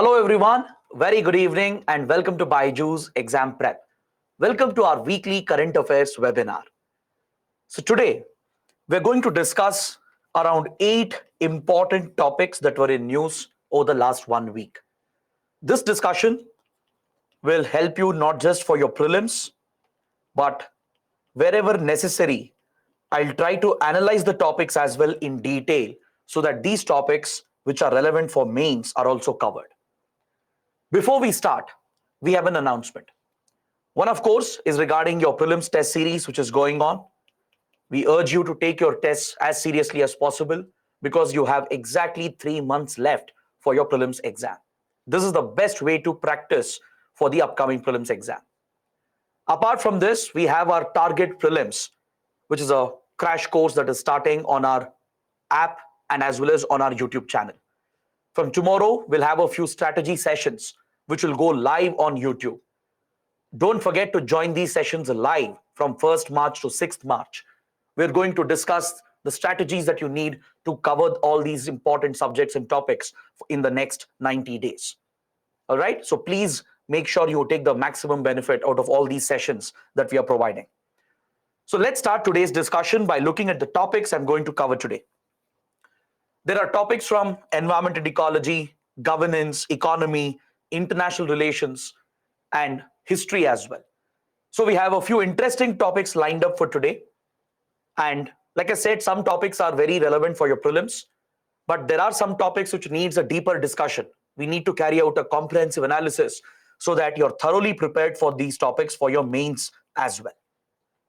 Hello everyone, very good evening and welcome to Byju's Exam Prep. Welcome to our weekly current affairs webinar. So today we're going to discuss around 8 important topics that were in news over the last 1 week. This discussion will help you not just for your prelims, but wherever necessary, I'll try to analyze the topics as well in detail so that these topics which are relevant for mains are also covered. Before we start, we have an announcement. One, of course, is regarding your prelims test series, which is going on. We urge you to take your tests as seriously as possible because you have exactly 3 months left for your prelims exam. This is the best way to practice for the upcoming prelims exam. Apart from this, we have our target prelims, which is a crash course that is starting on our app and as well as on our YouTube channel. From tomorrow, we'll have a few strategy sessions which will go live on YouTube. Don't forget to join these sessions live from 1st March to 6th March. We're going to discuss the strategies that you need to cover all these important subjects and topics in the next 90 days. All right, so please make sure you take the maximum benefit out of all these sessions that we are providing. So let's start today's discussion by looking at the topics I'm going to cover today. There are topics from environment and ecology, governance, economy, international relations, and history as well. So we have a few interesting topics lined up for today. And like I said, some topics are very relevant for your prelims, but there are some topics which needs a deeper discussion. We need to carry out a comprehensive analysis so that you're thoroughly prepared for these topics for your mains as well.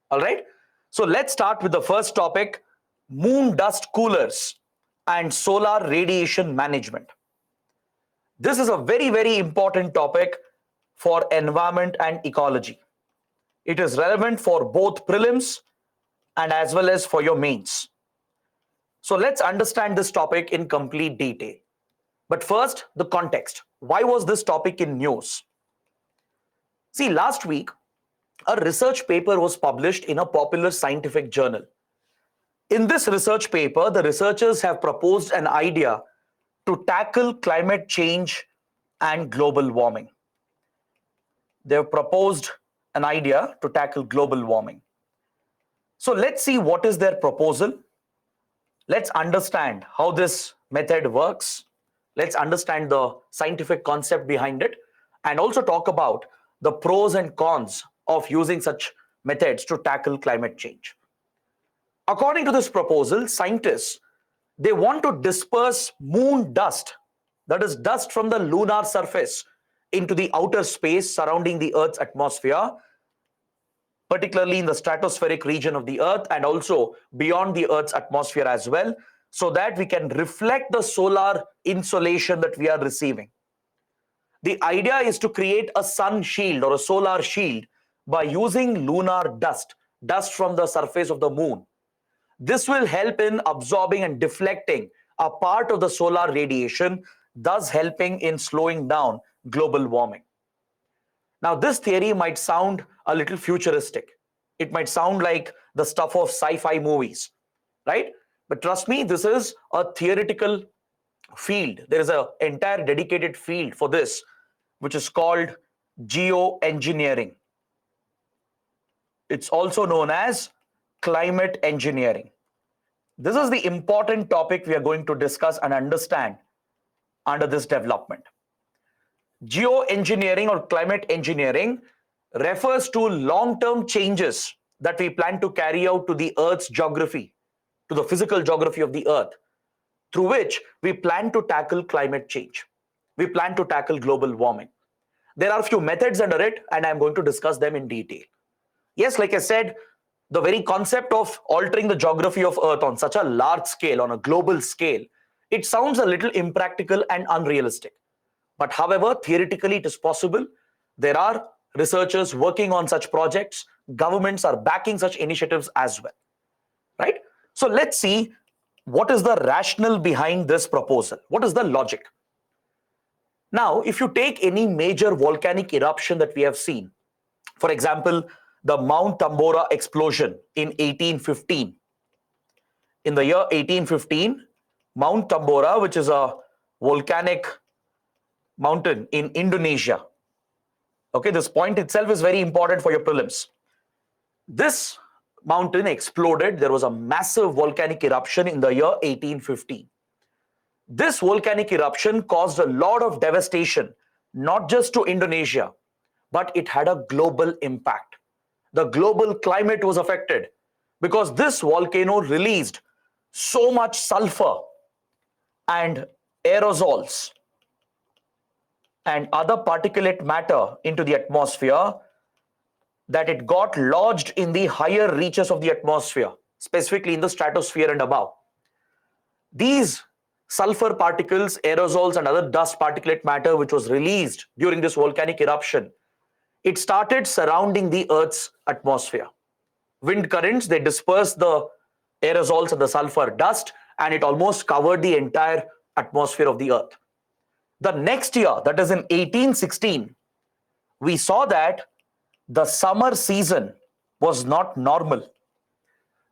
All right. So let's start with the first topic, moon dust coolers and solar radiation management. This is a very, very important topic for environment and ecology. It is relevant for both prelims and as well as for your mains. So let's understand this topic in complete detail. But first, the context. Why was this topic in news? See, last week, a research paper was published in a popular scientific journal. In this research paper, the researchers have proposed an idea to tackle climate change and global warming. They've proposed an idea to tackle global warming. So let's see what is their proposal. Let's understand how this method works. Let's understand the scientific concept behind it and also talk about the pros and cons of using such methods to tackle climate change. According to this proposal, scientists, they want to disperse moon dust, that is dust from the lunar surface, into the outer space surrounding the Earth's atmosphere, particularly in the stratospheric region of the Earth and also beyond the Earth's atmosphere as well, so that we can reflect the solar insolation that we are receiving. The idea is to create a sun shield or a solar shield by using lunar dust, dust from the surface of the moon. This will help in absorbing and deflecting a part of the solar radiation, thus helping in slowing down global warming. Now, this theory might sound a little futuristic. It might sound like the stuff of sci-fi movies, right? But trust me, this is a theoretical field. There is an entire dedicated field for this, which is called geoengineering. It's also known as climate engineering. This is the important topic we are going to discuss and understand under this development. Geoengineering or climate engineering refers to long-term changes that we plan to carry out to the Earth's geography, to the physical geography of the Earth, through which we plan to tackle climate change. We plan to tackle global warming. There are a few methods under it, and I'm going to discuss them in detail. Yes, like I said, the very concept of altering the geography of Earth on such a large scale, on a global scale, it sounds a little impractical and unrealistic. But however, theoretically it is possible. There are researchers working on such projects. Governments are backing such initiatives as well, right? So let's see what is the rationale behind this proposal. What is the logic? Now, if you take any major volcanic eruption that we have seen, for example, the Mount Tambora explosion in 1815. In the year 1815, Mount Tambora, which is a volcanic mountain in Indonesia. Okay, this point itself is very important for your prelims. This mountain exploded. There was a massive volcanic eruption in the year 1815. This volcanic eruption caused a lot of devastation, not just to Indonesia, but it had a global impact. The global climate was affected because this volcano released so much sulfur and aerosols and other particulate matter into the atmosphere that it got lodged in the higher reaches of the atmosphere, specifically in the stratosphere and above. These sulfur particles, aerosols, and other dust particulate matter which was released during this volcanic eruption, it started surrounding the Earth's atmosphere. Wind currents, they dispersed the aerosols and the sulfur dust, and it almost covered the entire atmosphere of the Earth. The next year, that is in 1816, we saw that the summer season was not normal.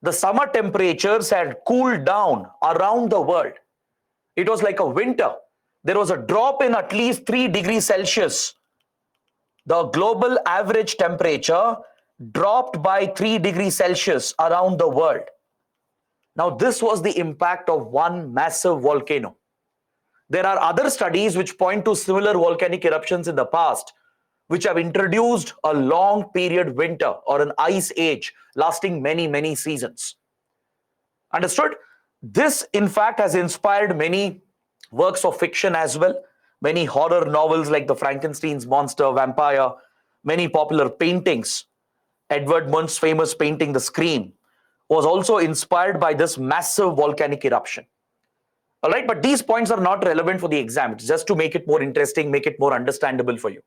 The summer temperatures had cooled down around the world. It was like a winter. There was a drop in at least 3 degrees Celsius. The global average temperature dropped by 3 degrees Celsius around the world. Now, this was the impact of one massive volcano. There are other studies which point to similar volcanic eruptions in the past, which have introduced a long period winter or an ice age lasting many, many seasons. Understood? This, in fact, has inspired many works of fiction as well, many horror novels like the Frankenstein's monster, vampire, many popular paintings. Edvard Munch's famous painting, The Scream, was also inspired by this massive volcanic eruption. All right, but these points are not relevant for the exam. It's just to make it more interesting, make it more understandable for you.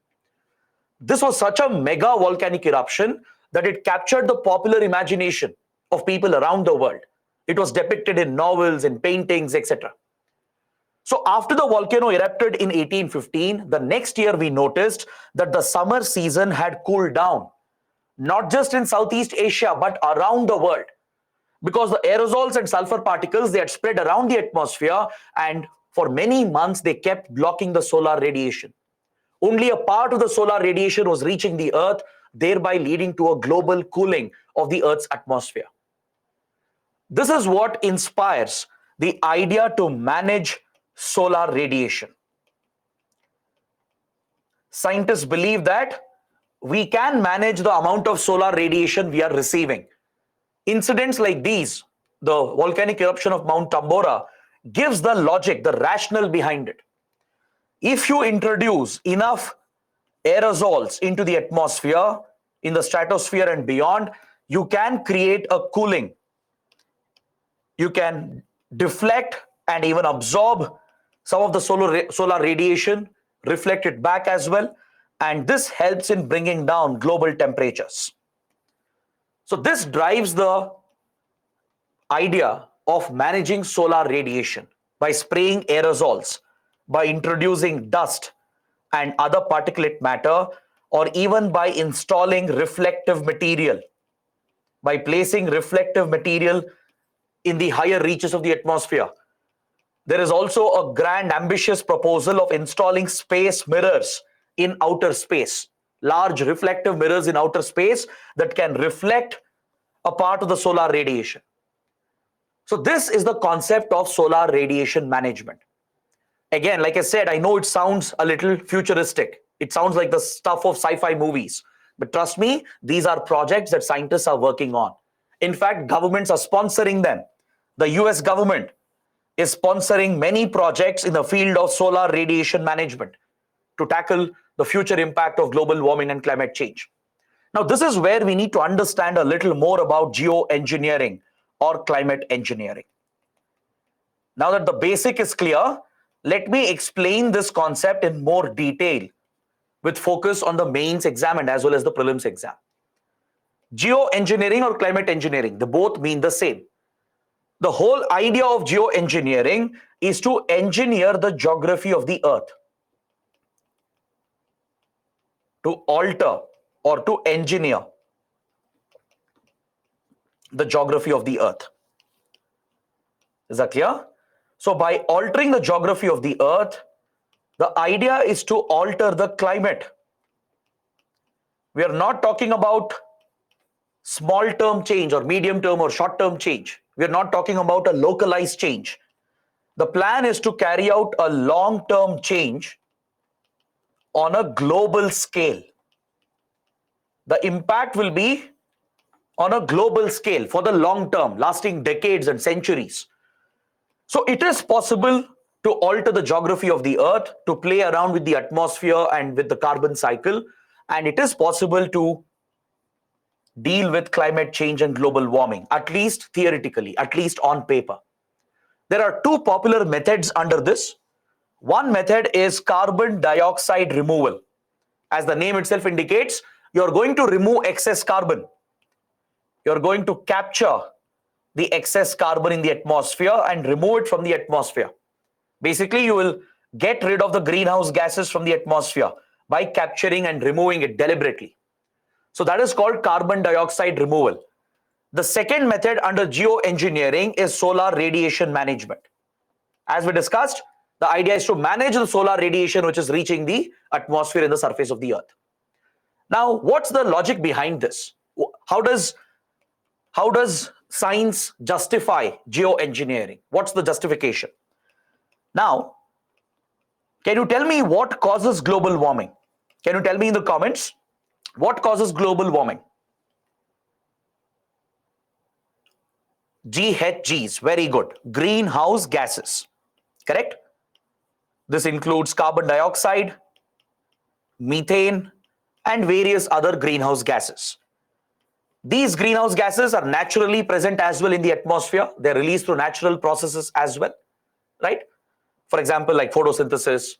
This was such a mega volcanic eruption that it captured the popular imagination of people around the world. It was depicted in novels, in paintings, etc. So after the volcano erupted in 1815, the next year we noticed that the summer season had cooled down, not just in Southeast Asia, but around the world, because the aerosols and sulfur particles, they had spread around the atmosphere, and for many months they kept blocking the solar radiation. Only a part of the solar radiation was reaching the Earth, thereby leading to a global cooling of the Earth's atmosphere. This is what inspires the idea to manage solar radiation. Scientists believe that we can manage the amount of solar radiation we are receiving. Incidents like these, the volcanic eruption of Mount Tambora, gives the logic, the rationale behind it. If you introduce enough aerosols into the atmosphere, in the stratosphere and beyond, you can create a cooling. You can deflect and even absorb some of the solar radiation, reflect it back as well, and this helps in bringing down global temperatures. So this drives the idea of managing solar radiation by spraying aerosols, by introducing dust and other particulate matter, or even by installing reflective material, by placing reflective material in the higher reaches of the atmosphere. There is also a grand ambitious proposal of installing space mirrors in outer space, large reflective mirrors in outer space that can reflect a part of the solar radiation. So this is the concept of solar radiation management. Again, like I said, I know it sounds a little futuristic. It sounds like the stuff of sci-fi movies. But trust me, these are projects that scientists are working on. In fact, governments are sponsoring them. The US government is sponsoring many projects in the field of solar radiation management to tackle the future impact of global warming and climate change. Now, this is where we need to understand a little more about geoengineering or climate engineering. Now that the basic is clear, let me explain this concept in more detail with focus on the mains exam and as well as the prelims exam. Geoengineering or climate engineering, they both mean the same. The whole idea of geoengineering is to engineer the geography of the Earth, to alter or to engineer the geography of the Earth. Is that clear? So by altering the geography of the Earth, The idea is to alter the climate. We are not talking about small term change or medium term or short term change. We are not talking about a localized change. The plan is to carry out a long term change on a global scale. The impact will be on a global scale for the long term, lasting decades and centuries. So it is possible to alter the geography of the earth, to play around with the atmosphere and with the carbon cycle, and it is possible to deal with climate change and global warming, at least theoretically, at least on paper. There are two popular methods under this. One method is carbon dioxide removal. As the name itself indicates, you're going to remove excess carbon. You're going to capture the excess carbon in the atmosphere and remove it from the atmosphere. Basically, you will get rid of the greenhouse gases from the atmosphere by capturing and removing it deliberately. So that is called carbon dioxide removal. The second method under geoengineering is solar radiation management. As we discussed, the idea is to manage the solar radiation which is reaching the atmosphere and the surface of the earth. Now, what's the logic behind this? How does science justify geoengineering? What's the justification? Now, can you tell me what causes global warming? Can you tell me in the comments what causes global warming? GHGs, very good. Greenhouse gases, correct? This includes carbon dioxide, methane, and various other greenhouse gases. These greenhouse gases are naturally present as well in the atmosphere. They're released through natural processes as well, right? For example, like photosynthesis,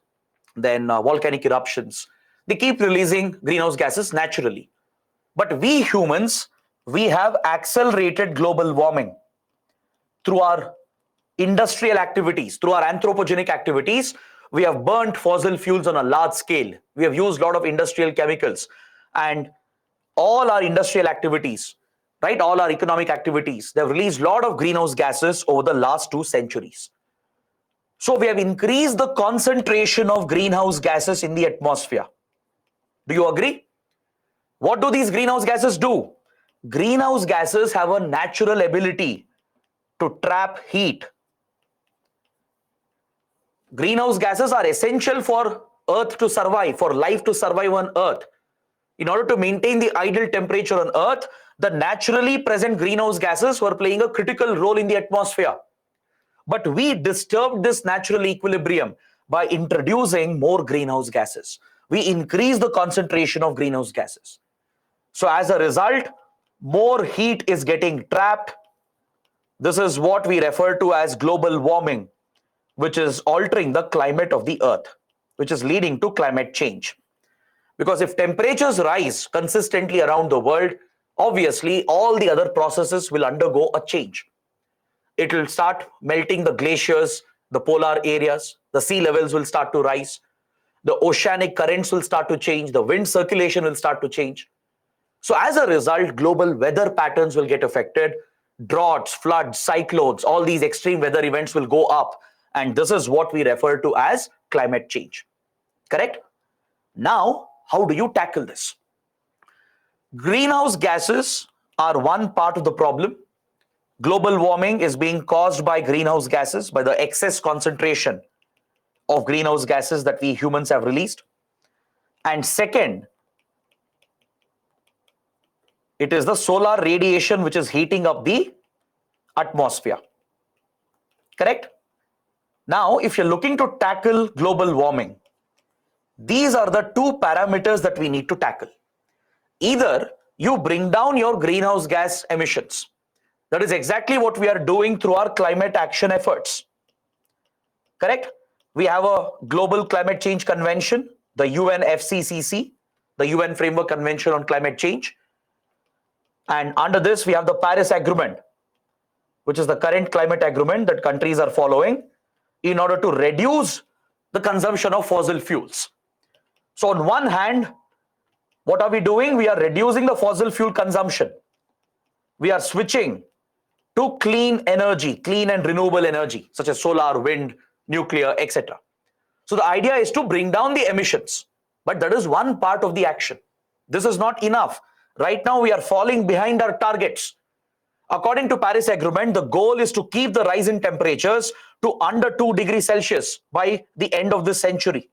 then volcanic eruptions. They keep releasing greenhouse gases naturally. But we humans, we have accelerated global warming through our industrial activities, through our anthropogenic activities. We have burnt fossil fuels on a large scale. We have used a lot of industrial chemicals, and all our industrial activities, right? All our economic activities, they've released a lot of greenhouse gases over the last 2 centuries. So we have increased the concentration of greenhouse gases in the atmosphere. Do you agree? What do these greenhouse gases do? Greenhouse gases have a natural ability to trap heat. Greenhouse gases are essential for Earth to survive, for life to survive on Earth. In order to maintain the ideal temperature on Earth, the naturally present greenhouse gases were playing a critical role in the atmosphere. But we disturbed this natural equilibrium by introducing more greenhouse gases. We increase the concentration of greenhouse gases. So as a result, more heat is getting trapped. This is what we refer to as global warming, which is altering the climate of the Earth, which is leading to climate change. Because if temperatures rise consistently around the world, obviously all the other processes will undergo a change. It will start melting the glaciers, the polar areas, the sea levels will start to rise, the oceanic currents will start to change, the wind circulation will start to change. So as a result, global weather patterns will get affected. Droughts, floods, cyclones, all these extreme weather events will go up. And this is what we refer to as climate change. Correct? Now, how do you tackle this? Greenhouse gases are one part of the problem. Global warming is being caused by greenhouse gases, by the excess concentration of greenhouse gases that we humans have released. And second, it is the solar radiation which is heating up the atmosphere. Correct? Now, if you're looking to tackle global warming, these are the two parameters that we need to tackle. Either you bring down your greenhouse gas emissions. That is exactly what we are doing through our climate action efforts. Correct? We have a Global Climate Change Convention, the UNFCCC, the UN Framework Convention on Climate Change. And under this, we have the Paris Agreement, which is the current climate agreement that countries are following in order to reduce the consumption of fossil fuels. So on one hand, what are we doing? We are reducing the fossil fuel consumption. We are switching to clean energy, clean and renewable energy, such as solar, wind, nuclear, etc. So the idea is to bring down the emissions, but that is one part of the action. This is not enough. Right now, we are falling behind our targets. According to Paris Agreement, the goal is to keep the rise in temperatures to under 2 degrees Celsius by the end of this century.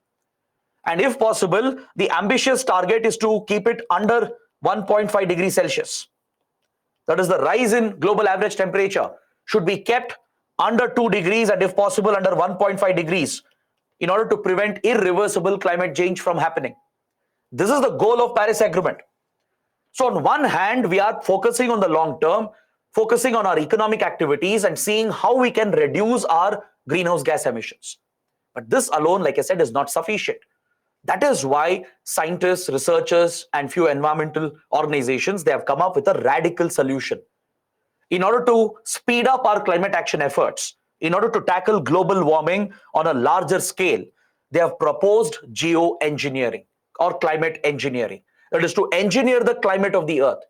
And if possible, the ambitious target is to keep it under 1.5 degrees Celsius. That is, the rise in global average temperature should be kept under 2 degrees and if possible under 1.5 degrees in order to prevent irreversible climate change from happening. This is the goal of Paris Agreement. So on one hand, we are focusing on the long term, focusing on our economic activities and seeing how we can reduce our greenhouse gas emissions. But this alone, like I said, is not sufficient. That is why scientists, researchers, and few environmental organizations, they have come up with a radical solution. In order to speed up our climate action efforts, in order to tackle global warming on a larger scale, they have proposed geoengineering or climate engineering. That is to engineer the climate of the earth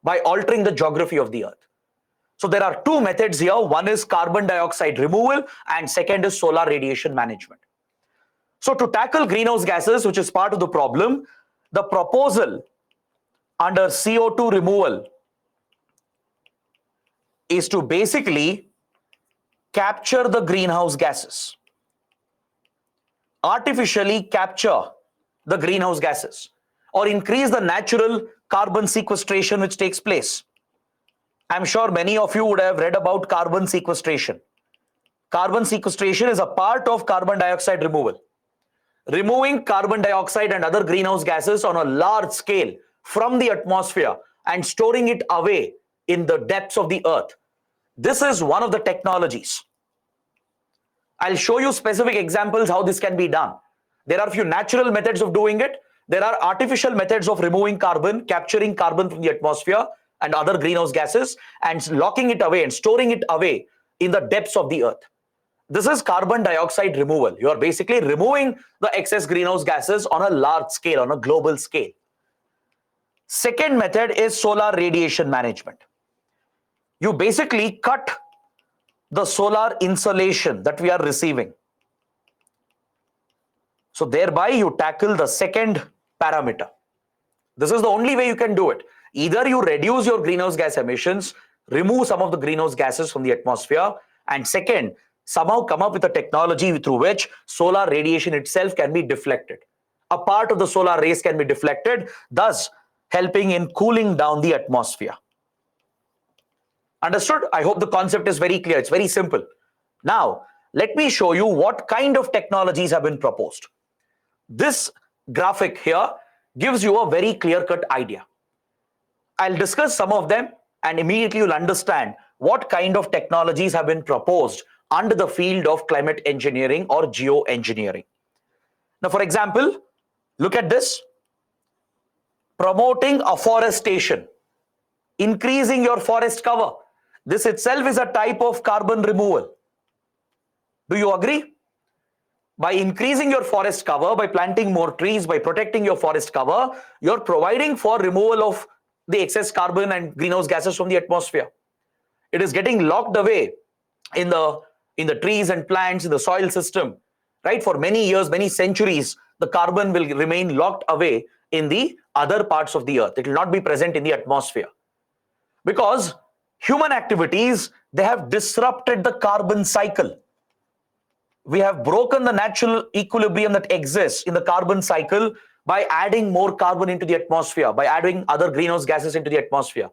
by altering the geography of the earth. So there are two methods here. One is carbon dioxide removal and second is solar radiation management. So to tackle greenhouse gases, which is part of the problem, the proposal under CO2 removal is to basically capture the greenhouse gases, artificially capture the greenhouse gases, or increase the natural carbon sequestration which takes place. I'm sure many of you would have read about carbon sequestration. Carbon sequestration is a part of carbon dioxide removal. Removing carbon dioxide and other greenhouse gases on a large scale from the atmosphere and storing it away in the depths of the earth. This is one of the technologies. I'll show you specific examples how this can be done. There are a few natural methods of doing it. There are artificial methods of removing carbon, capturing carbon from the atmosphere and other greenhouse gases and locking it away and storing it away in the depths of the earth. This is carbon dioxide removal. You are basically removing the excess greenhouse gases on a large scale, on a global scale. Second method is solar radiation management. You basically cut the solar insolation that we are receiving. So thereby you tackle the second parameter. This is the only way you can do it. Either you reduce your greenhouse gas emissions, remove some of the greenhouse gases from the atmosphere, and second, somehow come up with a technology through which solar radiation itself can be deflected. A part of the solar rays can be deflected, thus helping in cooling down the atmosphere. Understood? I hope the concept is very clear. It's very simple. Now, let me show you what kind of technologies have been proposed. This graphic here gives you a very clear-cut idea. I'll discuss some of them and immediately you'll understand what kind of technologies have been proposed under the field of climate engineering or geoengineering. Now, for example, look at this. Promoting afforestation, increasing your forest cover. This itself is a type of carbon removal. Do you agree? By increasing your forest cover, by planting more trees, by protecting your forest cover, you're providing for removal of the excess carbon and greenhouse gases from the atmosphere. It is getting locked away in the trees and plants, in the soil system, right? For many years, many centuries, the carbon will remain locked away in the other parts of the earth. It will not be present in the atmosphere. Because human activities, they have disrupted the carbon cycle. We have broken the natural equilibrium that exists in the carbon cycle by adding more carbon into the atmosphere, by adding other greenhouse gases into the atmosphere.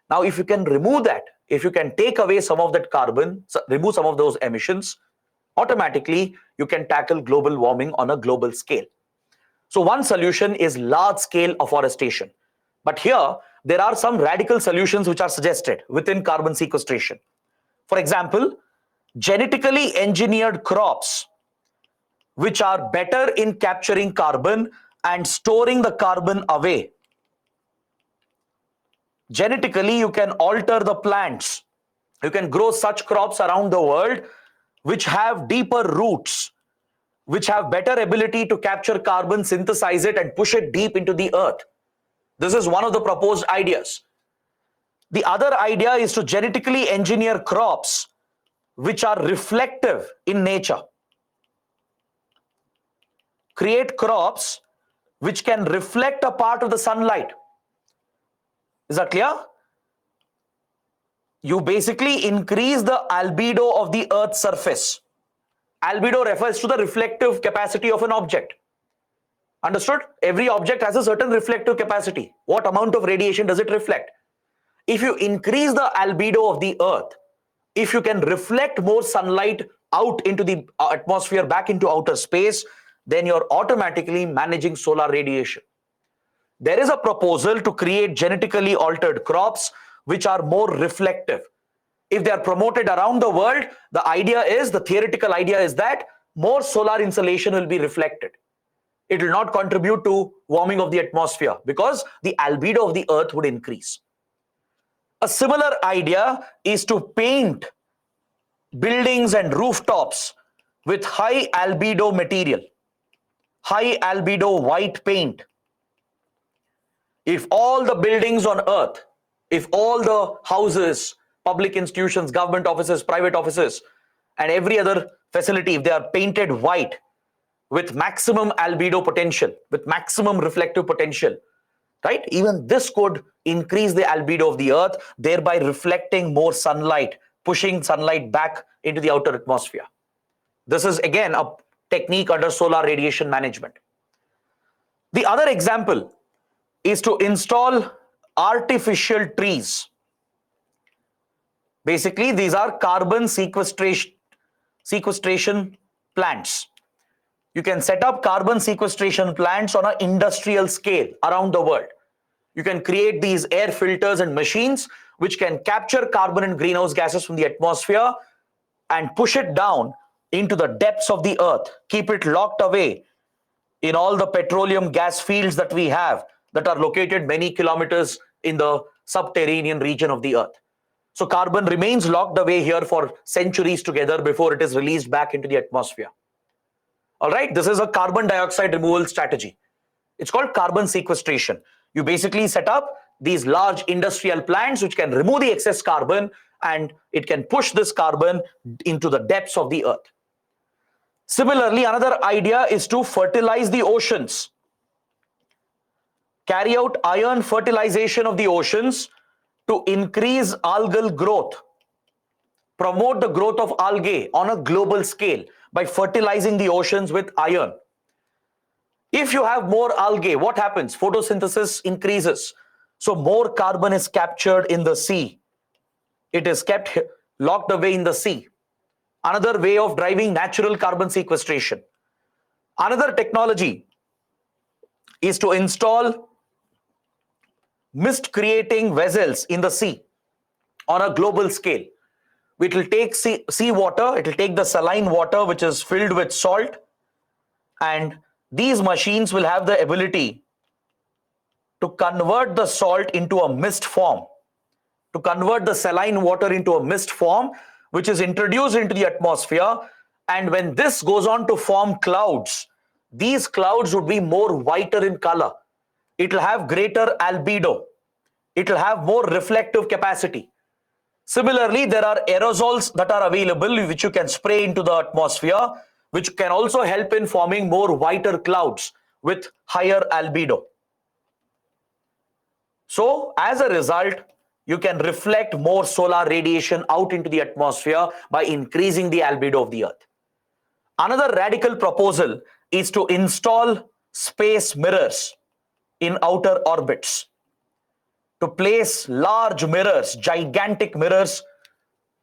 Now, if you can remove that, if you can take away some of that carbon, remove some of those emissions, automatically you can tackle global warming on a global scale. So one solution is large-scale afforestation. But here, there are some radical solutions which are suggested within carbon sequestration. For example, genetically engineered crops, which are better in capturing carbon and storing the carbon away. Genetically, you can alter the plants. You can grow such crops around the world which have deeper roots, which have better ability to capture carbon, synthesize it, and push it deep into the earth. This is one of the proposed ideas. The other idea is to genetically engineer crops which are reflective in nature. create crops which can reflect a part of the sunlight. Is that clear? You basically increase the albedo of the Earth's surface. Albedo refers to the reflective capacity of an object. Understood? Every object has a certain reflective capacity. What amount of radiation does it reflect? If you increase the albedo of the Earth, if you can reflect more sunlight out into the atmosphere, back into outer space, then you're automatically managing solar radiation. There is a proposal to create genetically altered crops which are more reflective. If they are promoted around the world, the theoretical idea is that more solar insolation will be reflected. It will not contribute to warming of the atmosphere because the albedo of the Earth would increase. A similar idea is to paint buildings and rooftops with high albedo material, high albedo white paint. If all the buildings on Earth, if all the houses, public institutions, government offices, private offices, and every other facility, if they are painted white with maximum albedo potential, with maximum reflective potential, right? Even this could increase the albedo of the Earth, thereby reflecting more sunlight, pushing sunlight back into the outer atmosphere. This is again a technique under solar radiation management. The other example is to install artificial trees. Basically, these are carbon sequestration plants. You can set up carbon sequestration plants on an industrial scale around the world. You can create these air filters and machines which can capture carbon and greenhouse gases from the atmosphere and push it down into the depths of the Earth, keep it locked away in all the petroleum gas fields that we have that are located many kilometers in the subterranean region of the Earth. So carbon remains locked away here for centuries together before it is released back into the atmosphere. All right, this is a carbon dioxide removal strategy. It's called carbon sequestration. You basically set up these large industrial plants which can remove the excess carbon and it can push this carbon into the depths of the Earth. Similarly, another idea is to fertilize the oceans. Carry out iron fertilization of the oceans to increase algal growth. Promote the growth of algae on a global scale by fertilizing the oceans with iron. If you have more algae, what happens? Photosynthesis increases. So more carbon is captured in the sea. It is kept locked away in the sea. Another way of driving natural carbon sequestration. Another technology is to install mist creating vessels in the sea on a global scale. It will take sea water, it will take the saline water which is filled with salt, and these machines will have the ability to convert the salt into a mist form, to convert the saline water into a mist form which is introduced into the atmosphere. And when this goes on to form clouds, these clouds would be more whiter in color. It will have greater albedo. It will have more reflective capacity. Similarly, there are aerosols that are available which you can spray into the atmosphere, which can also help in forming more whiter clouds with higher albedo. So, as a result, you can reflect more solar radiation out into the atmosphere by increasing the albedo of the Earth. Another radical proposal is to install space mirrors in outer orbits. To place large mirrors, gigantic mirrors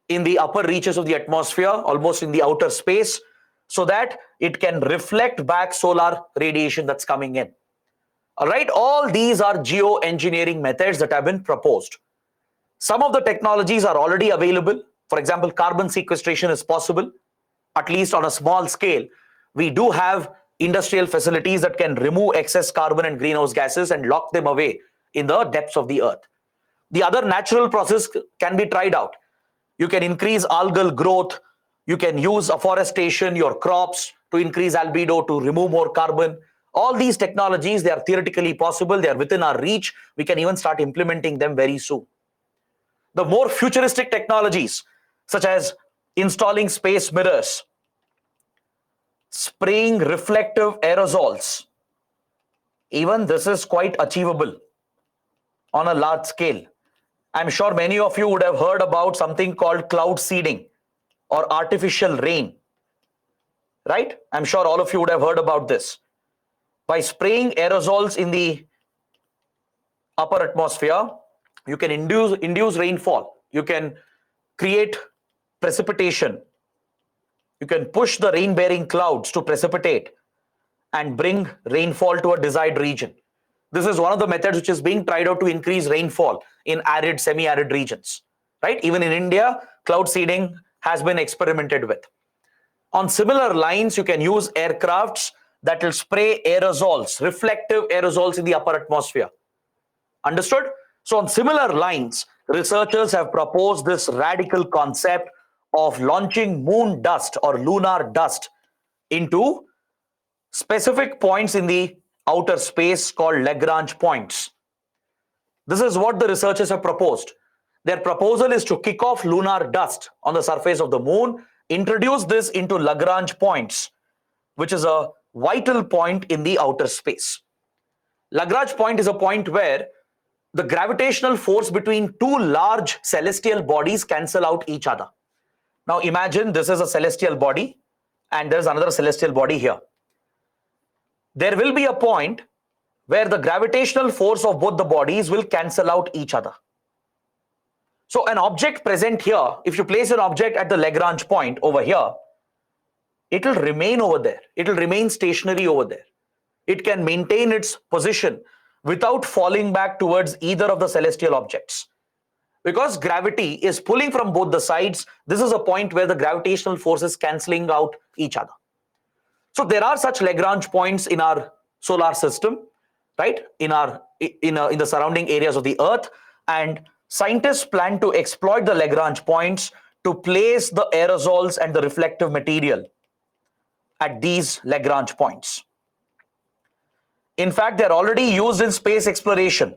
in the upper reaches of the atmosphere, almost in the outer space, so that it can reflect back solar radiation that's coming in. All right, all these are geoengineering methods that have been proposed. Some of the technologies are already available. For example, carbon sequestration is possible, at least on a small scale. We do have industrial facilities that can remove excess carbon and greenhouse gases and lock them away in the depths of the Earth. The other natural process can be tried out. You can increase algal growth. You can use afforestation, your crops, to increase albedo, to remove more carbon. All these technologies, they are theoretically possible. They are within our reach. We can even start implementing them very soon. The more futuristic technologies, such as installing space mirrors, spraying reflective aerosols. Even this is quite achievable on a large scale. I'm sure many of you would have heard about something called cloud seeding or artificial rain, right? I'm sure all of you would have heard about this. By spraying aerosols in the upper atmosphere, you can induce rainfall. You can create precipitation. You can push the rain-bearing clouds to precipitate and bring rainfall to a desired region. This is one of the methods which is being tried out to increase rainfall in arid, semi-arid regions, right? Even in India, cloud seeding has been experimented with. On similar lines, you can use aircrafts that will spray aerosols, reflective aerosols in the upper atmosphere. Understood? So on similar lines, researchers have proposed this radical concept of launching moon dust or lunar dust into specific points in the outer space called Lagrange points. This is what the researchers have proposed. Their proposal is to kick off lunar dust on the surface of the moon, introduce this into Lagrange points, which is a vital point in the outer space. Lagrange point is a point where the gravitational force between two large celestial bodies cancel out each other. Now imagine this is a celestial body and there's another celestial body here. There will be a point where the gravitational force of both the bodies will cancel out each other. So an object present here, if you place an object at the Lagrange point over here, it will remain over there. It will remain stationary over there. It can maintain its position without falling back towards either of the celestial objects. Because gravity is pulling from both the sides, this is a point where the gravitational force is cancelling out each other. So there are such Lagrange points in our solar system, right? In the surrounding areas of the Earth, and scientists plan to exploit the Lagrange points to place the aerosols and the reflective material at these Lagrange points. In fact, they're already used in space exploration.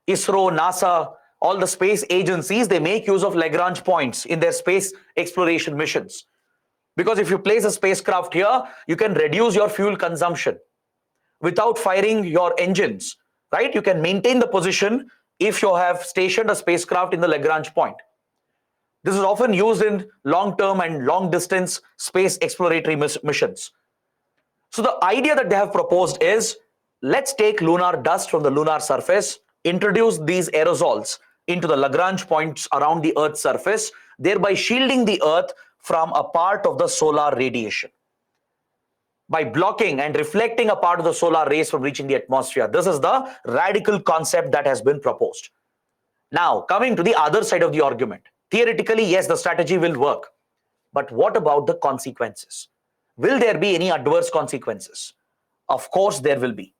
ISRO, NASA, all the space agencies, they make use of Lagrange points in their space exploration missions. Because if you place a spacecraft here, you can reduce your fuel consumption without firing your engines, right? You can maintain the position if you have stationed a spacecraft in the Lagrange point. This is often used in long-term and long-distance space exploratory missions. So the idea that they have proposed is, let's take lunar dust from the lunar surface, introduce these aerosols into the Lagrange points around the Earth's surface, thereby shielding the Earth from a part of the solar radiation. By blocking and reflecting a part of the solar rays from reaching the atmosphere. This is the radical concept that has been proposed. Now, coming to the other side of the argument. Theoretically, yes, the strategy will work. But what about the consequences? Will there be any adverse consequences? Of course, there will be.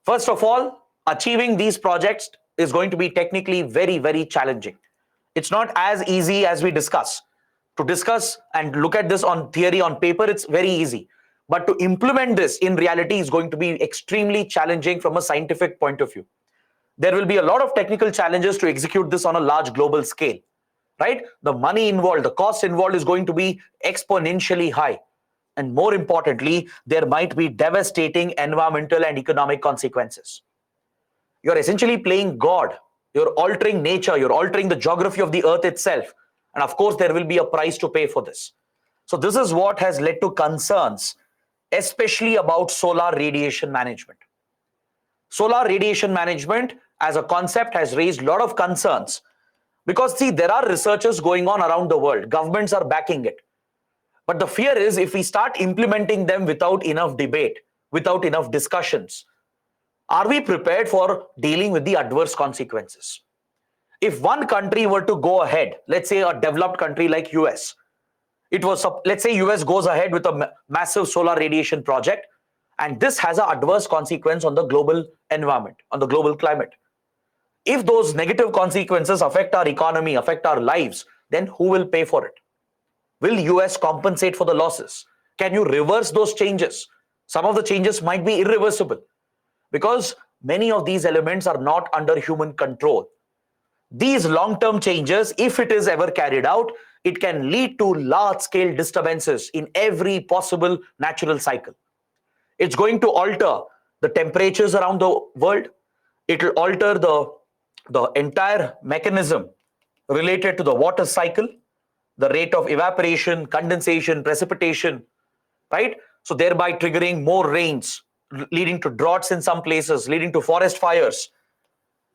First of all, achieving these projects is going to be technically very, very challenging. It's not as easy as we discuss. To discuss and look at this on theory, on paper, it's very easy. But to implement this in reality is going to be extremely challenging from a scientific point of view. There will be a lot of technical challenges to execute this on a large global scale, right? The money involved, the cost involved is going to be exponentially high. And more importantly, there might be devastating environmental and economic consequences. You're essentially playing God. You're altering nature. You're altering the geography of the Earth itself. And of course, there will be a price to pay for this. So this is what has led to concerns, especially about solar radiation management. Solar radiation management as a concept has raised a lot of concerns because, see, there are researches going on around the world. Governments are backing it. But the fear is if we start implementing them without enough debate, without enough discussions, are we prepared for dealing with the adverse consequences? If one country were to go ahead, let's say a developed country like US, let's say US goes ahead with a massive solar radiation project, and this has an adverse consequence on the global environment, on the global climate. If those negative consequences affect our economy, affect our lives, then who will pay for it? Will US compensate for the losses? Can you reverse those changes? Some of the changes might be irreversible because many of these elements are not under human control. These long-term changes, if it is ever carried out, it can lead to large-scale disturbances in every possible natural cycle. It's going to alter the temperatures around the world. It will alter the entire mechanism related to the water cycle, the rate of evaporation, condensation, precipitation, right? So thereby triggering more rains, leading to droughts in some places, leading to forest fires.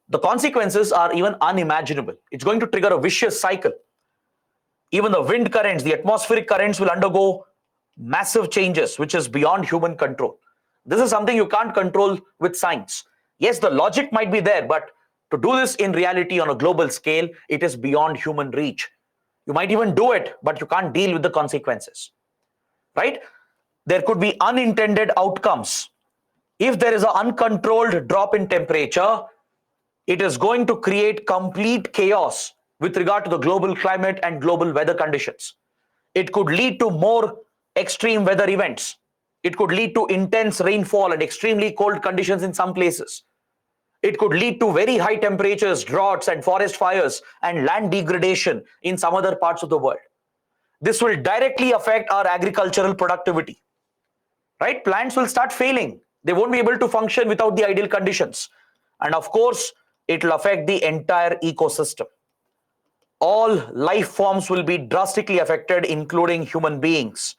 The consequences are even unimaginable. It's going to trigger a vicious cycle. Even the wind currents, the atmospheric currents will undergo massive changes, which is beyond human control. This is something you can't control with science. Yes, the logic might be there, but to do this in reality on a global scale, it is beyond human reach. You might even do it, but you can't deal with the consequences, right? There could be unintended outcomes. If there is an uncontrolled drop in temperature, it is going to create complete chaos with regard to the global climate and global weather conditions. It could lead to more extreme weather events. It could lead to intense rainfall and extremely cold conditions in some places. It could lead to very high temperatures, droughts, and forest fires and land degradation in some other parts of the world. This will directly affect our agricultural productivity, right? Plants will start failing. They won't be able to function without the ideal conditions. And of course, it will affect the entire ecosystem. All life forms will be drastically affected, including human beings.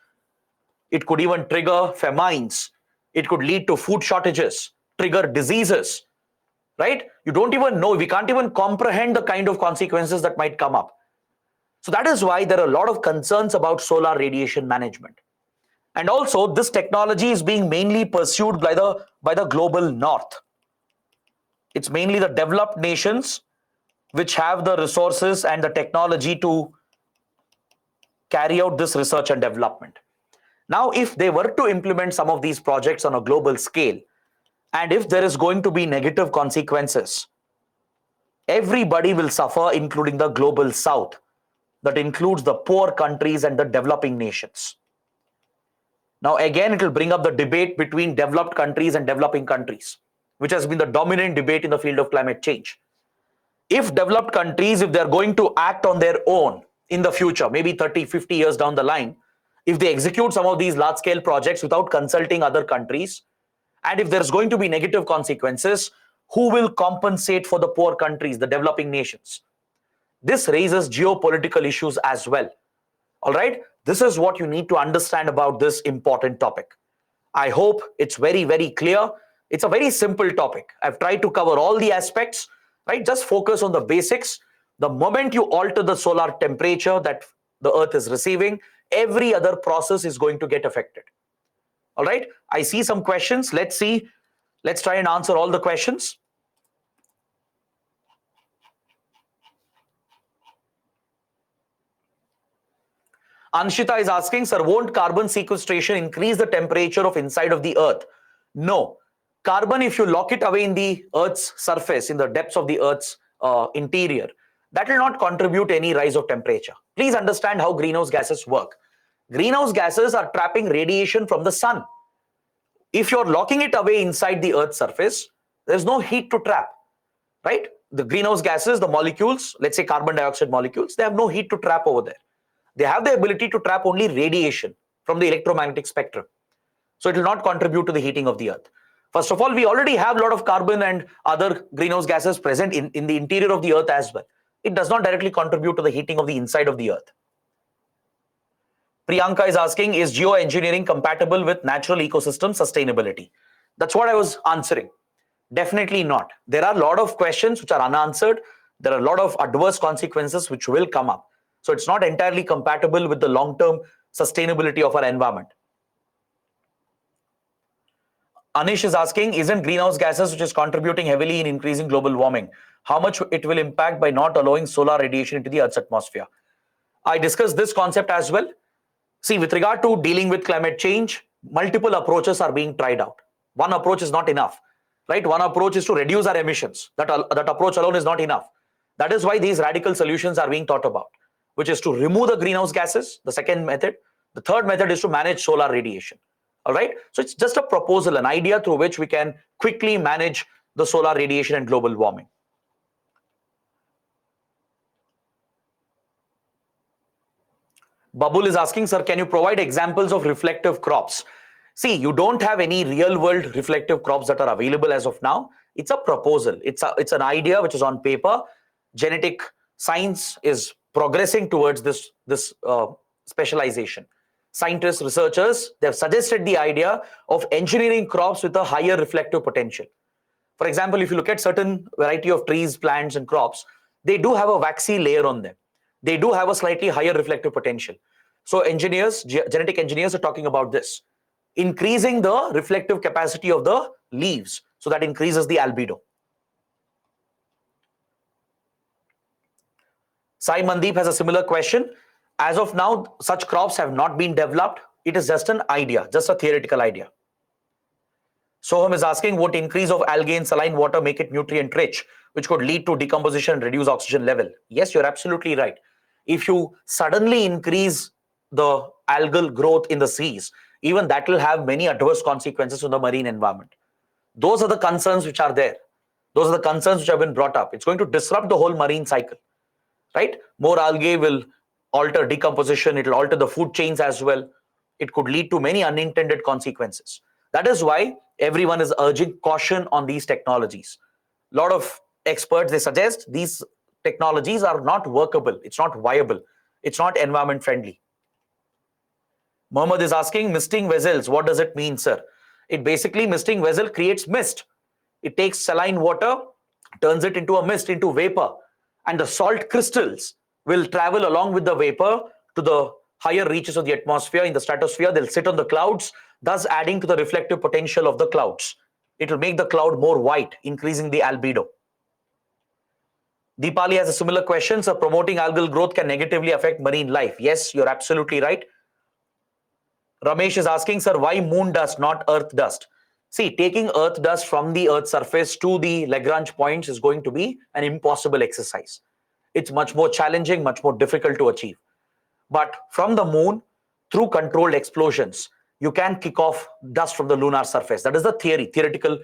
It could even trigger famines. It could lead to food shortages, trigger diseases, right? You don't even know, we can't even comprehend the kind of consequences that might come up. So that is why there are a lot of concerns about solar radiation management. And also, this technology is being mainly pursued by the global north. It's mainly the developed nations which have the resources and the technology to carry out this research and development. Now, if they were to implement some of these projects on a global scale, and if there is going to be negative consequences, everybody will suffer, including the global south. That includes the poor countries and the developing nations. Now, again, it will bring up the debate between developed countries and developing countries, which has been the dominant debate in the field of climate change. If developed countries, if they're going to act on their own in the future, maybe 30, 50 years down the line, if they execute some of these large-scale projects without consulting other countries, and if there's going to be negative consequences, who will compensate for the poor countries, the developing nations? This raises geopolitical issues as well. All right, this is what you need to understand about this important topic. I hope it's very, very clear. It's a very simple topic. I've tried to cover all the aspects, right? Just focus on the basics. The moment you alter the solar temperature that the earth is receiving, every other process is going to get affected. All right, I see some questions. Let's see. Let's try and answer all the questions. Anshita is asking, sir, won't carbon sequestration increase the temperature of inside of the earth? No. Carbon, if you lock it away in the earth's surface, in the depths of the earth's interior, that will not contribute any rise of temperature. Please understand how greenhouse gases work. Greenhouse gases are trapping radiation from the sun. If you're locking it away inside the earth's surface, there's no heat to trap, right? The greenhouse gases, the molecules, let's say carbon dioxide molecules, they have no heat to trap over there. They have the ability to trap only radiation from the electromagnetic spectrum. So it will not contribute to the heating of the earth. First of all, we already have a lot of carbon and other greenhouse gases present in the interior of the earth as well. It does not directly contribute to the heating of the inside of the earth. Priyanka is asking, is geoengineering compatible with natural ecosystem sustainability? That's what I was answering. Definitely not. There are a lot of questions which are unanswered. There are a lot of adverse consequences which will come up. So it's not entirely compatible with the long-term sustainability of our environment. Anish is asking, isn't greenhouse gases which is contributing heavily in increasing global warming? How much it will impact by not allowing solar radiation into the Earth's atmosphere? I discussed this concept as well. See, with regard to dealing with climate change, multiple approaches are being tried out. One approach is not enough, right? One approach is to reduce our emissions. That approach alone is not enough. That is why these radical solutions are being thought about, which is to remove the greenhouse gases, the second method. The third method is to manage solar radiation. All right. So it's just a proposal, an idea through which we can quickly manage the solar radiation and global warming. Babul is asking, sir, can you provide examples of reflective crops? See, you don't have any real world reflective crops that are available as of now. It's a proposal. It's an idea which is on paper. Genetic science is progressing towards this specialization. Scientists, researchers, they have suggested the idea of engineering crops with a higher reflective potential. For example, if you look at certain variety of trees, plants, and crops, they do have a waxy layer on them. They do have a slightly higher reflective potential. So engineers, genetic engineers are talking about this, increasing the reflective capacity of the leaves, so that increases the albedo. Sai Mandeep has a similar question. As of now, such crops have not been developed. It is just an idea, just a theoretical idea. Soham is asking, would increase of algae in saline water make it nutrient rich, which could lead to decomposition and reduce oxygen level? Yes, you're absolutely right. If you suddenly increase the algal growth in the seas, even that will have many adverse consequences on the marine environment. Those are the concerns which are there. Those are the concerns which have been brought up. It's going to disrupt the whole marine cycle, right? More algae will alter decomposition. It will alter the food chains as well. It could lead to many unintended consequences. That is why everyone is urging caution on these technologies. A lot of experts, they suggest these technologies are not workable. It's not viable. It's not environment friendly. Mohammed is asking, misting vessels, what does it mean, sir? It basically, misting vessel creates mist. It takes saline water, turns it into a mist, into vapor, and the salt crystals will travel along with the vapor to the higher reaches of the atmosphere. In the stratosphere, they'll sit on the clouds, thus adding to the reflective potential of the clouds. It will make the cloud more white, increasing the albedo. Deepali has a similar question. So promoting algal growth can negatively affect marine life. Yes, you're absolutely right. Ramesh is asking, sir, why moon dust, not earth dust? See, taking earth dust from the earth's surface to the Lagrange points is going to be an impossible exercise. It's much more challenging, much more difficult to achieve. But from the moon, through controlled explosions, you can kick off dust from the lunar surface. That is the theoretical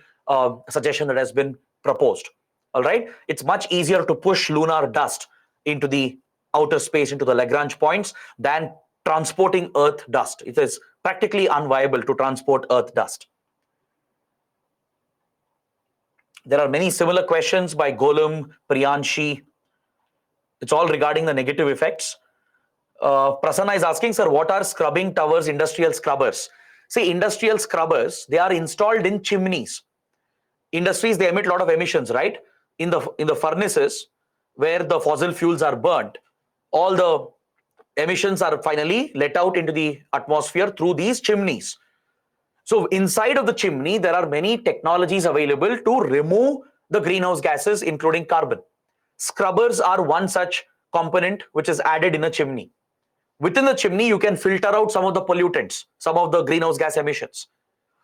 suggestion that has been proposed. All right. It's much easier to push lunar dust into the outer space, into the Lagrange points, than transporting earth dust. It is practically unviable to transport earth dust. There are many similar questions by Golem, Priyanshi. It's all regarding the negative effects. Prasanna is asking, sir, what are scrubbing towers, industrial scrubbers? See, industrial scrubbers, they are installed in chimneys. Industries, they emit a lot of emissions, right? In the furnaces where the fossil fuels are burnt, all the emissions are finally let out into the atmosphere through these chimneys. So inside of the chimney, there are many technologies available to remove the greenhouse gases, including carbon. Scrubbers are one such component which is added in a chimney. Within the chimney, you can filter out some of the pollutants, some of the greenhouse gas emissions.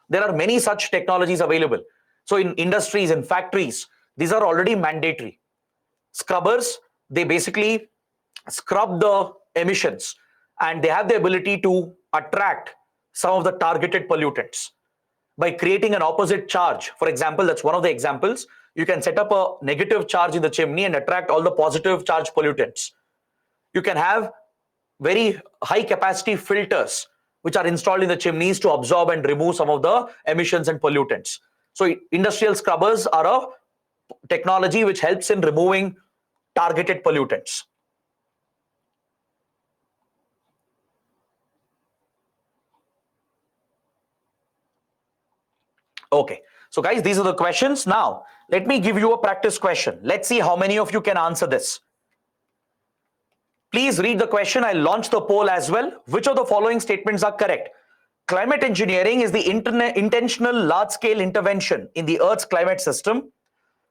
There are many such technologies available. So in industries, in factories, these are already mandatory. Scrubbers, they basically scrub the emissions, and they have the ability to attract some of the targeted pollutants by creating an opposite charge. For example, that's one of the examples. You can set up a negative charge in the chimney and attract all the positive charge pollutants. You can have very high capacity filters which are installed in the chimneys to absorb and remove some of the emissions and pollutants. So industrial scrubbers are a technology which helps in removing targeted pollutants. Okay, so guys, these are the questions. Now, let me give you a practice question. Let's see how many of you can answer this. Please read the question. I'll launch the poll as well. Which of the following statements are correct? Climate engineering is the intentional large-scale intervention in the Earth's climate system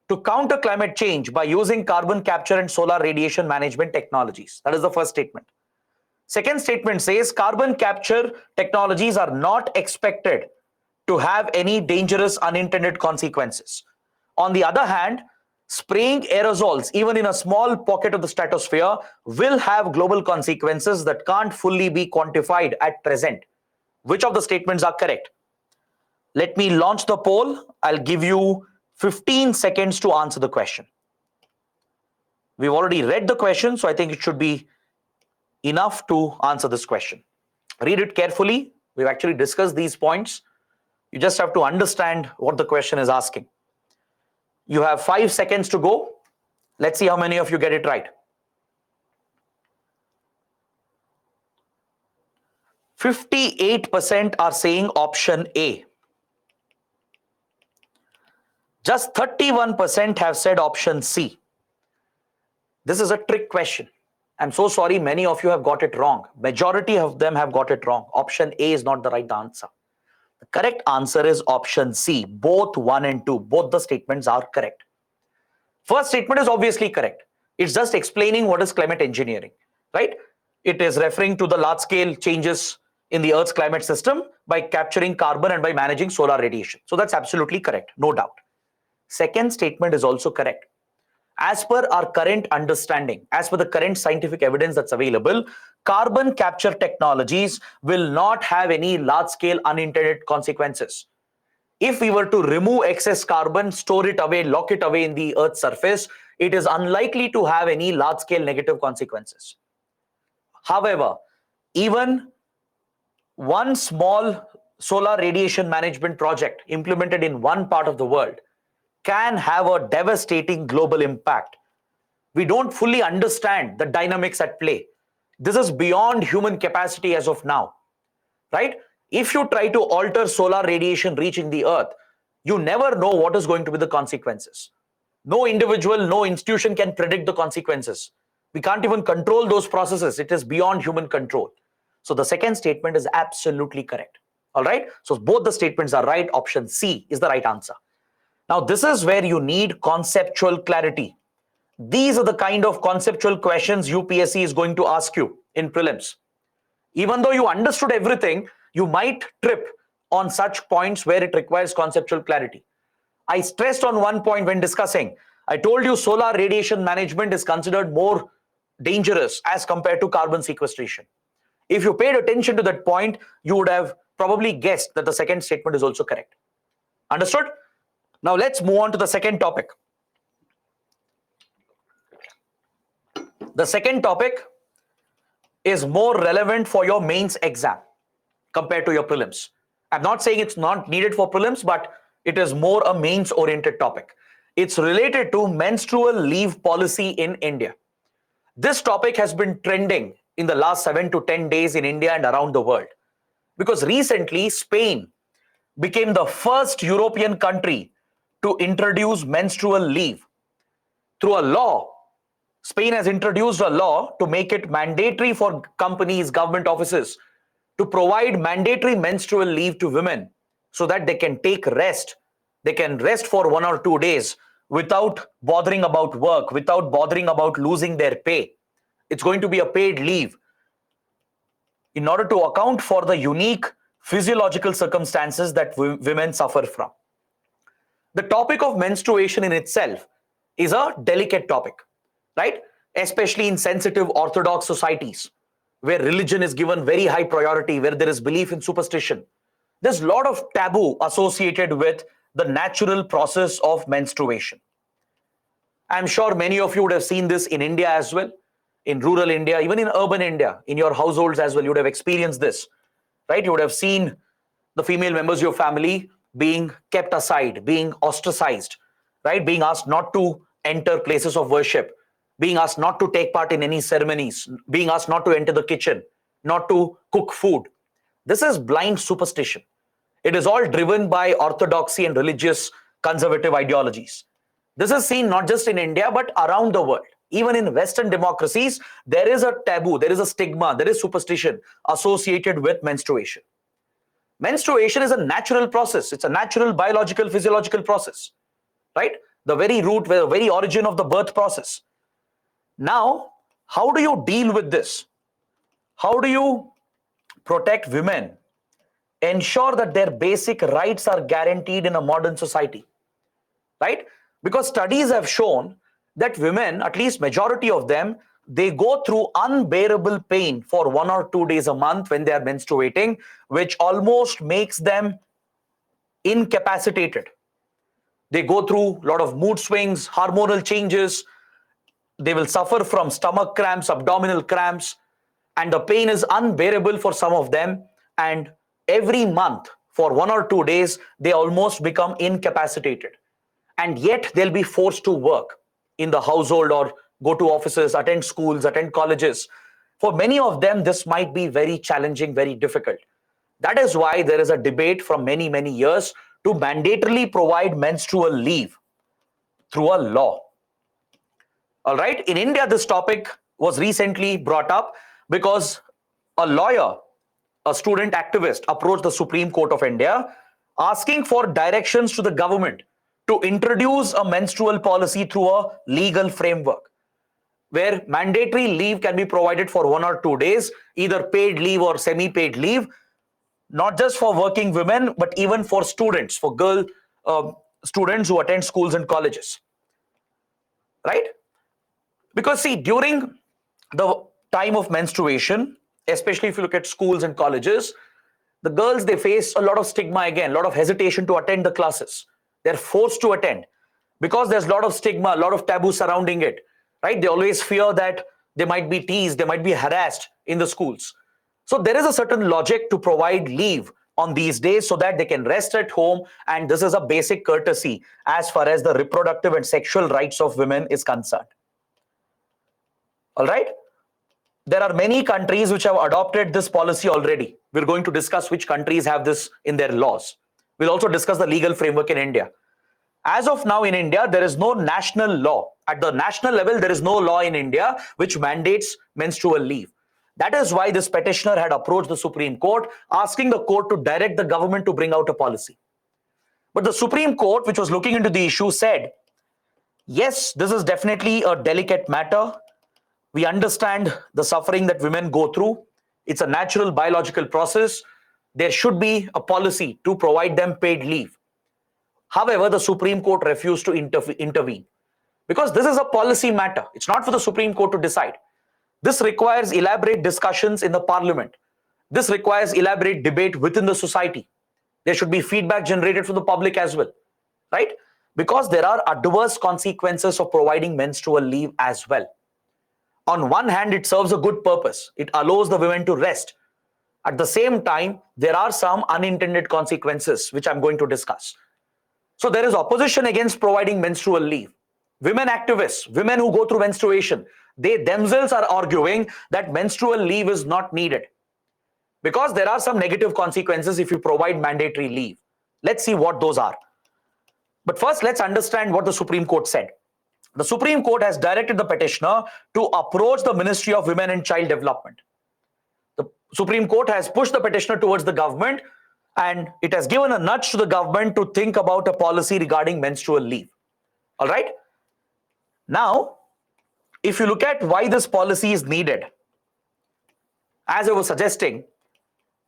to counter climate change by using carbon capture and solar radiation management technologies. That is the first statement. Second statement says carbon capture technologies are not expected to have any dangerous unintended consequences. On the other hand, spraying aerosols, even in a small pocket of the stratosphere, will have global consequences that can't fully be quantified at present. Which of the statements are correct? Let me launch the poll. I'll give you 15 seconds to answer the question. We've already read the question, so I think it should be enough to answer this question. Read it carefully. We've actually discussed these points. You just have to understand what the question is asking. You have 5 seconds to go. Let's see how many of you get it right. 58% are saying option A. Just 31% have said option C. This is a trick question. I'm so sorry, many of you have got it wrong. Majority of them have got it wrong. Option A is not the right answer. The correct answer is option C. Both 1 and 2, both the statements are correct. First statement is obviously correct. It's just explaining what is climate engineering, right? It is referring to the large scale changes in the Earth's climate system by capturing carbon and by managing solar radiation. So that's absolutely correct, no doubt. Second statement is also correct. As per our current understanding, as per the current scientific evidence that's available, carbon capture technologies will not have any large-scale unintended consequences. If we were to remove excess carbon, store it away, lock it away in the Earth's surface, it is unlikely to have any large-scale negative consequences. However, even one small solar radiation management project implemented in one part of the world can have a devastating global impact. We don't fully understand the dynamics at play. This is beyond human capacity as of now, right? If you try to alter solar radiation reaching the Earth, you never know what is going to be the consequences. No individual, no institution can predict the consequences. We can't even control those processes. It is beyond human control. So the second statement is absolutely correct. All right. So both the statements are right. Option C is the right answer. Now, this is where you need conceptual clarity. These are the kind of conceptual questions UPSC is going to ask you in prelims. Even though you understood everything, you might trip on such points where it requires conceptual clarity. I stressed on one point when discussing. I told you solar radiation management is considered more dangerous as compared to carbon sequestration. If you paid attention to that point, you would have probably guessed that the second statement is also correct. Understood? Now let's move on to the second topic. The second topic is more relevant for your mains exam compared to your prelims. I'm not saying it's not needed for prelims, but it is more a mains oriented topic. It's related to menstrual leave policy in India. This topic has been trending in the last 7 to 10 days in India and around the world, because recently Spain became the first European country to introduce menstrual leave. Through a law, Spain has introduced a law to make it mandatory for companies, government offices to provide mandatory menstrual leave to women so that they can take rest. They can rest for 1 or 2 days without bothering about work, without bothering about losing their pay. It's going to be a paid leave in order to account for the unique physiological circumstances that women suffer from. The topic of menstruation in itself is a delicate topic, right? Especially in sensitive orthodox societies where religion is given very high priority, where there is belief in superstition. There's a lot of taboo associated with the natural process of menstruation. I'm sure many of you would have seen this in India as well, in rural India, even in urban India, in your households as well. You would have experienced this, right? You would have seen the female members of your family being kept aside, being ostracized, right? Being asked not to enter places of worship, being asked not to take part in any ceremonies, being asked not to enter the kitchen, not to cook food. This is blind superstition. It is all driven by orthodoxy and religious conservative ideologies. This is seen not just in India, but around the world. Even in Western democracies, there is a taboo, there is a stigma, there is superstition associated with menstruation. Menstruation is a natural process. It's a natural biological, physiological process, right? The very root, the very origin of the birth process. Now, how do you deal with this? How do you protect women? Ensure that their basic rights are guaranteed in a modern society, right? Because studies have shown that women, at least majority of them, they go through unbearable pain for 1 or 2 days a month when they are menstruating, which almost makes them incapacitated. They go through a lot of mood swings, hormonal changes. They will suffer from stomach cramps, abdominal cramps, and the pain is unbearable for some of them, and every month for 1 or 2 days they almost become incapacitated, and yet they'll be forced to work in the household or go to offices, attend schools, attend colleges. For many of them this might be very challenging, very difficult. That is why there is a debate from many years to mandatorily provide menstrual leave through a law. All right. In India, this topic was recently brought up because a lawyer, a student activist, approached the Supreme Court of India asking for directions to the government to introduce a menstrual policy through a legal framework where mandatory leave can be provided for 1 or 2 days, either paid leave or semi-paid leave, not just for working women, but even for students, for girl students who attend schools and colleges, right? Because see, during the time of menstruation, especially if you look at schools and colleges, the girls, they face a lot of stigma again, a lot of hesitation to attend the classes. They're forced to attend because there's a lot of stigma, a lot of taboo surrounding it, right? They always fear that they might be teased, they might be harassed in the schools. So there is a certain logic to provide leave on these days so that they can rest at home, and this is a basic courtesy as far as the reproductive and sexual rights of women is concerned. All right. There are many countries which have adopted this policy already. We're going to discuss which countries have this in their laws. We'll also discuss the legal framework in India. As of now in India, there is no national law. At the national level, there is no law in India which mandates menstrual leave. That is why this petitioner had approached the Supreme Court, asking the court to direct the government to bring out a policy. But the Supreme Court, which was looking into the issue, said, yes, this is definitely a delicate matter. We understand the suffering that women go through. It's a natural biological process. There should be a policy to provide them paid leave. However, the Supreme Court refused to intervene because this is a policy matter. It's not for the Supreme Court to decide. This requires elaborate discussions in the parliament. This requires elaborate debate within the society. There should be feedback generated from the public as well, right? Because there are adverse consequences of providing menstrual leave as well. On one hand, it serves a good purpose. It allows the women to rest. At the same time, there are some unintended consequences, which I'm going to discuss. So there is opposition against providing menstrual leave. Women activists, women who go through menstruation, they themselves are arguing that menstrual leave is not needed because there are some negative consequences if you provide mandatory leave. Let's see what those are. But first, let's understand what the Supreme Court said. The Supreme Court has directed the petitioner to approach the Ministry of Women and Child Development. The Supreme Court has pushed the petitioner towards the government, and it has given a nudge to the government to think about a policy regarding menstrual leave. All right. Now, if you look at why this policy is needed, as I was suggesting,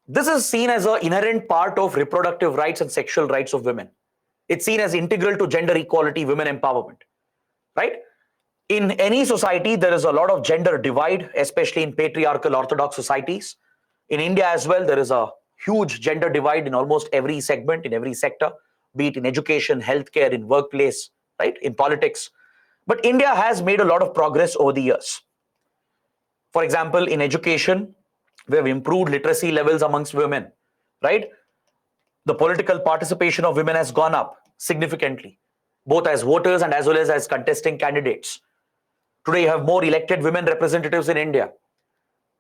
this is seen as an inherent part of reproductive rights and sexual rights of women. It's seen as integral to gender equality, women empowerment. Right? In any society, there is a lot of gender divide, especially in patriarchal orthodox societies. In India as well, there is a huge gender divide in almost every segment, in every sector, be it in education, healthcare, in workplace, right, in politics. But India has made a lot of progress over the years. For example, in education, we have improved literacy levels amongst women, right? The political participation of women has gone up significantly, both as voters and as well as contesting candidates. Today, you have more elected women representatives in India,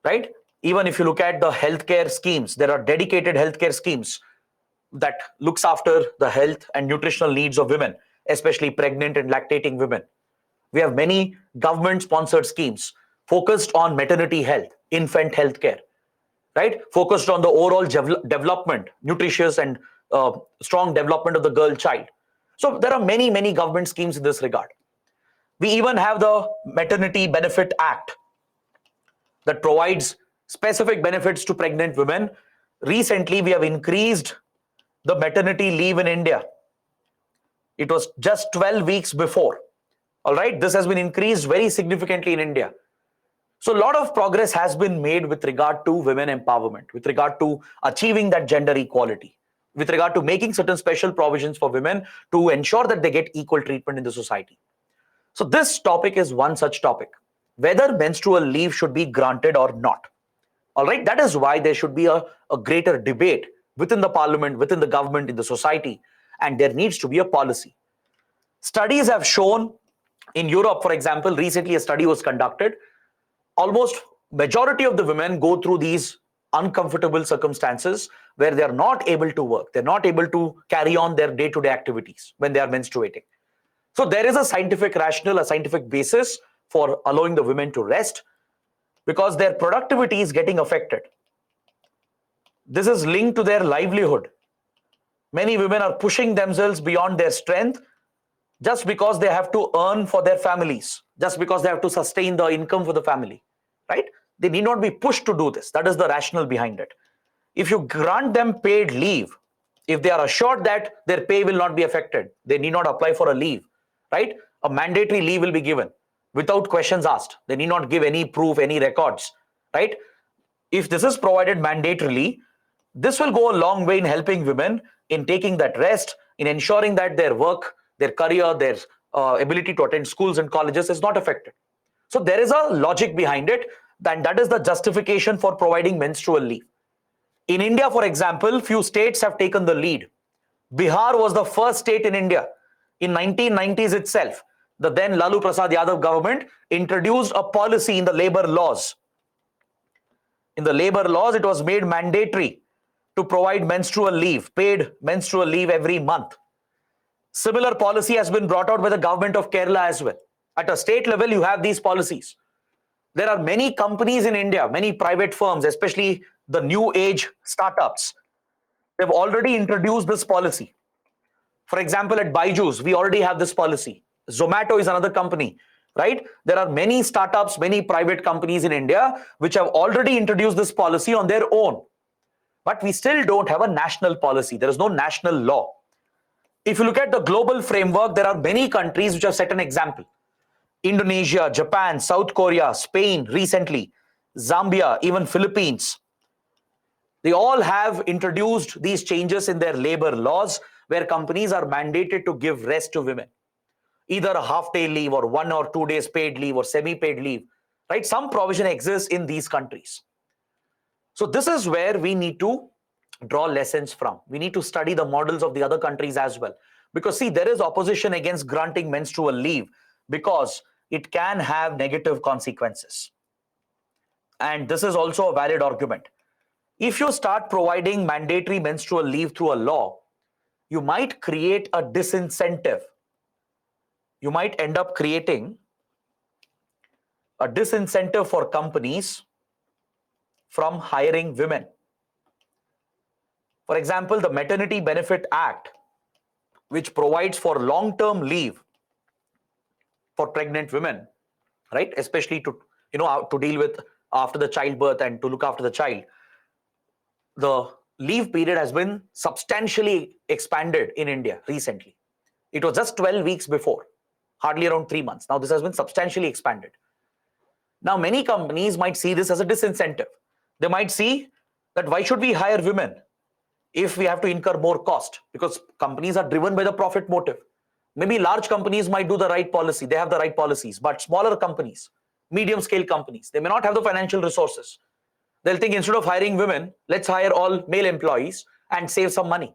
right? Even if you look at the healthcare schemes, there are dedicated healthcare schemes that looks after the health and nutritional needs of women, especially pregnant and lactating women. We have many government-sponsored schemes focused on maternity health, infant healthcare, right? Focused on the overall development, nutritious and strong development of the girl child. So there are many government schemes in this regard. We even have the Maternity Benefit Act that provides specific benefits to pregnant women. Recently, we have increased the maternity leave in India. It was just 12 weeks before. All right, this has been increased very significantly in India. So a lot of progress has been made with regard to women empowerment, with regard to achieving that gender equality, with regard to making certain special provisions for women to ensure that they get equal treatment in the society. So this topic is one such topic, whether menstrual leave should be granted or not. All right. That is why there should be a greater debate within the parliament, within the government, in the society, and there needs to be a policy. Studies have shown in Europe, for example, recently a study was conducted. Almost majority of the women go through these uncomfortable circumstances where they are not able to work. They're not able to carry on their day-to-day activities when they are menstruating. So there is a scientific rationale, a scientific basis for allowing the women to rest because their productivity is getting affected. This is linked to their livelihood. Many women are pushing themselves beyond their strength just because they have to earn for their families, just because they have to sustain the income for the family, right? They need not be pushed to do this. That is the rationale behind it. If you grant them paid leave, if they are assured that their pay will not be affected, they need not apply for a leave, right? A mandatory leave will be given without questions asked. They need not give any proof, any records, right? If this is provided mandatorily, this will go a long way in helping women in taking that rest, in ensuring that their work, their career, their ability to attend schools and colleges is not affected. So there is a logic behind it, and that is the justification for providing menstrual leave. In India, for example, few states have taken the lead. Bihar was the first state in India. In 1990s itself, the then Lalu Prasad Yadav government introduced a policy in the labor laws. In the labor laws, it was made mandatory to provide menstrual leave, paid menstrual leave every month. Similar policy has been brought out by the government of Kerala as well. At a state level, you have these policies. There are many companies in India, many private firms, especially the new age startups. They've already introduced this policy. For example, at Byju's, we already have this policy. Zomato is another company, right? There are many startups, many private companies in India which have already introduced this policy on their own. But we still don't have a national policy. There is no national law. If you look at the global framework, there are many countries which have set an example. Indonesia, Japan, South Korea, Spain recently, Zambia, even Philippines. They all have introduced these changes in their labor laws where companies are mandated to give rest to women. Either a half-day leave or 1 or 2 days paid leave or semi-paid leave, right? Some provision exists in these countries. So this is where we need to draw lessons from. We need to study the models of the other countries as well. Because see, there is opposition against granting menstrual leave because it can have negative consequences. And this is also a valid argument. If you start providing mandatory menstrual leave through a law, you might create a disincentive. You might end up creating a disincentive for companies from hiring women. For example, the Maternity Benefit Act, which provides for long-term leave for pregnant women, right? Especially to deal with after the childbirth and to look after the child. The leave period has been substantially expanded in India recently. It was just 12 weeks before, hardly around 3 months. Now this has been substantially expanded. Now many companies might see this as a disincentive. They might see that why should we hire women if we have to incur more cost? Because companies are driven by the profit motive. Maybe large companies might do the right policy. They have the right policies, but smaller companies, medium scale companies, they may not have the financial resources. They'll think instead of hiring women, let's hire all male employees and save some money,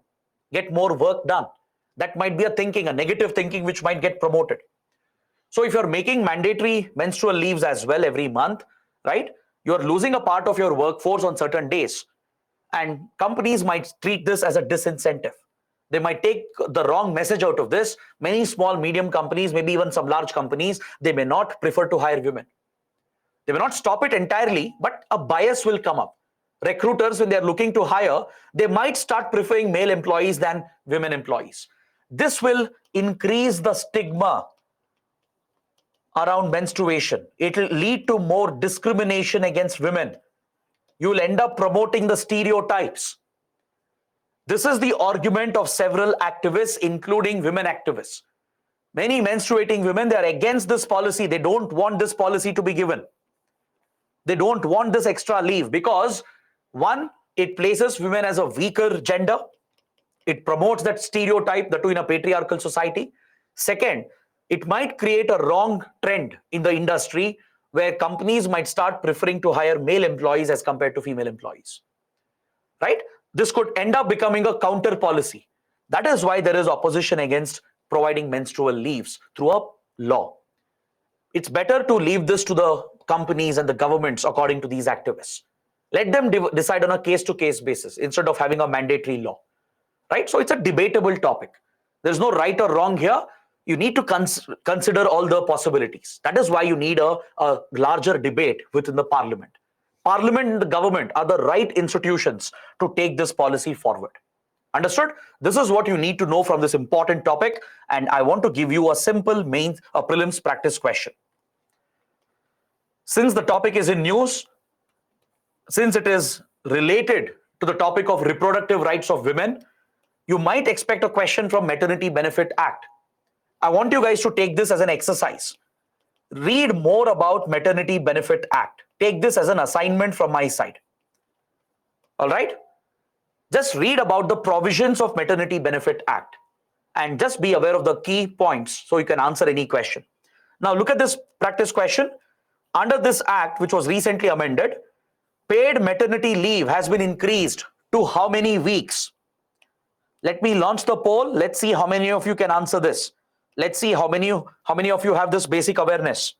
get more work done. That might be a thinking, a negative thinking, which might get promoted. So if you're making mandatory menstrual leaves as well every month, right, you're losing a part of your workforce on certain days. And companies might treat this as a disincentive. They might take the wrong message out of this. Many small, medium companies, maybe even some large companies, they may not prefer to hire women. They may not stop it entirely, but a bias will come up. Recruiters, when they're looking to hire, they might start preferring male employees than women employees. This will increase the stigma around menstruation. It will lead to more discrimination against women. You will end up promoting the stereotypes. This is the argument of several activists, including women activists. Many menstruating women, they are against this policy. They don't want this policy to be given. They don't want this extra leave because, one, it places women as a weaker gender. It promotes that stereotype that in a patriarchal society. Second, it might create a wrong trend in the industry where companies might start preferring to hire male employees as compared to female employees. Right? This could end up becoming a counter policy. That is why there is opposition against providing menstrual leaves through a law. It's better to leave this to the companies and the governments according to these activists. Let them decide on a case-to-case basis instead of having a mandatory law. Right? So it's a debatable topic. There's no right or wrong here. You need to consider all the possibilities. That is why you need a larger debate within the parliament. Parliament and the government are the right institutions to take this policy forward. Understood? This is what you need to know from this important topic, and I want to give you a simple prelims practice question. Since the topic is in news, since it is related to the topic of reproductive rights of women, you might expect a question from Maternity Benefit Act. I want you guys to take this as an exercise. Read more about Maternity Benefit Act. Take this as an assignment from my side. All right? Just read about the provisions of Maternity Benefit Act and just be aware of the key points so you can answer any question. Now look at this practice question. Under this act, which was recently amended, paid maternity leave has been increased to how many weeks? Let me launch the poll. Let's see how many of you can answer this. Let's see how many of you have this basic awareness.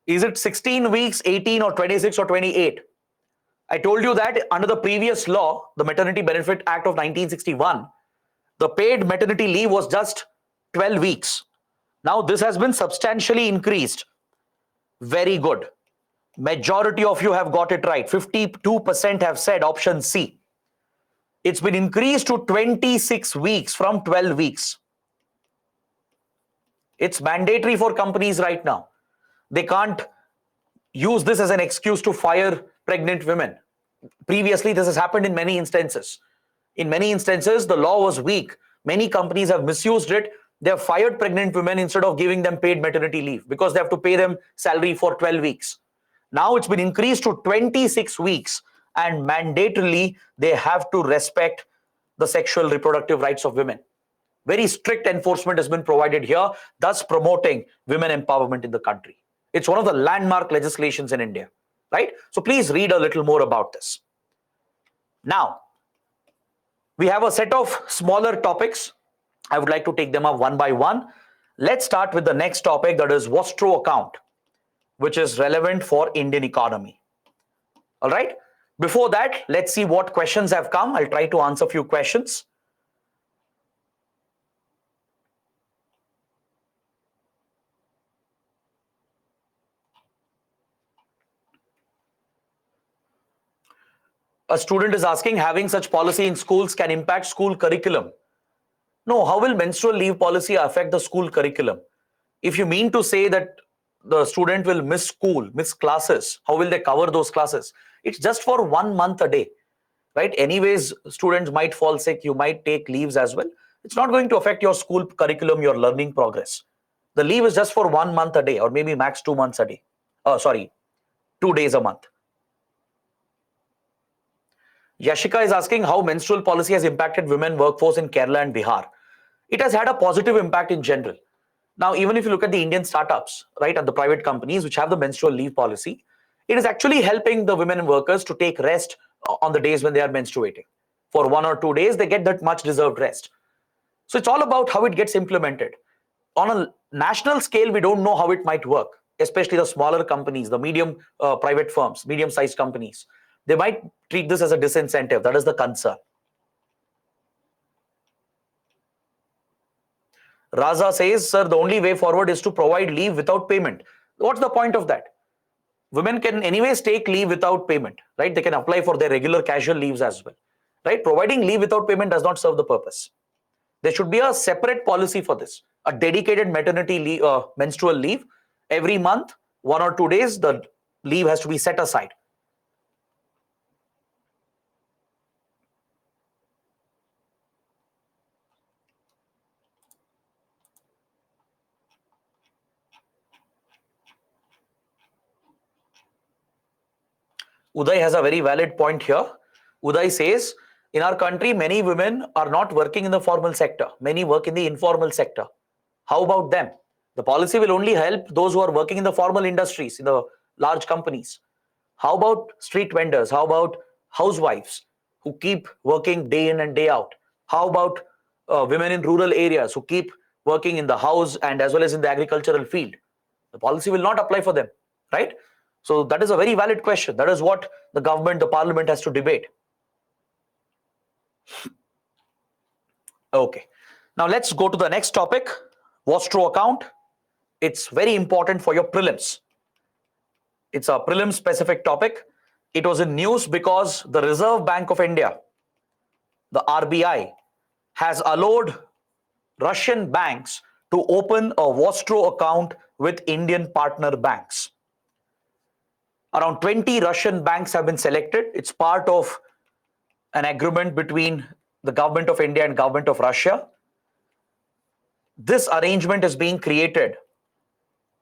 Is it 16 weeks, 18 or 26 or 28? I told you that under the previous law, the Maternity Benefit Act of 1961, the paid maternity leave was just 12 weeks. Now this has been substantially increased. Very good. Majority of you have got it right. 52% have said option C. It's been increased to 26 weeks from 12 weeks. It's mandatory for companies right now. They can't use this as an excuse to fire pregnant women. Previously, this has happened in many instances. In many instances, the law was weak. Many companies have misused it. They have fired pregnant women instead of giving them paid maternity leave because they have to pay them salary for 12 weeks. Now it's been increased to 26 weeks, and mandatorily they have to respect the sexual reproductive rights of women. Very strict enforcement has been provided here, thus promoting women empowerment in the country. It's one of the landmark legislations in India, right? So please read a little more about this. Now, we have a set of smaller topics. I would like to take them up one by one. Let's start with the next topic, that is Vostro account, which is relevant for Indian economy. All right. Before that, let's see what questions have come. I'll try to answer a few questions. A student is asking, having such policy in schools can impact school curriculum. No, how will menstrual leave policy affect the school curriculum? If you mean to say that the student will miss school, miss classes, how will they cover those classes? It's just for 1 month a day, right? Anyways, students might fall sick, you might take leaves as well. It's not going to affect your school curriculum, your learning progress. The leave is just for 1 month a day, or maybe max 2 months a day. 2 days a month. Yashika is asking how menstrual policy has impacted women workforce in Kerala and Bihar. It has had a positive impact in general. Now, even if you look at the Indian startups, right, and the private companies which have the menstrual leave policy, it is actually helping the women workers to take rest on the days when they are menstruating. For 1 or 2 days, they get that much deserved rest. So it's all about how it gets implemented. On a national scale, we don't know how it might work, especially the smaller companies, the medium private firms, medium-sized companies. They might treat this as a disincentive. That is the concern. Raza says, sir, the only way forward is to provide leave without payment. What's the point of that? Women can anyways take leave without payment, right? They can apply for their regular casual leaves as well, right? Providing leave without payment does not serve the purpose. There should be a separate policy for this, a dedicated maternity leave, menstrual leave. Every month, 1 or 2 days, the leave has to be set aside. Uday has a very valid point here. Uday says, in our country, many women are not working in the formal sector. Many work in the informal sector. How about them? The policy will only help those who are working in the formal industries, in the large companies. How about street vendors? How about housewives who keep working day in and day out? How about women in rural areas who keep working in the house and as well as in the agricultural field? The policy will not apply for them, right? So that is a very valid question. That is what the government, the parliament has to debate. Okay. Now let's go to the next topic, Vostro account. It's very important for your prelims. It's a prelim specific topic. It was in news because the Reserve Bank of India, the RBI, has allowed Russian banks to open a Vostro account with Indian partner banks. Around 20 Russian banks have been selected. It's part of an agreement between the government of India and government of Russia. This arrangement is being created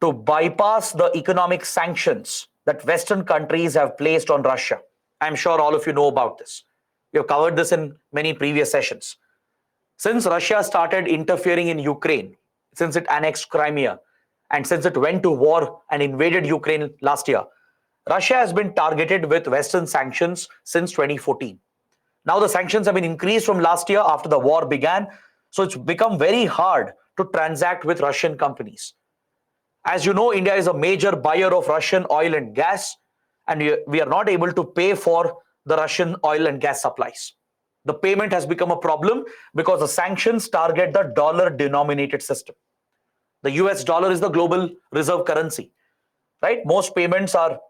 to bypass the economic sanctions that Western countries have placed on Russia. I'm sure all of you know about this. We have covered this in many previous sessions. Since Russia started interfering in Ukraine, since it annexed Crimea, and since it went to war and invaded Ukraine last year, Russia has been targeted with Western sanctions since 2014. Now the sanctions have been increased from last year after the war began, so it's become very hard to transact with Russian companies. As you know, India is a major buyer of Russian oil and gas, and we are not able to pay for the Russian oil and gas supplies. The payment has become a problem because the sanctions target the dollar-denominated system. The US dollar is the global reserve currency, right? Most payments are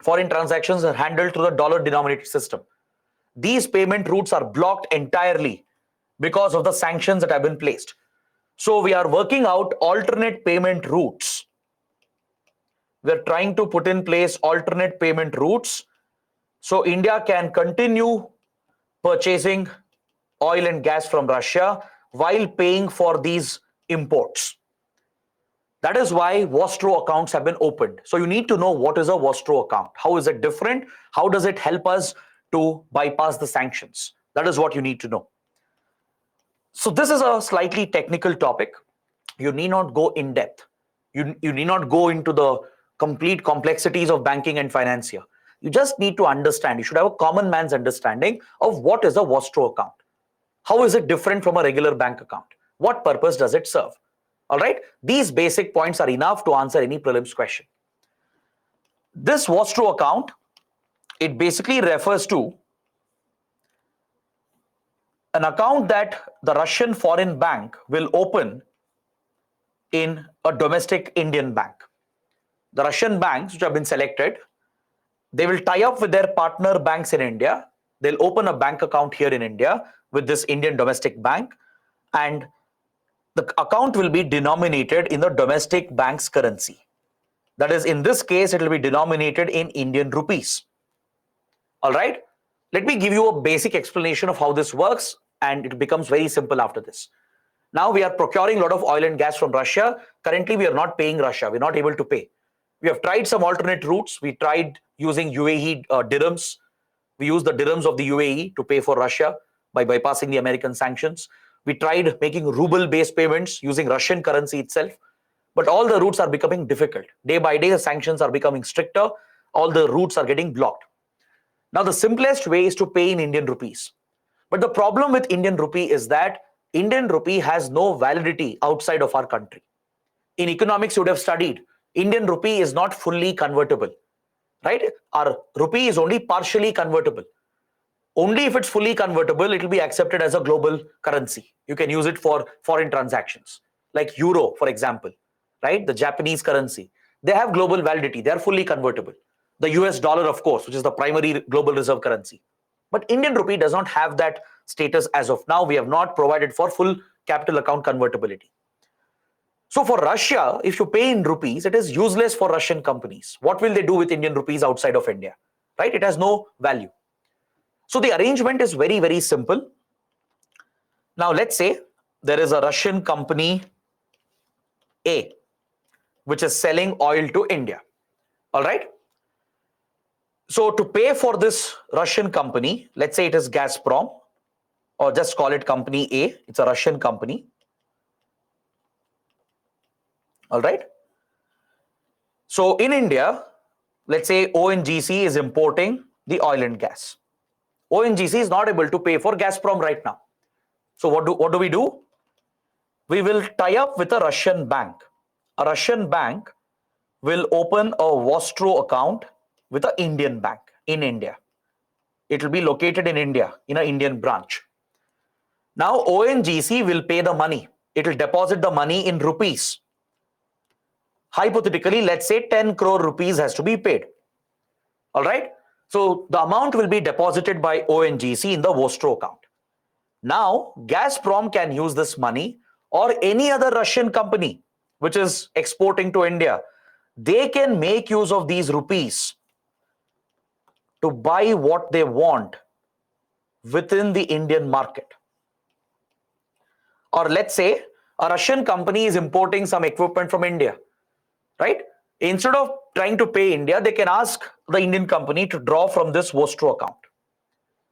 foreign transactions are handled through the dollar-denominated system. These payment routes are blocked entirely because of the sanctions that have been placed. So we are working out alternate payment routes. We're trying to put in place alternate payment routes so India can continue purchasing oil and gas from Russia while paying for these imports. That is why Vostro accounts have been opened. So you need to know what is a Vostro account. How is it different? How does it help us to bypass the sanctions? That is what you need to know. So this is a slightly technical topic. You need not go in depth. You need not go into the complete complexities of banking and finance here. You just need to understand. You should have a common man's understanding of what is a Vostro account. How is it different from a regular bank account? What purpose does it serve? All right. These basic points are enough to answer any prelims question. This Vostro account, it basically refers to an account that the Russian foreign bank will open in a domestic Indian bank. The Russian banks which have been selected, they will tie up with their partner banks in India. They'll open a bank account here in India with this Indian domestic bank, and the account will be denominated in the domestic bank's currency. That is, in this case, it will be denominated in Indian rupees. All right. Let me give you a basic explanation of how this works, and it becomes very simple after this. Now we are procuring a lot of oil and gas from Russia. Currently, we are not paying Russia. We're not able to pay. We have tried some alternate routes. We tried using UAE dirhams. We used the dirhams of the UAE to pay for Russia by bypassing the American sanctions. We tried making ruble-based payments using Russian currency itself. But all the routes are becoming difficult. Day by day, the sanctions are becoming stricter. All the routes are getting blocked. Now, the simplest way is to pay in Indian rupees. But the problem with Indian rupee is that Indian rupee has no validity outside of our country. In economics, you would have studied, Indian rupee is not fully convertible, right? Our rupee is only partially convertible. Only if it's fully convertible, it will be accepted as a global currency. You can use it for foreign transactions, like euro, for example, right? The Japanese currency. They have global validity. They are fully convertible. The US dollar, of course, which is the primary global reserve currency. But Indian rupee does not have that status as of now. We have not provided for full capital account convertibility. So for Russia, if you pay in rupees, it is useless for Russian companies. What will they do with Indian rupees outside of India, right? It has no value. So the arrangement is very, very simple. Now let's say there is a Russian company A, which is selling oil to India. All right. So to pay for this Russian company, let's say it is Gazprom, or just call it company A. It's a Russian company. All right. So in India, let's say ONGC is importing the oil and gas. ONGC is not able to pay for Gazprom right now. So what do we do? We will tie up with a Russian bank. A Russian bank will open a Vostro account with an Indian bank in India. It will be located in India, in an Indian branch. Now ONGC will pay the money. It will deposit the money in rupees. Hypothetically, let's say 10 crore rupees has to be paid. All right. So the amount will be deposited by ONGC in the Vostro account. Now Gazprom can use this money, or any other Russian company which is exporting to India, they can make use of these rupees to buy what they want within the Indian market. Or let's say a Russian company is importing some equipment from India, right? Instead of trying to pay India, they can ask the Indian company to draw from this Vostro account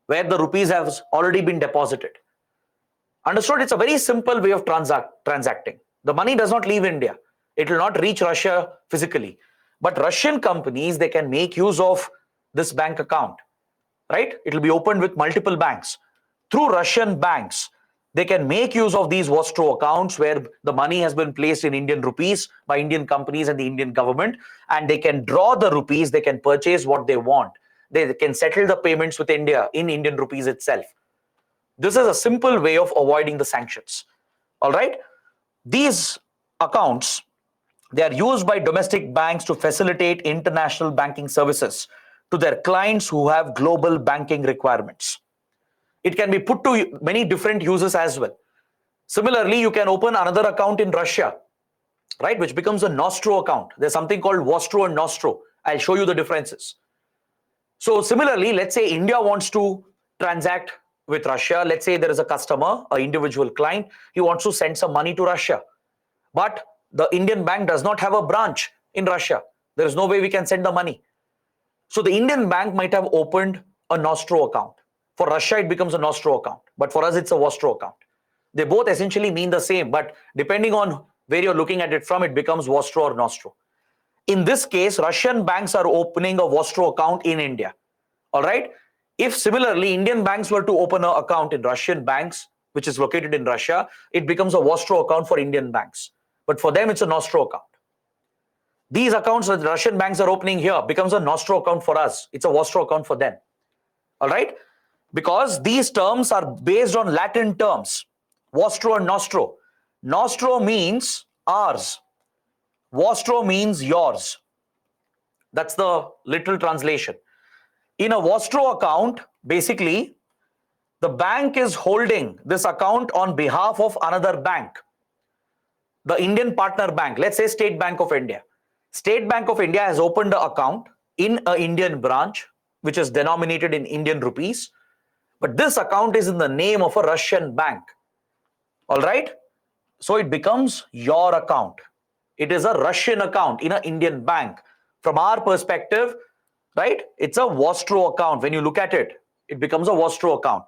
where the rupees have already been deposited. Understood? It's a very simple way of transacting. The money does not leave India. It will not reach Russia physically. But Russian companies, they can make use of this bank account, right? It will be opened with multiple banks. Through Russian banks, they can make use of these Vostro accounts where the money has been placed in Indian rupees by Indian companies and the Indian government, and they can draw the rupees, they can purchase what they want. They can settle the payments with India in Indian rupees itself. This is a simple way of avoiding the sanctions. All right. These accounts, they are used by domestic banks to facilitate international banking services to their clients who have global banking requirements. It can be put to many different uses as well. Similarly, you can open another account in Russia, right, which becomes a Nostro account. There's something called Vostro and Nostro. I'll show you the differences. So similarly, let's say India wants to transact with Russia. Let's say there is a customer, an individual client, he wants to send some money to Russia. But the Indian bank does not have a branch in Russia. There is no way we can send the money. So the Indian bank might have opened a Nostro account. For Russia, it becomes a Nostro account. But for us, it's a Vostro account. They both essentially mean the same, but depending on where you're looking at it from, it becomes Vostro or Nostro. In this case, Russian banks are opening a Vostro account in India. All right. If similarly, Indian banks were to open an account in Russian banks, which is located in Russia, it becomes a Vostro account for Indian banks. But for them, it's a Nostro account. These accounts that the Russian banks are opening here becomes a Nostro account for us. It's a Vostro account for them. All right. Because these terms are based on Latin terms, Vostro and Nostro. Nostro means ours. Vostro means yours. That's the literal translation. In a Vostro account, basically, the bank is holding this account on behalf of another bank. The Indian partner bank, let's say State Bank of India. State Bank of India has opened an account in an Indian branch, which is denominated in Indian rupees. But this account is in the name of a Russian bank. All right. So it becomes your account. It is a Russian account in an Indian bank. From our perspective, right, it's a Vostro account. When you look at it, it becomes a Vostro account.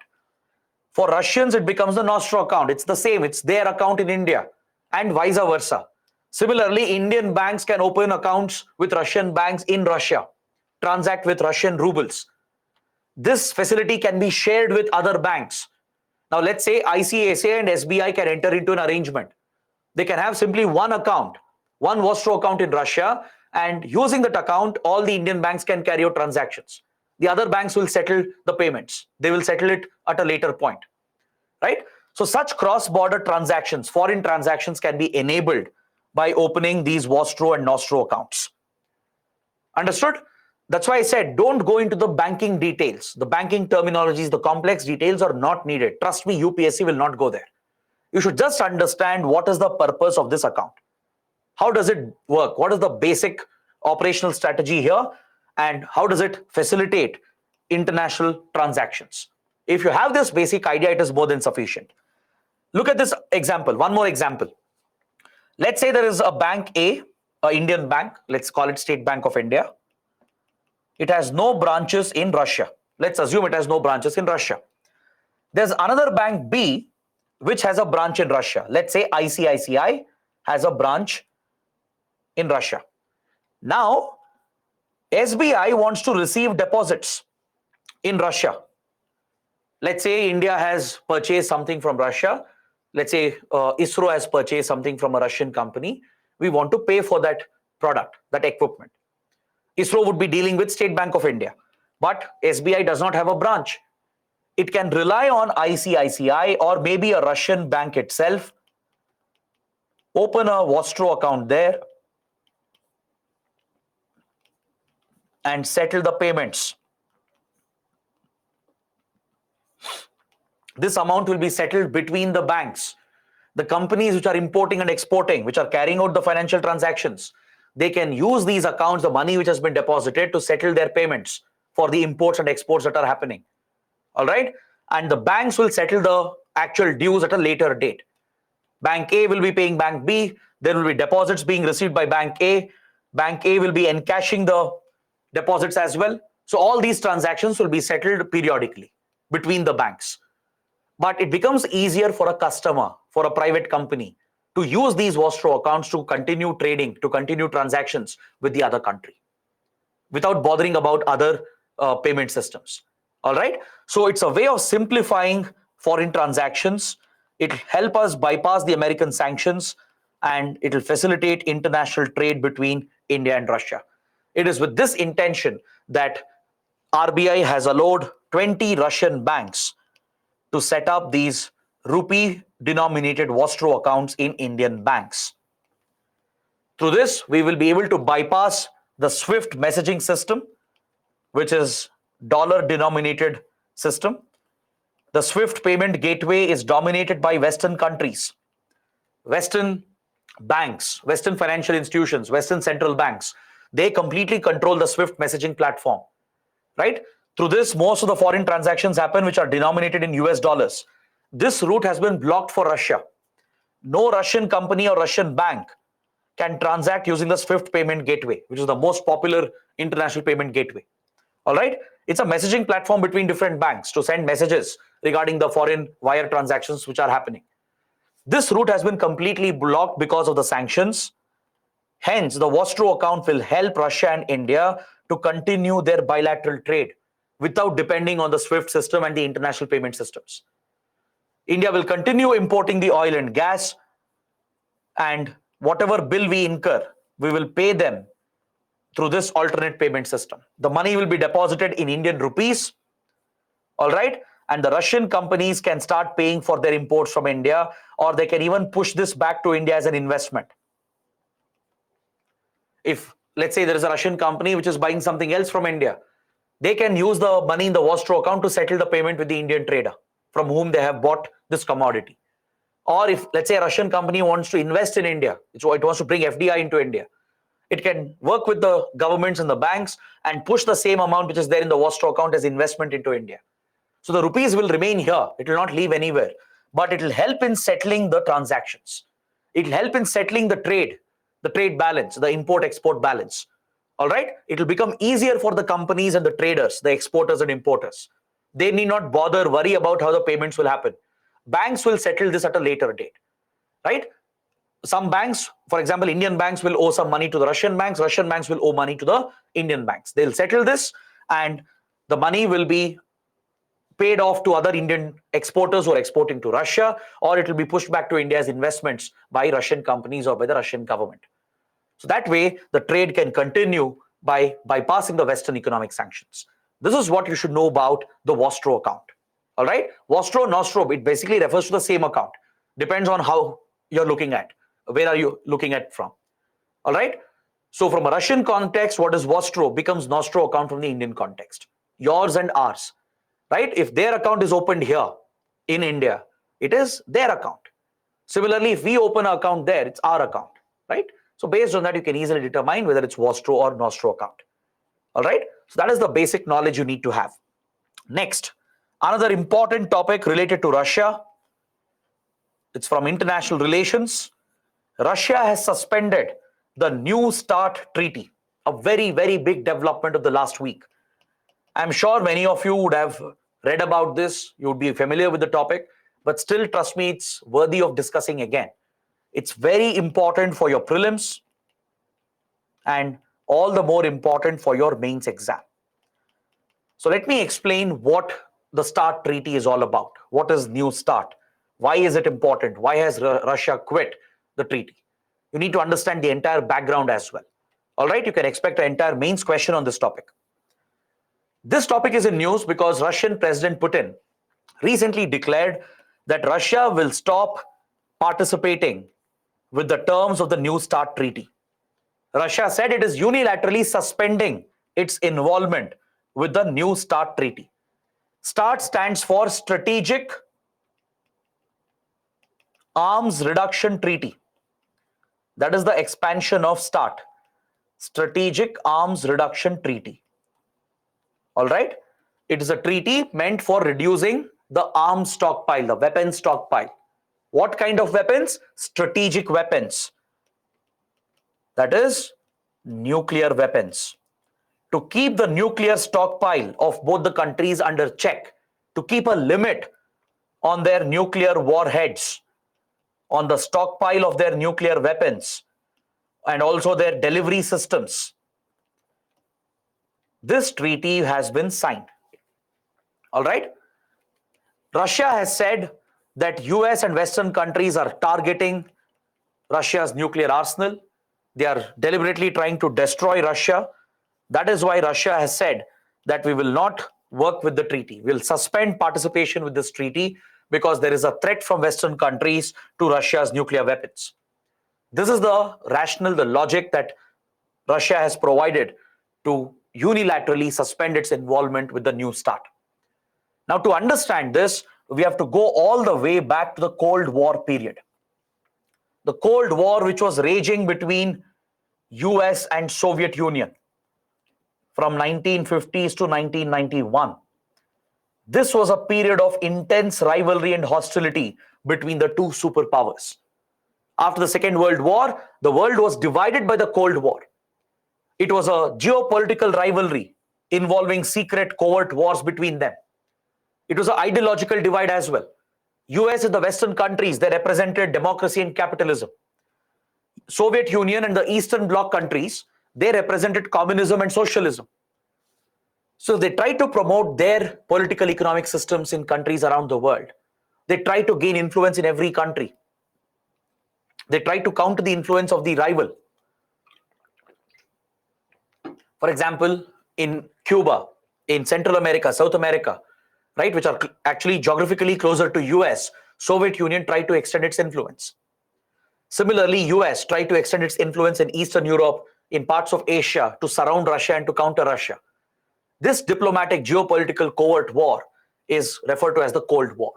For Russians, it becomes a Nostro account. It's the same. It's their account in India and vice versa. Similarly, Indian banks can open accounts with Russian banks in Russia, transact with Russian rubles. This facility can be shared with other banks. Now, let's say ICICI and SBI can enter into an arrangement. They can have simply one account, one Vostro account in Russia, and using that account, all the Indian banks can carry out transactions. The other banks will settle the payments. They will settle it at a later point, right? So such cross-border transactions, foreign transactions can be enabled by opening these Vostro and Nostro accounts. Understood? That's why I said, don't go into the banking details. The banking terminologies, the complex details are not needed. Trust me, UPSC will not go there. You should just understand what is the purpose of this account. How does it work? What is the basic operational strategy here? And how does it facilitate international transactions? If you have this basic idea, it is more than sufficient. Look at this example. One more example. Let's say there is a bank A, an Indian bank. Let's call it State Bank of India. It has no branches in Russia. Let's assume it has no branches in Russia. There's another bank B, which has a branch in Russia. Let's say ICICI has a branch in Russia. Now, SBI wants to receive deposits in Russia. Let's say India has purchased something from Russia. Let's say ISRO has purchased something from a Russian company. We want to pay for that product, that equipment. ISRO would be dealing with State Bank of India, but SBI does not have a branch. It can rely on ICICI or maybe a Russian bank itself, open a Vostro account there, and settle the payments. This amount will be settled between the banks. The companies which are importing and exporting, which are carrying out the financial transactions, they can use these accounts, the money which has been deposited, to settle their payments for the imports and exports that are happening. All right? And the banks will settle the actual dues at a later date. Bank A will be paying Bank B. There will be deposits being received by Bank A. Bank A will be encashing the deposits as well. So all these transactions will be settled periodically between the banks. But it becomes easier for a customer, for a private company, to use these Vostro accounts to continue trading, to continue transactions with the other country without bothering about other payment systems. All right. So it's a way of simplifying foreign transactions. It'll help us bypass the American sanctions, and it'll facilitate international trade between India and Russia. It is with this intention that RBI has allowed 20 Russian banks to set up these rupee-denominated Vostro accounts in Indian banks. Through this, we will be able to bypass the SWIFT messaging system, which is dollar-denominated system. The SWIFT payment gateway is dominated by Western countries. Western banks, Western financial institutions, Western central banks, they completely control the SWIFT messaging platform, right? Through this, most of the foreign transactions happen which are denominated in US dollars. This route has been blocked for Russia. No Russian company or Russian bank can transact using the SWIFT payment gateway, which is the most popular international payment gateway. All right? It's a messaging platform between different banks to send messages regarding the foreign wire transactions which are happening. This route has been completely blocked because of the sanctions. Hence, the Vostro account will help Russia and India to continue their bilateral trade without depending on the SWIFT system and the international payment systems. India will continue importing the oil and gas, and whatever bill we incur, we will pay them through this alternate payment system. The money will be deposited in Indian rupees, all right? And the Russian companies can start paying for their imports from India, or they can even push this back to India as an investment. If, let's say, there is a Russian company which is buying something else from India, they can use the money in the Vostro account to settle the payment with the Indian trader from whom they have bought this commodity. Or if, let's say, a Russian company wants to invest in India, it wants to bring FDI into India, it can work with the governments and the banks and push the same amount which is there in the Vostro account as investment into India. So the rupees will remain here. It will not leave anywhere, but it will help in settling the transactions. It will help in settling the trade balance, the import-export balance. All right? It will become easier for the companies and the traders, the exporters and importers. They need not worry about how the payments will happen. Banks will settle this at a later date, right? Some banks, for example, Indian banks will owe some money to the Russian banks will owe money to the Indian banks. They'll settle this, and the money will be paid off to other Indian exporters who are exporting to Russia, or it will be pushed back to India as investments by Russian companies or by the Russian government. So that way, the trade can continue by bypassing the Western economic sanctions. This is what you should know about the Vostro account. All right? Vostro, Nostro, it basically refers to the same account. Depends on how you're looking at. Where are you looking at from? All right? So from a Russian context, what is Vostro becomes Nostro account from the Indian context. Yours and ours. Right? If their account is opened here in India, it is their account. Similarly, if we open an account there, it's our account. Right? So based on that, you can easily determine whether it's Vostro or Nostro account. All right? So that is the basic knowledge you need to have. Next, another important topic related to Russia. It's from international relations. Russia has suspended the New START treaty, a very, very big development of the last week. I'm sure many of you would have read about this. You would be familiar with the topic, but still, trust me, it's worthy of discussing again. It's very important for your prelims. and all the more important for your mains exam. So let me explain what the START treaty is all about. What is New START? Why is it important? Why has Russia quit the treaty? You need to understand the entire background as well. All right, you can expect an entire mains question on this topic. This topic is in news because Russian President Putin recently declared that Russia will stop participating with the terms of the New START treaty. Russia said it is unilaterally suspending its involvement with the New START treaty. START stands for Strategic Arms Reduction Treaty. That is the expansion of START, Strategic Arms Reduction Treaty. All right? It is a treaty meant for reducing the arms stockpile, the weapons stockpile. What kind of weapons? Strategic weapons. That is nuclear weapons. To keep the nuclear stockpile of both the countries under check, to keep a limit on their nuclear warheads, on the stockpile of their nuclear weapons, and also their delivery systems. This treaty has been signed. All right? Russia has said that US and Western countries are targeting Russia's nuclear arsenal. They are deliberately trying to destroy Russia. That is why Russia has said that we will not work with the treaty. We'll suspend participation with this treaty because there is a threat from Western countries to Russia's nuclear weapons. This is the rationale, the logic that Russia has provided to unilaterally suspend its involvement with the New START. Now, to understand this, we have to go all the way back to the Cold War period. The Cold War, which was raging between US and Soviet Union from 1950s to 1991. This was a period of intense rivalry and hostility between the two superpowers. After the Second World War, the world was divided by the Cold War. It was a geopolitical rivalry involving secret covert wars between them. It was an ideological divide as well. US and the Western countries, they represented democracy and capitalism. Soviet Union and the Eastern Bloc countries, they represented communism and socialism. So they tried to promote their political economic systems in countries around the world. They tried to gain influence in every country. They tried to counter the influence of the rival. For example, in Cuba, in Central America, South America, right, which are actually geographically closer to US, Soviet Union tried to extend its influence. Similarly, US tried to extend its influence in Eastern Europe, in parts of Asia, to surround Russia and to counter Russia. This diplomatic geopolitical covert war is referred to as the Cold War.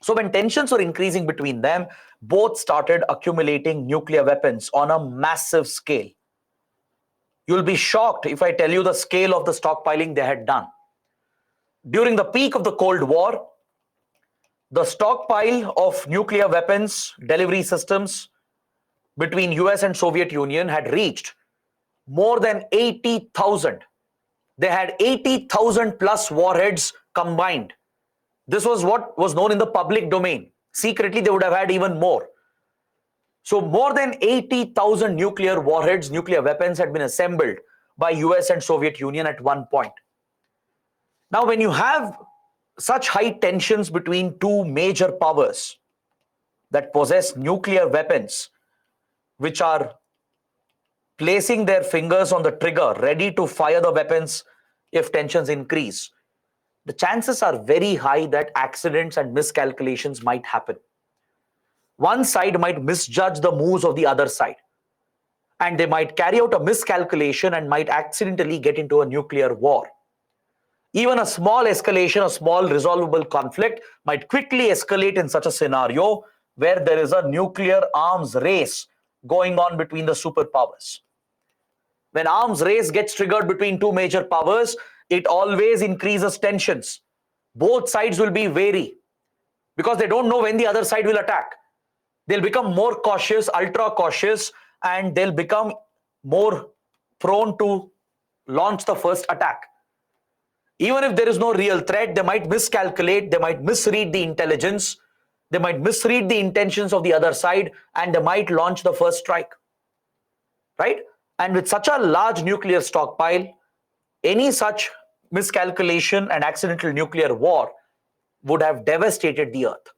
So when tensions were increasing between them, both started accumulating nuclear weapons on a massive scale. You'll be shocked if I tell you the scale of the stockpiling they had done. During the peak of the Cold War, the stockpile of nuclear weapons delivery systems between US and Soviet Union had reached more than 80,000. They had 80,000 plus warheads combined. This was what was known in the public domain. Secretly, they would have had even more. So more than 80,000 nuclear warheads, nuclear weapons had been assembled by US and Soviet Union at one point. Now, when you have such high tensions between two major powers that possess nuclear weapons, which are placing their fingers on the trigger, ready to fire the weapons if tensions increase, the chances are very high that accidents and miscalculations might happen. One side might misjudge the moves of the other side, and they might carry out a miscalculation and might accidentally get into a nuclear war. Even a small escalation, a small resolvable conflict might quickly escalate in such a scenario where there is a nuclear arms race going on between the superpowers. When arms race gets triggered between two major powers, it always increases tensions. Both sides will be wary because they don't know when the other side will attack. They'll become more cautious, ultra cautious, and they'll become more prone to launch the first attack. Even if there is no real threat, they might miscalculate, they might misread the intelligence, they might misread the intentions of the other side, and they might launch the first strike. Right? And with such a large nuclear stockpile, any such miscalculation and accidental nuclear war would have devastated the earth,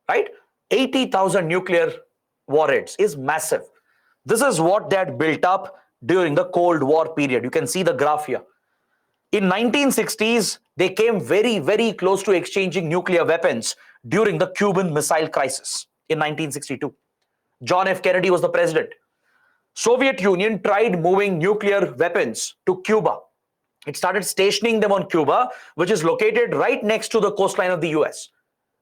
right? 80,000 nuclear warheads is massive. This is what they had built up during the Cold War period. You can see the graph here. In 1960s, they came very, very close to exchanging nuclear weapons during the Cuban Missile Crisis in 1962. John F. Kennedy was the president. Soviet Union tried moving nuclear weapons to Cuba. It started stationing them on Cuba, which is located right next to the coastline of the US.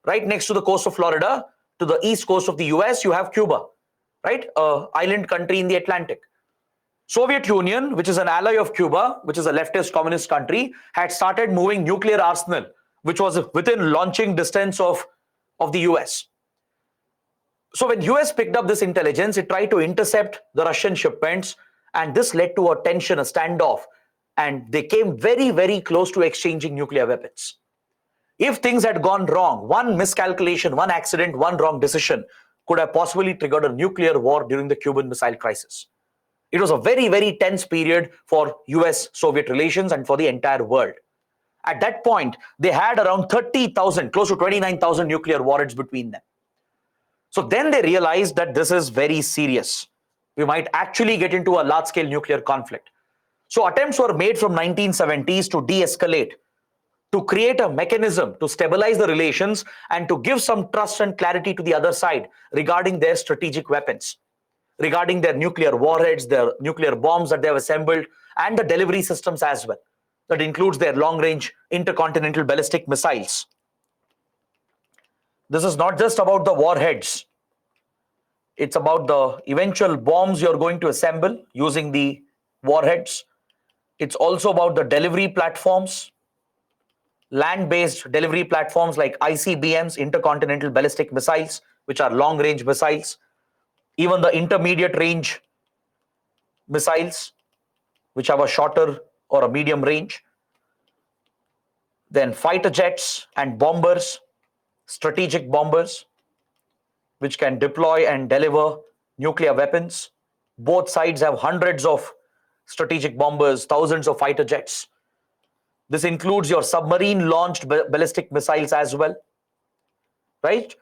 Right next to the coast of Florida, to the east coast of the US, you have Cuba, right? An island country in the Atlantic. Soviet Union, which is an ally of Cuba, which is a leftist communist country, had started moving nuclear arsenal, which was within launching distance of the US. So when US picked up this intelligence, it tried to intercept the Russian shipments, and this led to a tension, a standoff, and they came very, very close to exchanging nuclear weapons. If things had gone wrong, one miscalculation, one accident, one wrong decision could have possibly triggered a nuclear war during the Cuban Missile Crisis. It was a very, very tense period for US-Soviet relations and for the entire world. At that point, they had around 30,000, close to 29,000 nuclear warheads between them. So then they realized that this is very serious. We might actually get into a large-scale nuclear conflict. So attempts were made from 1970s to de-escalate, to create a mechanism to stabilize the relations and to give some trust and clarity to the other side regarding their strategic weapons, regarding their nuclear warheads, their nuclear bombs that they have assembled, and the delivery systems as well. That includes their long-range intercontinental ballistic missiles. This is not just about the warheads. It's about the eventual bombs you're going to assemble using the warheads. It's also about the delivery platforms, land-based delivery platforms like ICBMs, intercontinental ballistic missiles, which are long-range missiles, even the intermediate range missiles, which have a shorter or a medium range, then fighter jets and bombers, strategic bombers, which can deploy and deliver nuclear weapons. Both sides have hundreds of strategic bombers, thousands of fighter jets. This includes your submarine-launched ballistic missiles as well, right?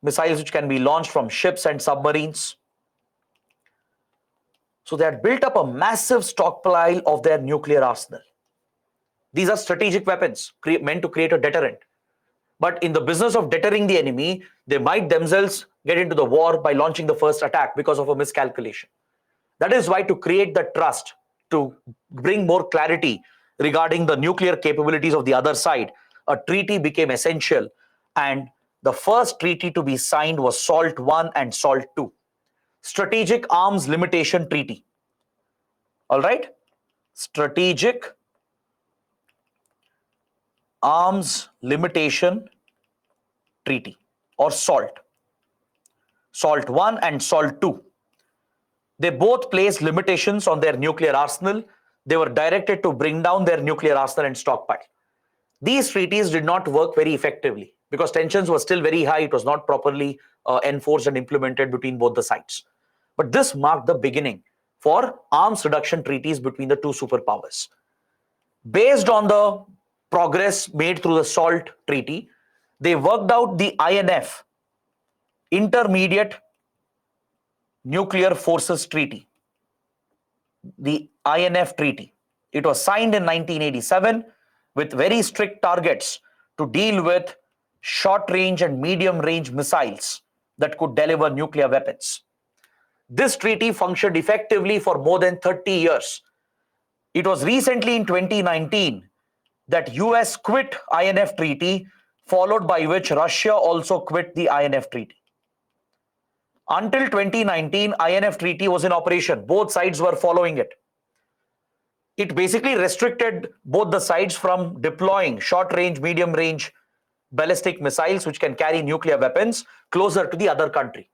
Missiles which can be launched from ships and submarines. So they had built up a massive stockpile of their nuclear arsenal. These are strategic weapons meant to create a deterrent. But in the business of deterring the enemy, they might themselves get into the war by launching the first attack because of a miscalculation. That is why, to create the trust, to bring more clarity regarding the nuclear capabilities of the other side, a treaty became essential. And the first treaty to be signed was SALT I and SALT II, Strategic Arms Limitation Treaty. All right? Strategic Arms Limitation Treaty, or SALT. SALT I and SALT II. They both placed limitations on their nuclear arsenal. They were directed to bring down their nuclear arsenal and stockpile. These treaties did not work very effectively because tensions were still very high. It was not properly enforced and implemented between both the sides. But this marked the beginning for arms reduction treaties between the two superpowers. Based on the progress made through the SALT treaty, they worked out the INF, Intermediate Nuclear Forces Treaty, the INF treaty. It was signed in 1987 with very strict targets to deal with short-range and medium-range missiles that could deliver nuclear weapons. This treaty functioned effectively for more than 30 years. It was recently in 2019 that US quit INF treaty, followed by which Russia also quit the INF treaty. Until 2019, INF treaty was in operation. Both sides were following it. It basically restricted both the sides from deploying short-range, medium-range ballistic missiles which can carry nuclear weapons closer to the other country.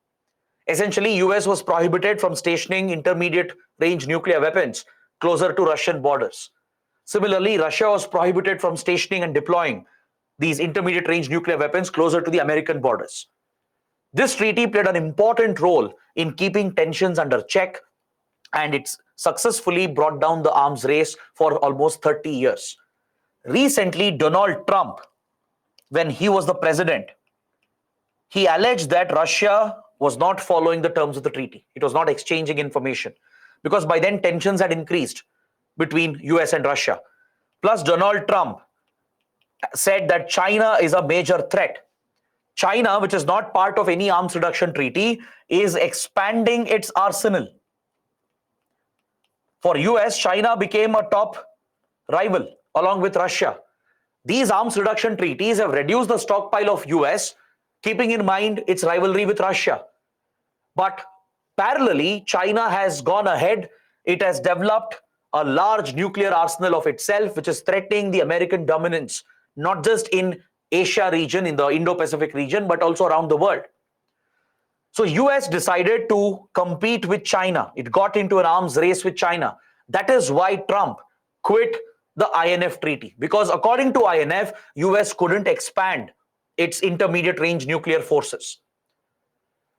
Essentially, US was prohibited from stationing intermediate-range nuclear weapons closer to Russian borders. Similarly, Russia was prohibited from stationing and deploying these intermediate-range nuclear weapons closer to the American borders. This treaty played an important role in keeping tensions under check and it's successfully brought down the arms race for almost 30 years. Recently, Donald Trump, when he was the president, he alleged that Russia was not following the terms of the treaty. It was not exchanging information because by then tensions had increased between US and Russia. Plus, Donald Trump said that China is a major threat. China, which is not part of any arms reduction treaty, is expanding its arsenal. For US, China became a top rival along with Russia. These arms reduction treaties have reduced the stockpile of US, keeping in mind its rivalry with Russia. But parallelly, China has gone ahead. It has developed a large nuclear arsenal of itself, which is threatening the American dominance, not just in Asia region, in the Indo-Pacific region, but also around the world. So US decided to compete with China. It got into an arms race with China. That is why Trump quit the INF treaty, because according to INF, US couldn't expand its intermediate range nuclear forces.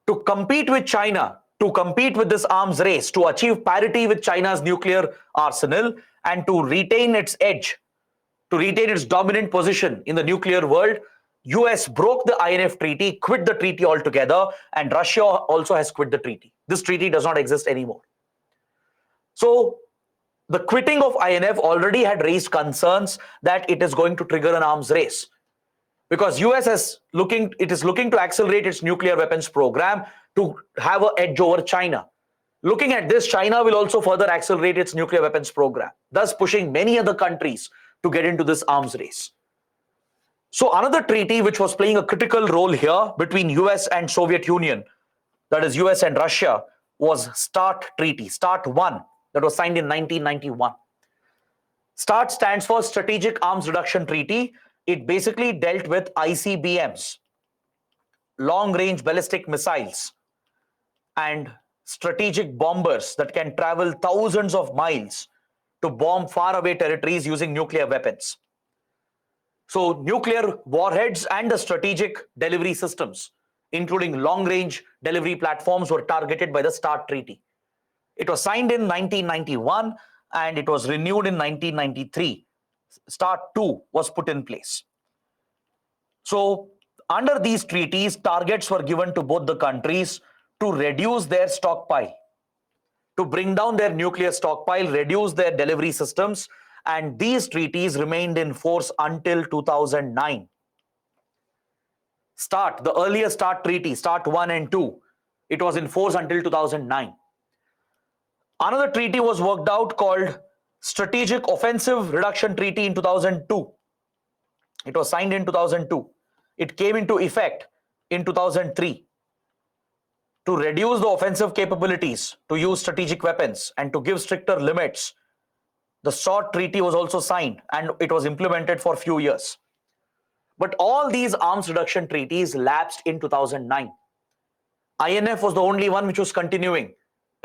To compete with China, to compete with this arms race, to achieve parity with China's nuclear arsenal, and to retain its edge, to retain its dominant position in the nuclear world, US broke the INF treaty, quit the treaty altogether, and Russia also has quit the treaty. This treaty does not exist anymore. So the quitting of INF already had raised concerns that it is going to trigger an arms race, because US is looking to accelerate its nuclear weapons program to have an edge over China. Looking at this, China will also further accelerate its nuclear weapons program, thus pushing many other countries to get into this arms race. So another treaty which was playing a critical role here between US and Soviet Union, that is US and Russia, was START Treaty, START 1, that was signed in 1991. START stands for Strategic Arms Reduction Treaty. It basically dealt with ICBMs, long-range ballistic missiles, and strategic bombers that can travel thousands of miles to bomb faraway territories using nuclear weapons. So nuclear warheads and the strategic delivery systems, including long-range delivery platforms, were targeted by the START Treaty. It was signed in 1991 and it was renewed in 1993. START 2 was put in place. So under these treaties, targets were given to both the countries to reduce their stockpile, to bring down their nuclear stockpile, reduce their delivery systems, and these treaties remained in force until 2009. START, the earlier START treaty, START 1 and 2, it was in force until 2009. Another treaty was worked out called Strategic Offensive Reduction Treaty in 2002. It was signed in 2002. It came into effect in 2003. To reduce the offensive capabilities, to use strategic weapons, and to give stricter limits, the START treaty was also signed and it was implemented for a few years. But all these arms reduction treaties lapsed in 2009. INF was the only one which was continuing,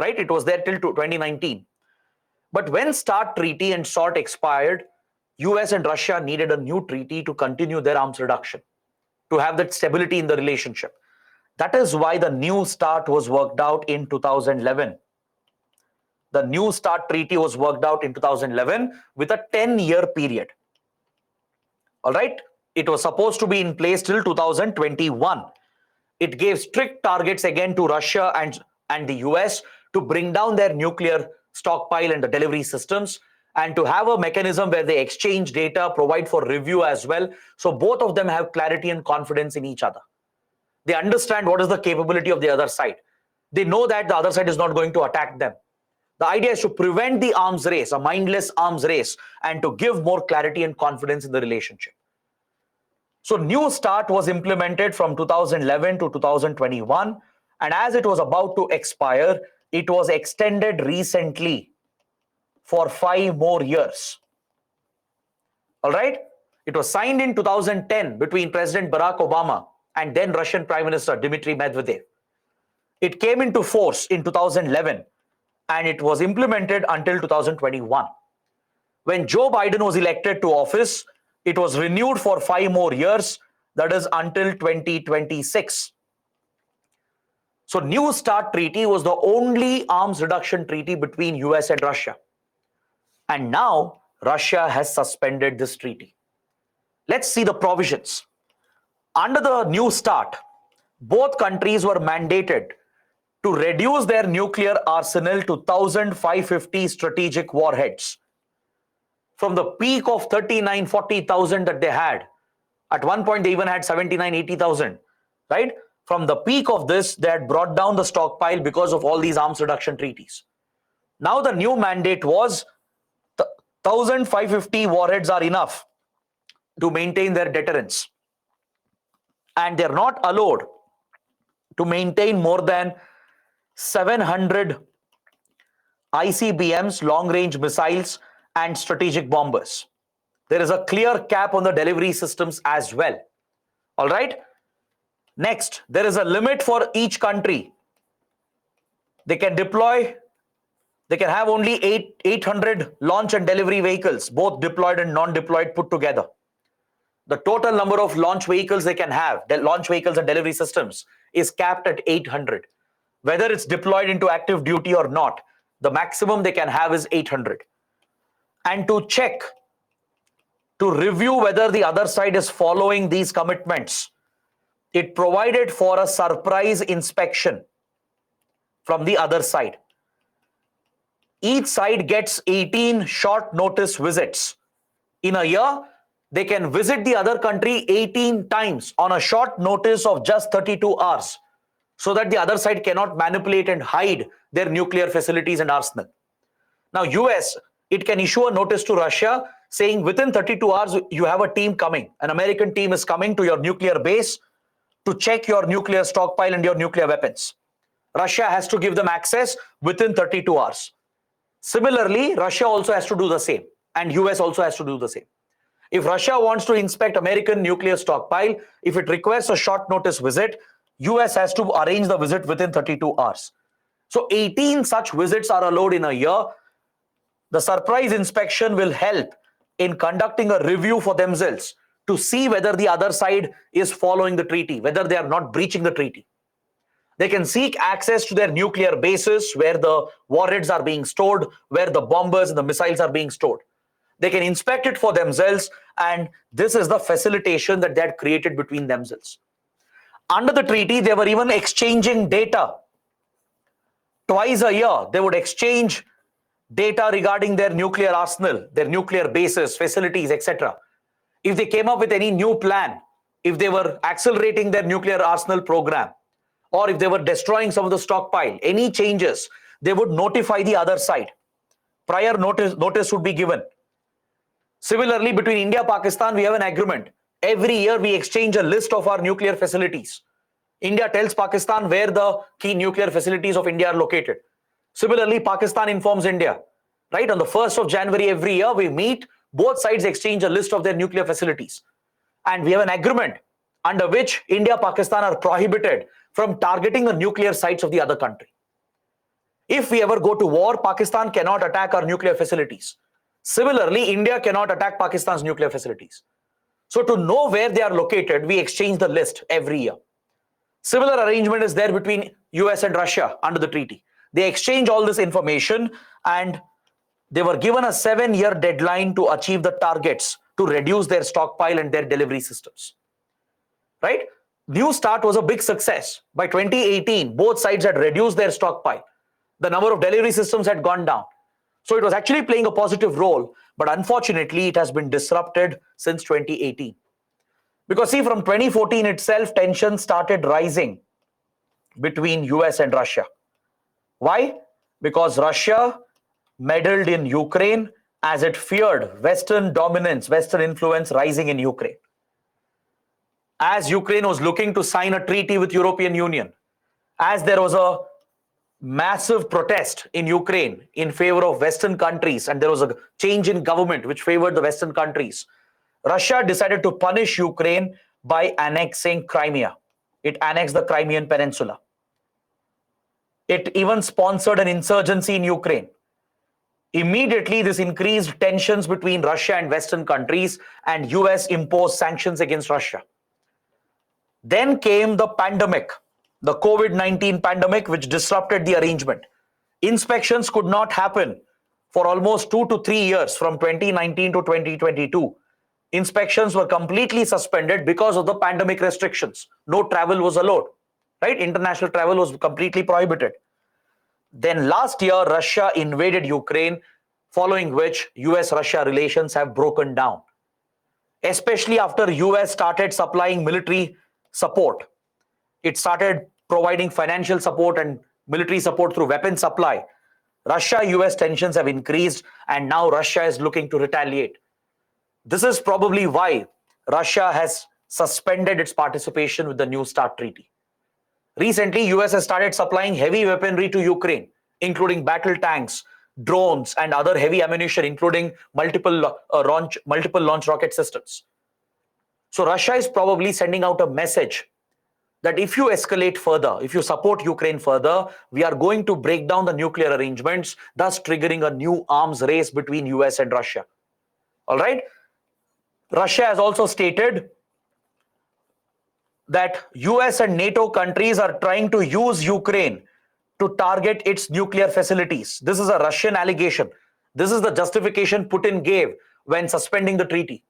right? It was there till 2019. But when START treaty and START expired, US and Russia needed a new treaty to continue their arms reduction, to have that stability in the relationship. That is why the new START was worked out in 2011. The new START treaty was worked out in 2011 with a 10-year period. All right? It was supposed to be in place till 2021. It gave strict targets again to Russia and the US to bring down their nuclear stockpile and the delivery systems, and to have a mechanism where they exchange data, provide for review as well. So both of them have clarity and confidence in each other. They understand what is the capability of the other side. They know that the other side is not going to attack them. The idea is to prevent the arms race, a mindless arms race, and to give more clarity and confidence in the relationship. So new START was implemented from 2011 to 2021. And as it was about to expire, it was extended recently for 5 more years. All right? It was signed in 2010 between President Barack Obama and then Russian Prime Minister Dmitry Medvedev. It came into force in 2011 and it was implemented until 2021. When Joe Biden was elected to office, it was renewed for 5 more years, that is until 2026. So New START treaty was the only arms reduction treaty between US and Russia. And now Russia has suspended this treaty. Let's see the provisions. Under the New START, both countries were mandated to reduce their nuclear arsenal to 1,550 strategic warheads. From the peak of 39, 40,000 that they had, at one point they even had 79, 80,000, right? From the peak of this, they had brought down the stockpile because of all these arms reduction treaties. Now the new mandate was 1,550 warheads are enough to maintain their deterrence. And they're not allowed to maintain more than 700 ICBMs, long-range missiles, and strategic bombers. There is a clear cap on the delivery systems as well. All right? Next, there is a limit for each country. They can deploy, they can have only 800 launch and delivery vehicles, both deployed and non-deployed put together. The total number of launch vehicles they can have, the launch vehicles and delivery systems, is capped at 800. Whether it's deployed into active duty or not, the maximum they can have is 800. And to check, to review whether the other side is following these commitments, it provided for a surprise inspection from the other side. Each side gets 18 short notice visits. In a year, they can visit the other country 18 times on a short notice of just 32 hours, so that the other side cannot manipulate and hide their nuclear facilities and arsenal. Now, US, it can issue a notice to Russia saying within 32 hours, you have a team coming. An American team is coming to your nuclear base to check your nuclear stockpile and your nuclear weapons. Russia has to give them access within 32 hours. Similarly, Russia also has to do the same, and US also has to do the same. If Russia wants to inspect American nuclear stockpile, if it requests a short notice visit, US has to arrange the visit within 32 hours. So 18 such visits are allowed in a year. The surprise inspection will help in conducting a review for themselves to see whether the other side is following the treaty, whether they are not breaching the treaty. They can seek access to their nuclear bases where the warheads are being stored, where the bombers and the missiles are being stored. They can inspect it for themselves, and this is the facilitation that they had created between themselves. Under the treaty, they were even exchanging data. Twice a year, they would exchange data regarding their nuclear arsenal, their nuclear bases, facilities, etc. If they came up with any new plan, if they were accelerating their nuclear arsenal program, or if they were destroying some of the stockpile, any changes, they would notify the other side. Prior notice would be given. Similarly, between India and Pakistan, we have an agreement. Every year, we exchange a list of our nuclear facilities. India tells Pakistan where the key nuclear facilities of India are located. Similarly, Pakistan informs India. Right? On the 1st of January every year, we meet, both sides exchange a list of their nuclear facilities. And we have an agreement under which India and Pakistan are prohibited from targeting the nuclear sites of the other country. If we ever go to war, Pakistan cannot attack our nuclear facilities. Similarly, India cannot attack Pakistan's nuclear facilities. So to know where they are located, we exchange the list every year. Similar arrangement is there between US and Russia under the treaty. They exchange all this information, and they were given a 7-year deadline to achieve the targets to reduce their stockpile and their delivery systems. Right? New START was a big success. By 2018, both sides had reduced their stockpile. The number of delivery systems had gone down. So it was actually playing a positive role, but unfortunately, it has been disrupted since 2018. Because see, from 2014 itself, tensions started rising between US and Russia. Why? Because Russia meddled in Ukraine as it feared Western dominance, Western influence rising in Ukraine. As Ukraine was looking to sign a treaty with European Union, as there was a massive protest in Ukraine in favor of Western countries, and there was a change in government which favored the Western countries, Russia decided to punish Ukraine by annexing Crimea. It annexed the Crimean Peninsula. It even sponsored an insurgency in Ukraine. Immediately, this increased tensions between Russia and Western countries, and US imposed sanctions against Russia. Then came the pandemic. the COVID-19 pandemic, which disrupted the arrangement. Inspections could not happen for almost 2 to 3 years from 2019 to 2022. Inspections were completely suspended because of the pandemic restrictions. No travel was allowed, right? International travel was completely prohibited. Then last year, Russia invaded Ukraine, following which US-Russia relations have broken down, especially after US started supplying military support. It started providing financial support and military support through weapon supply. Russia-US tensions have increased, and now Russia is looking to retaliate. This is probably why Russia has suspended its participation with the New START treaty. Recently, US has started supplying heavy weaponry to Ukraine, including battle tanks, drones, and other heavy ammunition, including multiple launch rocket systems. So Russia is probably sending out a message that if you escalate further, if you support Ukraine further, we are going to break down the nuclear arrangements, thus triggering a new arms race between US and Russia. All right? Russia has also stated that US and NATO countries are trying to use Ukraine to target its nuclear facilities. This is a Russian allegation. This is the justification Putin gave when suspending the treaty.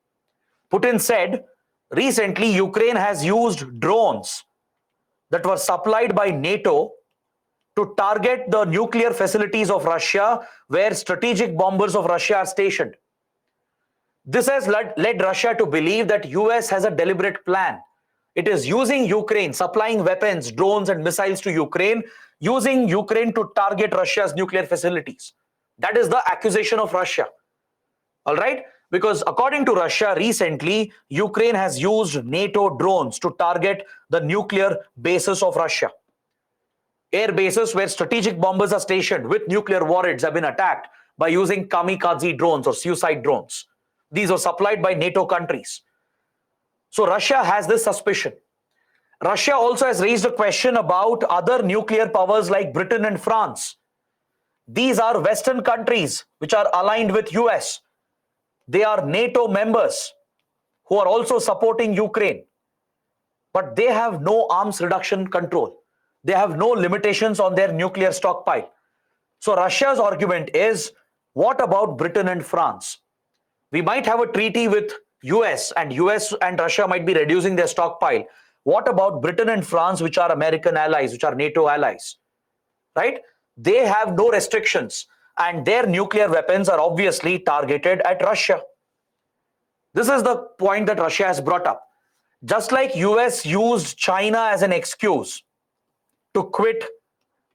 Putin said, recently Ukraine has used drones that were supplied by NATO to target the nuclear facilities of Russia, where strategic bombers of Russia are stationed. This has led Russia to believe that US has a deliberate plan. It is using Ukraine, supplying weapons, drones, and missiles to Ukraine, using Ukraine to target Russia's nuclear facilities. That is the accusation of Russia. All right? Because according to Russia, recently, Ukraine has used NATO drones to target the nuclear bases of Russia. Air bases where strategic bombers are stationed with nuclear warheads have been attacked by using kamikaze drones or suicide drones. These are supplied by NATO countries. So Russia has this suspicion. Russia also has raised a question about other nuclear powers like Britain and France. These are Western countries which are aligned with US. They are NATO members who are also supporting Ukraine. But they have no arms reduction control. They have no limitations on their nuclear stockpile. So Russia's argument is, what about Britain and France? We might have a treaty with US and Russia might be reducing their stockpile. What about Britain and France, which are American allies, which are NATO allies, right? They have no restrictions and their nuclear weapons are obviously targeted at Russia. This is the point that Russia has brought up. Just like US used China as an excuse to quit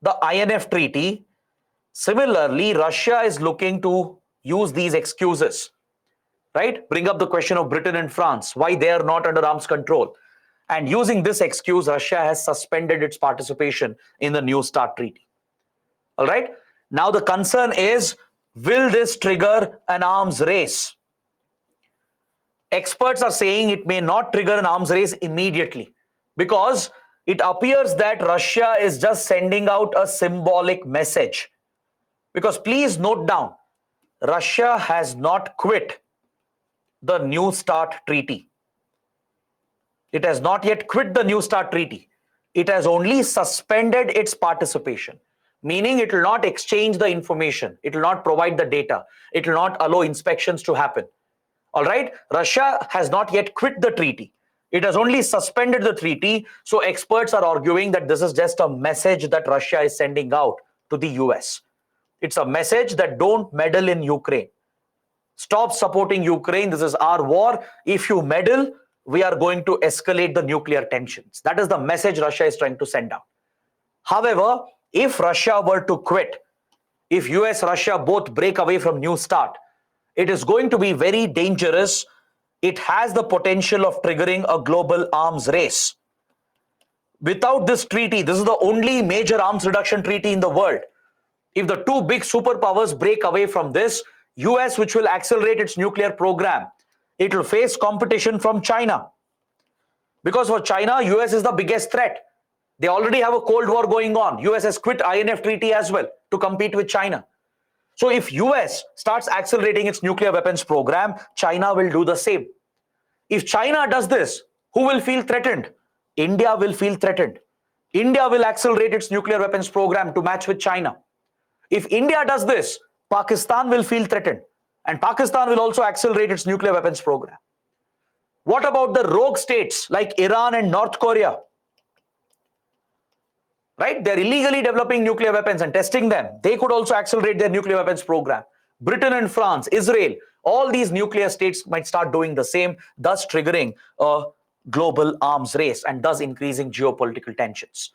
the INF treaty, similarly, Russia is looking to use these excuses, right? Bring up the question of Britain and France, why they are not under arms control. And using this excuse, Russia has suspended its participation in the New START treaty. All right? Now the concern is, will this trigger an arms race? Experts are saying it may not trigger an arms race immediately because it appears that Russia is just sending out a symbolic message. Because please note down, Russia has not quit the New START treaty. It has not yet quit the New START treaty. It has only suspended its participation, meaning it will not exchange the information. It will not provide the data. It will not allow inspections to happen. All right? Russia has not yet quit the treaty. It has only suspended the treaty. So experts are arguing that this is just a message that Russia is sending out to the US. It's a message that don't meddle in Ukraine. Stop supporting Ukraine. This is our war. If you meddle, we are going to escalate the nuclear tensions. That is the message Russia is trying to send out. However, if Russia were to quit, if US, Russia both break away from New START, it is going to be very dangerous. It has the potential of triggering a global arms race. Without this treaty, this is the only major arms reduction treaty in the world. If the two big superpowers break away from this, US, which will accelerate its nuclear program, it will face competition from China. Because for China, US is the biggest threat. They already have a Cold War going on. US has quit INF treaty as well to compete with China. So if US starts accelerating its nuclear weapons program, China will do the same. If China does this, who will feel threatened? India will feel threatened. India will accelerate its nuclear weapons program to match with China. If India does this, Pakistan will feel threatened, and Pakistan will also accelerate its nuclear weapons program. What about the rogue states like Iran and North Korea? Right? They're illegally developing nuclear weapons and testing them. They could also accelerate their nuclear weapons program. Britain and France, Israel, all these nuclear states might start doing the same, thus triggering a global arms race and thus increasing geopolitical tensions.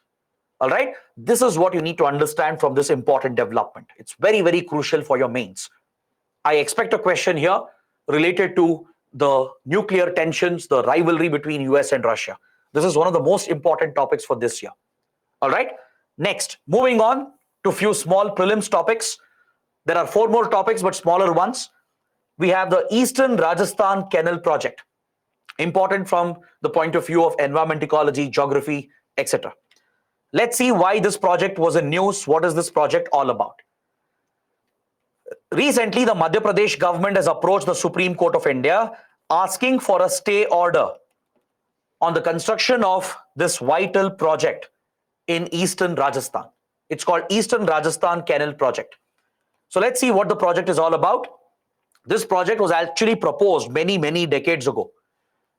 All right? This is what you need to understand from this important development. It's very, very crucial for your mains. I expect a question here related to the nuclear tensions, the rivalry between US and Russia. This is one of the most important topics for this year. All right. Next, moving on to a few small prelims topics. There are 4 more topics, but smaller ones. We have the Eastern Rajasthan Canal Project. Important from the point of view of environment ecology, geography, etc. Let's see why this project was in news. What is this project all about? Recently, the Madhya Pradesh government has approached the Supreme Court of India asking for a stay order on the construction of this vital project in Eastern Rajasthan. It's called Eastern Rajasthan Canal Project. So let's see what the project is all about. This project was actually proposed many, many decades ago.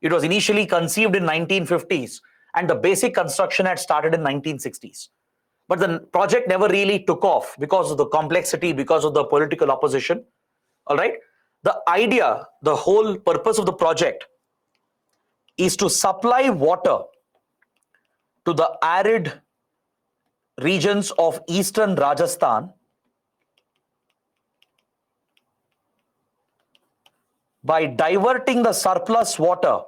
It was initially conceived in 1950s and the basic construction had started in 1960s. But the project never really took off because of the complexity, because of the political opposition. All right. The idea, the whole purpose of the project is to supply water to the arid regions of Eastern Rajasthan by diverting the surplus water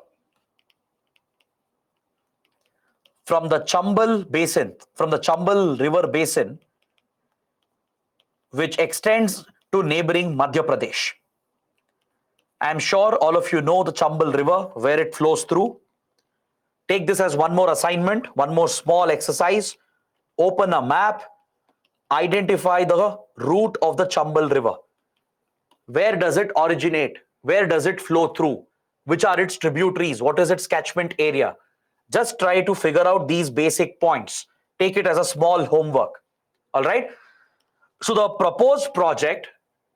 from the Chambal basin, from the Chambal river basin, which extends to neighboring Madhya Pradesh. I am sure all of you know the Chambal river, where it flows through. Take this as one more assignment, one more small exercise. Open a map, identify the route of the Chambal river. Where does it originate? Where does it flow through? Which are its tributaries? What is its catchment area? Just try to figure out these basic points. Take it as a small homework. All right. So the proposed project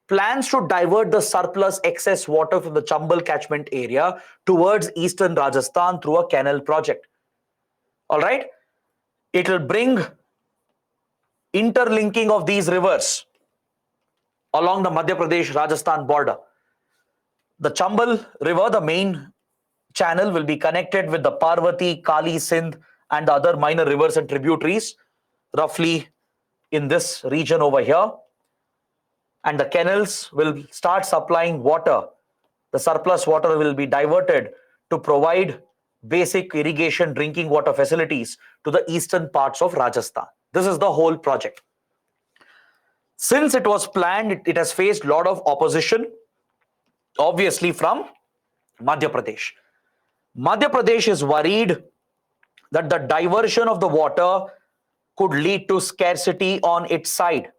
plans to divert the surplus excess water from the Chambal catchment area towards Eastern Rajasthan through a canal project. All right. It will bring interlinking of these rivers along the Madhya Pradesh-Rajasthan border. The Chambal river, the main channel, will be connected with the Parvati, Kali, Sindh and the other minor rivers and tributaries roughly in this region over here. And the canals will start supplying water. The surplus water will be diverted to provide basic irrigation drinking water facilities to the eastern parts of Rajasthan. This is the whole project. Since it was planned, it has faced a lot of opposition, obviously from Madhya Pradesh. Madhya Pradesh is worried that the diversion of the water could lead to scarcity on its side.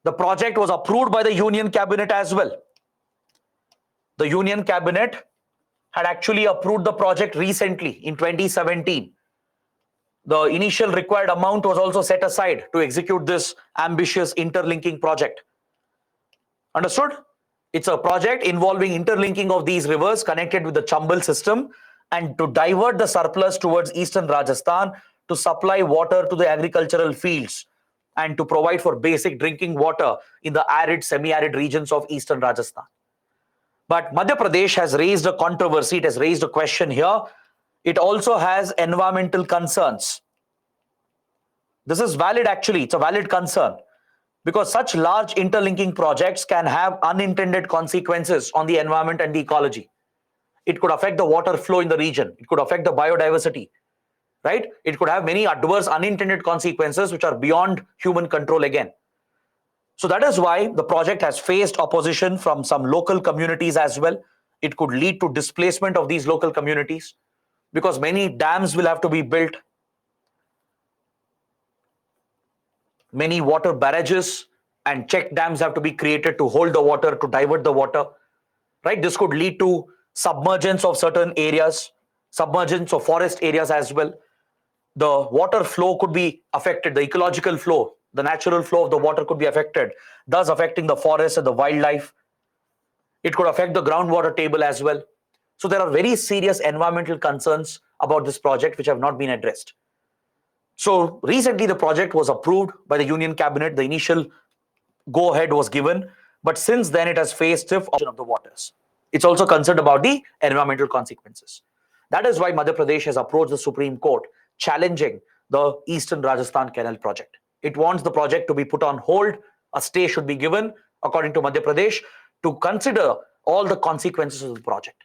The project was approved by the Union Cabinet as well. The Union Cabinet had actually approved the project recently in 2017. The initial required amount was also set aside to execute this ambitious interlinking project. Understood? It's a project involving interlinking of these rivers connected with the Chambal system and to divert the surplus towards Eastern Rajasthan to supply water to the agricultural fields and to provide for basic drinking water in the arid, semi-arid regions of Eastern Rajasthan. But Madhya Pradesh has raised a controversy. It has raised a question here. It also has environmental concerns. This is valid actually. It's a valid concern because such large interlinking projects can have unintended consequences on the environment and the ecology. It could affect the water flow in the region. It could affect the biodiversity, right? It could have many adverse unintended consequences which are beyond human control again. So that is why the project has faced opposition from some local communities as well. It could lead to displacement of these local communities because many dams will have to be built. Many water barrages and check dams have to be created to hold the water, to divert the water, right? This could lead to submergence of certain areas, submergence of forest areas as well. the water flow could be affected, the ecological flow, the natural flow of the water could be affected, thus affecting the forest and the wildlife. It could affect the groundwater table as well. So there are very serious environmental concerns about this project which have not been addressed. So recently the project was approved by the Union Cabinet. The initial go ahead was given, but since then it has faced stiff opposition of the waters. It's also concerned about the environmental consequences. That is why Madhya Pradesh has approached the Supreme Court challenging the Eastern Rajasthan Canal project. It wants the project to be put on hold. A stay should be given, according to Madhya Pradesh, to consider all the consequences of the project.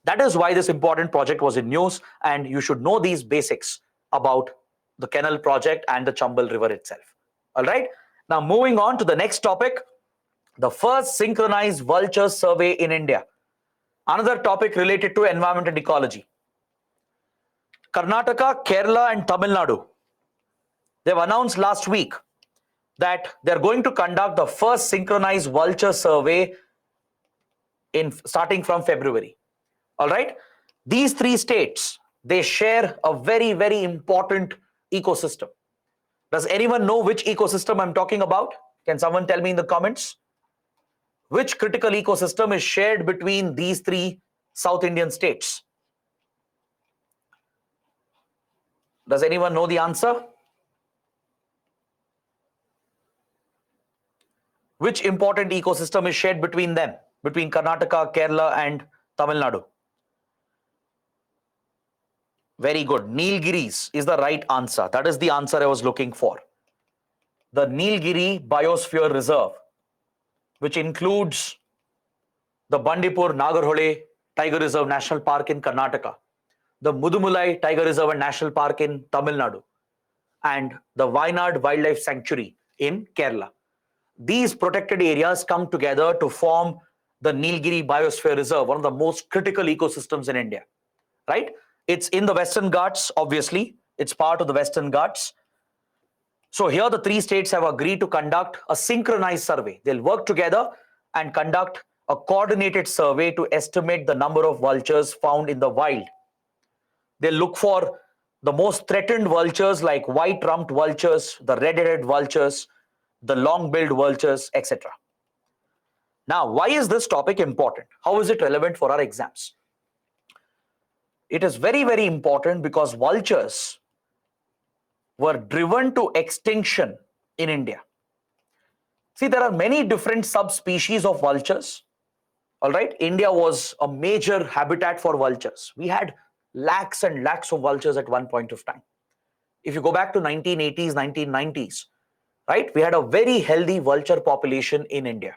That is why this important project was in news, and you should know these basics about the canal project and the Chambal River itself. All right. Now, moving on to the next topic, the first synchronized vulture survey in India. Another topic related to environment and ecology. Karnataka, Kerala, and Tamil Nadu, they've announced last week that they're going to conduct the first synchronized vulture survey in starting from February. All right. These three states, they share a very, very important ecosystem. Does anyone know which ecosystem I'm talking about? Can someone tell me in the comments? Which critical ecosystem is shared between these three South Indian states? Does anyone know the answer? Which important ecosystem is shared between them, between Karnataka, Kerala, and Tamil Nadu? Very good. Nilgiris is the right answer. That is the answer I was looking for. The Nilgiri Biosphere Reserve, which includes the Bandipur Nagarhole Tiger Reserve National Park in Karnataka, the Mudumulai Tiger Reserve and National Park in Tamil Nadu, and the Wayanad Wildlife Sanctuary in Kerala. These protected areas come together to form the Nilgiri Biosphere Reserve, one of the most critical ecosystems in India, right? It's in the Western Ghats, obviously. It's part of the Western Ghats. So here the three states have agreed to conduct a synchronized survey. They'll work together and conduct a coordinated survey to estimate the number of vultures found in the wild. They'll look for the most threatened vultures like white-rumped vultures, the red-headed vultures, the long-billed vultures, etc. Now, why is this topic important? How is it relevant for our exams? It is very, very important because vultures were driven to extinction in India. See, there are many different subspecies of vultures. All right. India was a major habitat for vultures. We had lakhs and lakhs of vultures at one point of time. If you go back to 1980s, 1990s, right, we had a very healthy vulture population in India.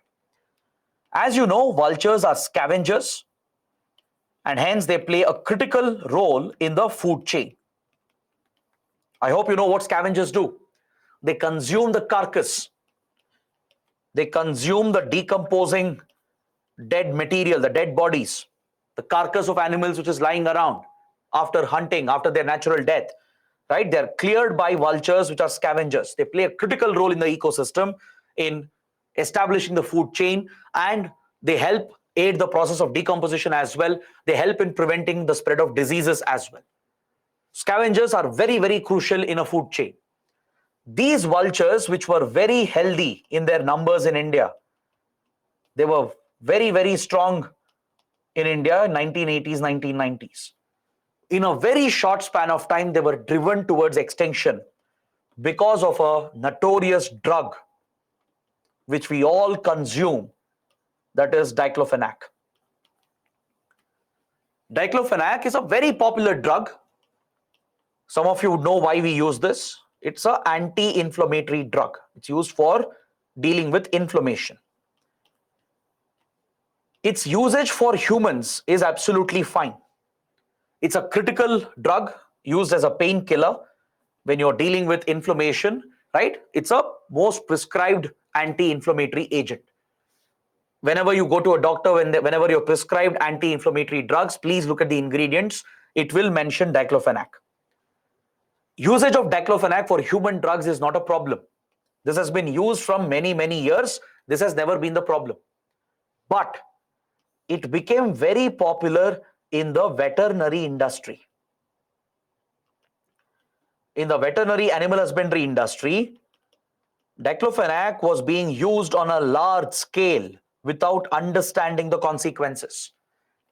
As you know, vultures are scavengers, and hence they play a critical role in the food chain. I hope you know what scavengers do. They consume the carcass. They consume the decomposing dead material, the dead bodies, the carcass of animals which is lying around after hunting, after their natural death, right? They're cleared by vultures, which are scavengers. They play a critical role in the ecosystem in establishing the food chain, and they help aid the process of decomposition as well. They help in preventing the spread of diseases as well. Scavengers are very, very crucial in a food chain. These vultures, which were very healthy in their numbers in India, they were very, very strong in India in 1980s, 1990s. In a very short span of time, they were driven towards extinction because of a notorious drug which we all consume, that is diclofenac. Diclofenac is a very popular drug. Some of you know why we use this. It's an anti-inflammatory drug. It's used for dealing with inflammation. Its usage for humans is absolutely fine. It's a critical drug used as a painkiller when you're dealing with inflammation, right? It's a most prescribed anti-inflammatory agent. Whenever you go to a doctor, whenever you're prescribed anti-inflammatory drugs, please look at the ingredients. It will mention diclofenac. Usage of diclofenac for human drugs is not a problem. This has been used from many, many years. This has never been the problem. But it became very popular in the veterinary industry. in the veterinary animal husbandry industry, diclofenac was being used on a large scale without understanding the consequences,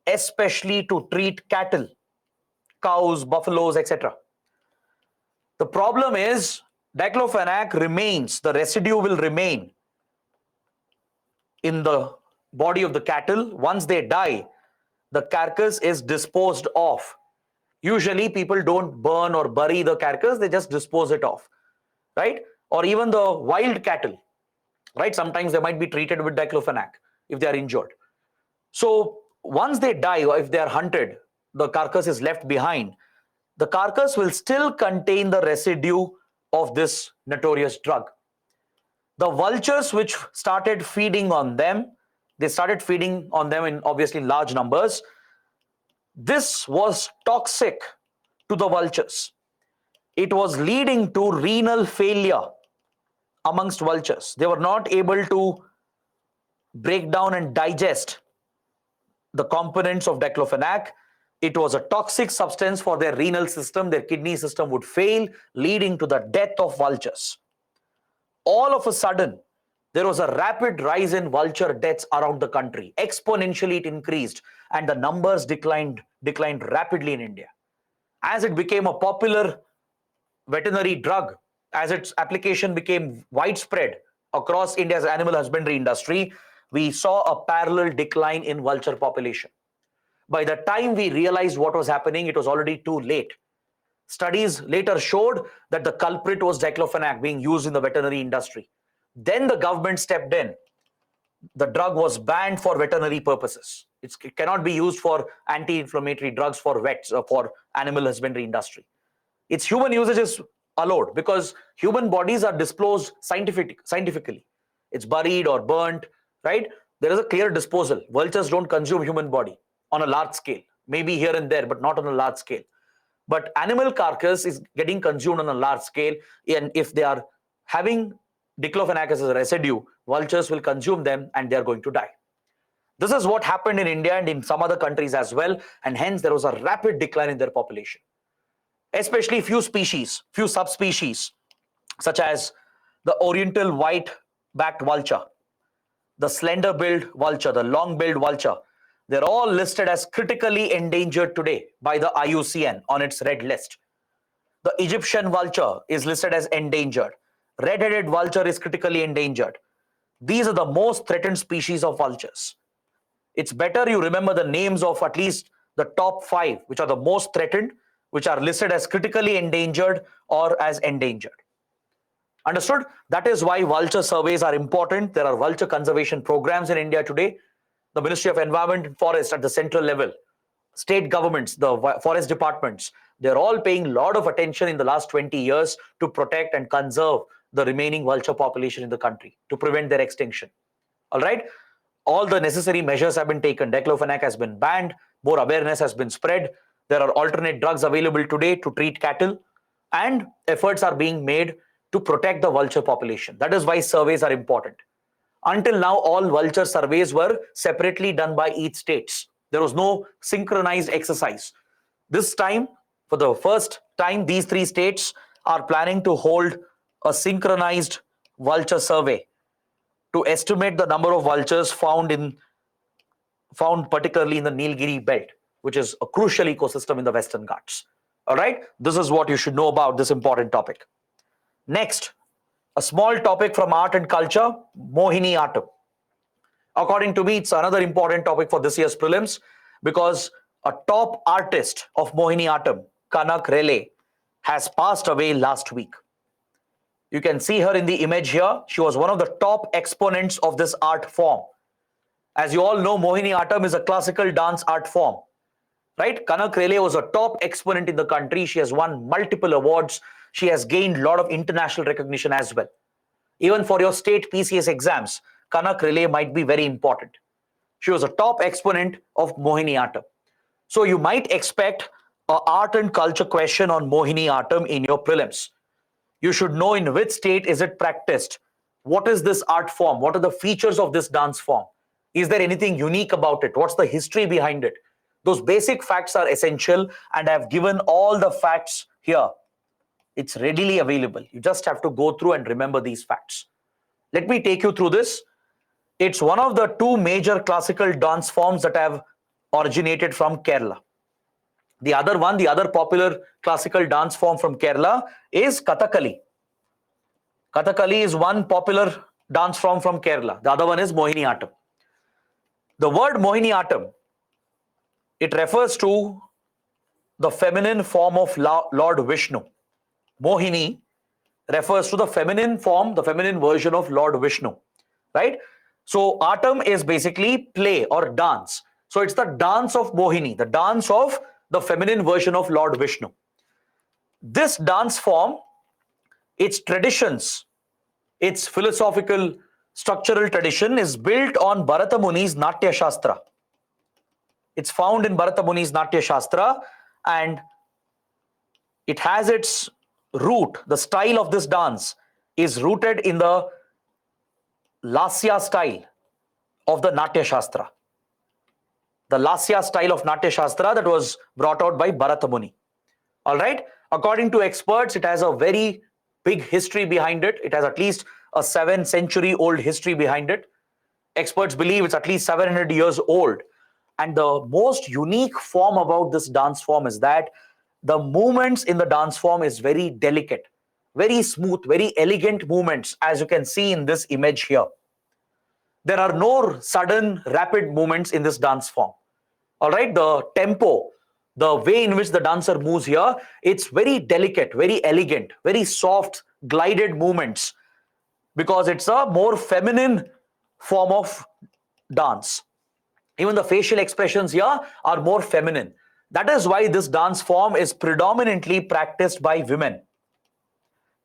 especially to treat cattle, cows, buffaloes, etc. The problem is diclofenac remains, the residue will remain in the body of the cattle. Once they die, the carcass is disposed of. Usually people don't burn or bury the carcass, they just dispose it off, right? Or even the wild cattle, right? Sometimes they might be treated with diclofenac if they are injured. So once they die or if they are hunted, the carcass is left behind. The carcass will still contain the residue of this notorious drug. The vultures which started feeding on them, they started feeding on them in obviously large numbers. This was toxic to the vultures. It was leading to renal failure amongst vultures. They were not able to break down and digest the components of diclofenac. It was a toxic substance for their renal system. Their kidney system would fail, leading to the death of vultures. All of a sudden, there was a rapid rise in vulture deaths around the country. Exponentially, it increased, and the numbers declined rapidly in India. As it became a popular veterinary drug, as its application became widespread across India's animal husbandry industry, we saw a parallel decline in vulture population. By the time we realized what was happening, it was already too late. Studies later showed that the culprit was diclofenac being used in the veterinary industry. Then the government stepped in. The drug was banned for veterinary purposes. It cannot be used for anti-inflammatory drugs for vets or for animal husbandry industry. Its human usage is allowed because human bodies are disposed scientifically. It's buried or burnt, right? There is a clear disposal. Vultures don't consume human body on a large scale, maybe here and there, but not on a large scale. But animal carcass is getting consumed on a large scale, and if they are having diclofenac as a residue, vultures will consume them and they are going to die. This is what happened in India and in some other countries as well, and hence there was a rapid decline in their population. Especially few species, few subspecies, such as the oriental white-backed vulture, the slender-billed vulture, the long-billed vulture, they're all listed as critically endangered today by the IUCN on its red list. The Egyptian vulture is listed as endangered. Red-headed vulture is critically endangered. These are the most threatened species of vultures. It's better you remember the names of at least the top 5, which are the most threatened, which are listed as critically endangered or as endangered. Understood? That is why vulture surveys are important. There are vulture conservation programs in India today. The Ministry of Environment and Forest at the central level, state governments, the forest departments, they're all paying a lot of attention in the last 20 years to protect and conserve the remaining vulture population in the country, to prevent their extinction. All right? All the necessary measures have been taken. Diclofenac has been banned. More awareness has been spread. There are alternate drugs available today to treat cattle, and efforts are being made to protect the vulture population. That is why surveys are important. Until now, all vulture surveys were separately done by each states. There was no synchronized exercise. This time, for the first time, these 3 states are planning to hold a synchronized vulture survey to estimate the number of vultures found particularly in the Nilgiri belt, which is a crucial ecosystem in the Western Ghats. All right, this is what you should know about this important topic. Next, a small topic from art and culture, Mohiniyattam. According to me, it's another important topic for this year's prelims because a top artist of Mohiniyattam, Kanak Rele, has passed away last week. You can see her in the image here. She was one of the top exponents of this art form. As you all know, Mohiniyattam is a classical dance art form, right? Kanak Rele was a top exponent in the country. She has won multiple awards. She has gained a lot of international recognition as well. Even for your state PCS exams, Kanak Rele might be very important. She was a top exponent of Mohiniyattam. So you might expect an art and culture question on Mohiniyattam in your prelims. You should know in which state is it practiced. What is this art form? What are the features of this dance form? Is there anything unique about it? What's the history behind it? Those basic facts are essential, and I've given all the facts here It's readily available. You just have to go through and remember these facts. Let me take you through this. It's one of the two major classical dance forms that have originated from Kerala. The other popular classical dance form from Kerala is Kathakali. Kathakali is one popular dance form from Kerala. The other one is Mohiniyattam. The word Mohiniyattam, it refers to the feminine form of Lord Vishnu. Mohini refers to the feminine form, the feminine version of Lord Vishnu, right? So Atam is basically play or dance. So it's the dance of Mohini, the dance of the feminine version of Lord Vishnu. This dance form, its traditions, its philosophical structural tradition is built on Bharata Muni's Natya Shastra. It's found in Bharata Muni's Natya Shastra, and it has its root. The style of this dance is rooted in the Lasya style of the Natya Shastra. The Lasya style of Natya Shastra that was brought out by Bharata Muni. All right. According to experts, it has a very big history behind it. It has at least a 7th century old history behind it. Experts believe it's at least 700 years old. And the most unique form about this dance form is that the movements in the dance form is very delicate, very smooth, very elegant movements, as you can see in this image here. There are no sudden, rapid movements in this dance form. All right, the tempo, the way in which the dancer moves here, it's very delicate, very elegant, very soft, glided movements, because it's a more feminine form of dance. Even the facial expressions here are more feminine. That is why this dance form is predominantly practiced by women.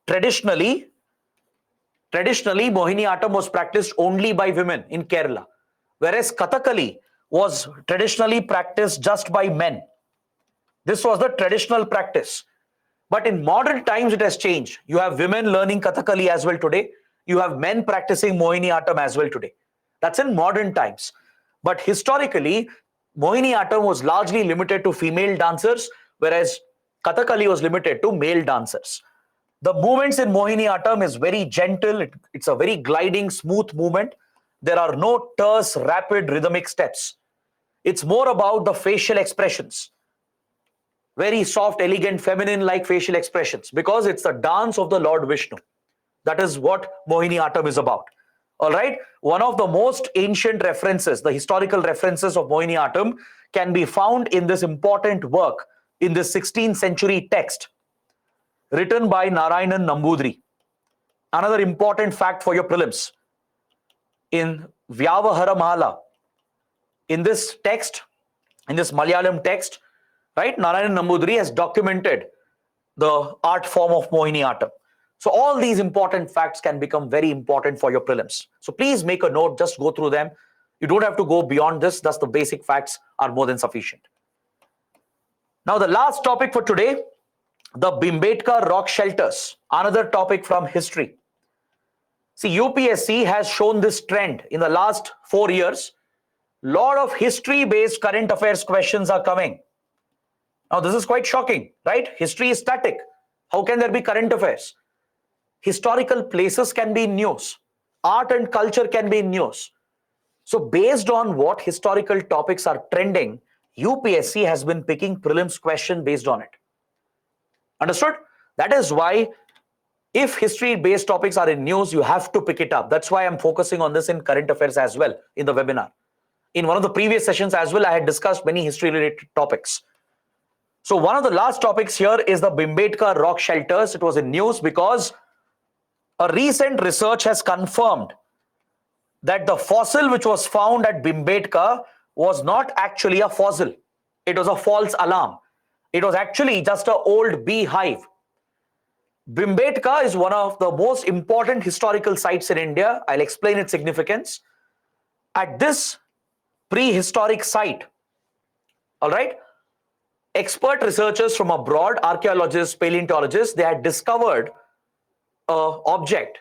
Traditionally, Mohiniyattam was practiced only by women in Kerala, whereas Kathakali was traditionally practiced just by men. This was the traditional practice. But in modern times, it has changed. You have women learning Kathakali as well today. You have men practicing Mohiniyattam as well today. That's in modern times. But historically, Mohiniyattam was largely limited to female dancers, whereas Kathakali was limited to male dancers. The movements in Mohiniyattam is very gentle. It's a very gliding, smooth movement. There are no terse, rapid, rhythmic steps. It's more about the facial expressions. Very soft, elegant, feminine-like facial expressions, because it's the dance of the Lord Vishnu. That is what Mohiniyattam is about. All right. One of the most ancient references, the historical references of Mohiniyattam, can be found in this important work, in this 16th century text written by Narayanan Nambudiri. Another important fact for your prelims. In Vyavahara Mahala, in this text, in this Malayalam text, right, Narayanan Nambudiri has documented the art form of Mohiniyattam. So all these important facts can become very important for your prelims. So please make a note, just go through them. You don't have to go beyond this, thus the basic facts are more than sufficient. Now the last topic for today, the Bhimbetka rock shelters, another topic from history. See, UPSC has shown this trend in the last 4 years. Lot of history-based current affairs questions are coming. Now this is quite shocking, right? History is static. How can there be current affairs? Historical places can be in news. Art and culture can be in news. So based on what historical topics are trending, UPSC has been picking prelims question based on it. Understood? That is why if history-based topics are in news, you have to pick it up. That's why I'm focusing on this in current affairs as well in the webinar. In one of the previous sessions as well, I had discussed many history-related topics. So one of the last topics here is the Bhimbetka rock shelters. It was in news because a recent research has confirmed that the fossil which was found at Bhimbetka was not actually a fossil. It was a false alarm. It was actually just an old beehive. Bhimbetka is one of the most important historical sites in India. I'll explain its significance. At this prehistoric site, all right, expert researchers from abroad, archaeologists, paleontologists, they had discovered an object.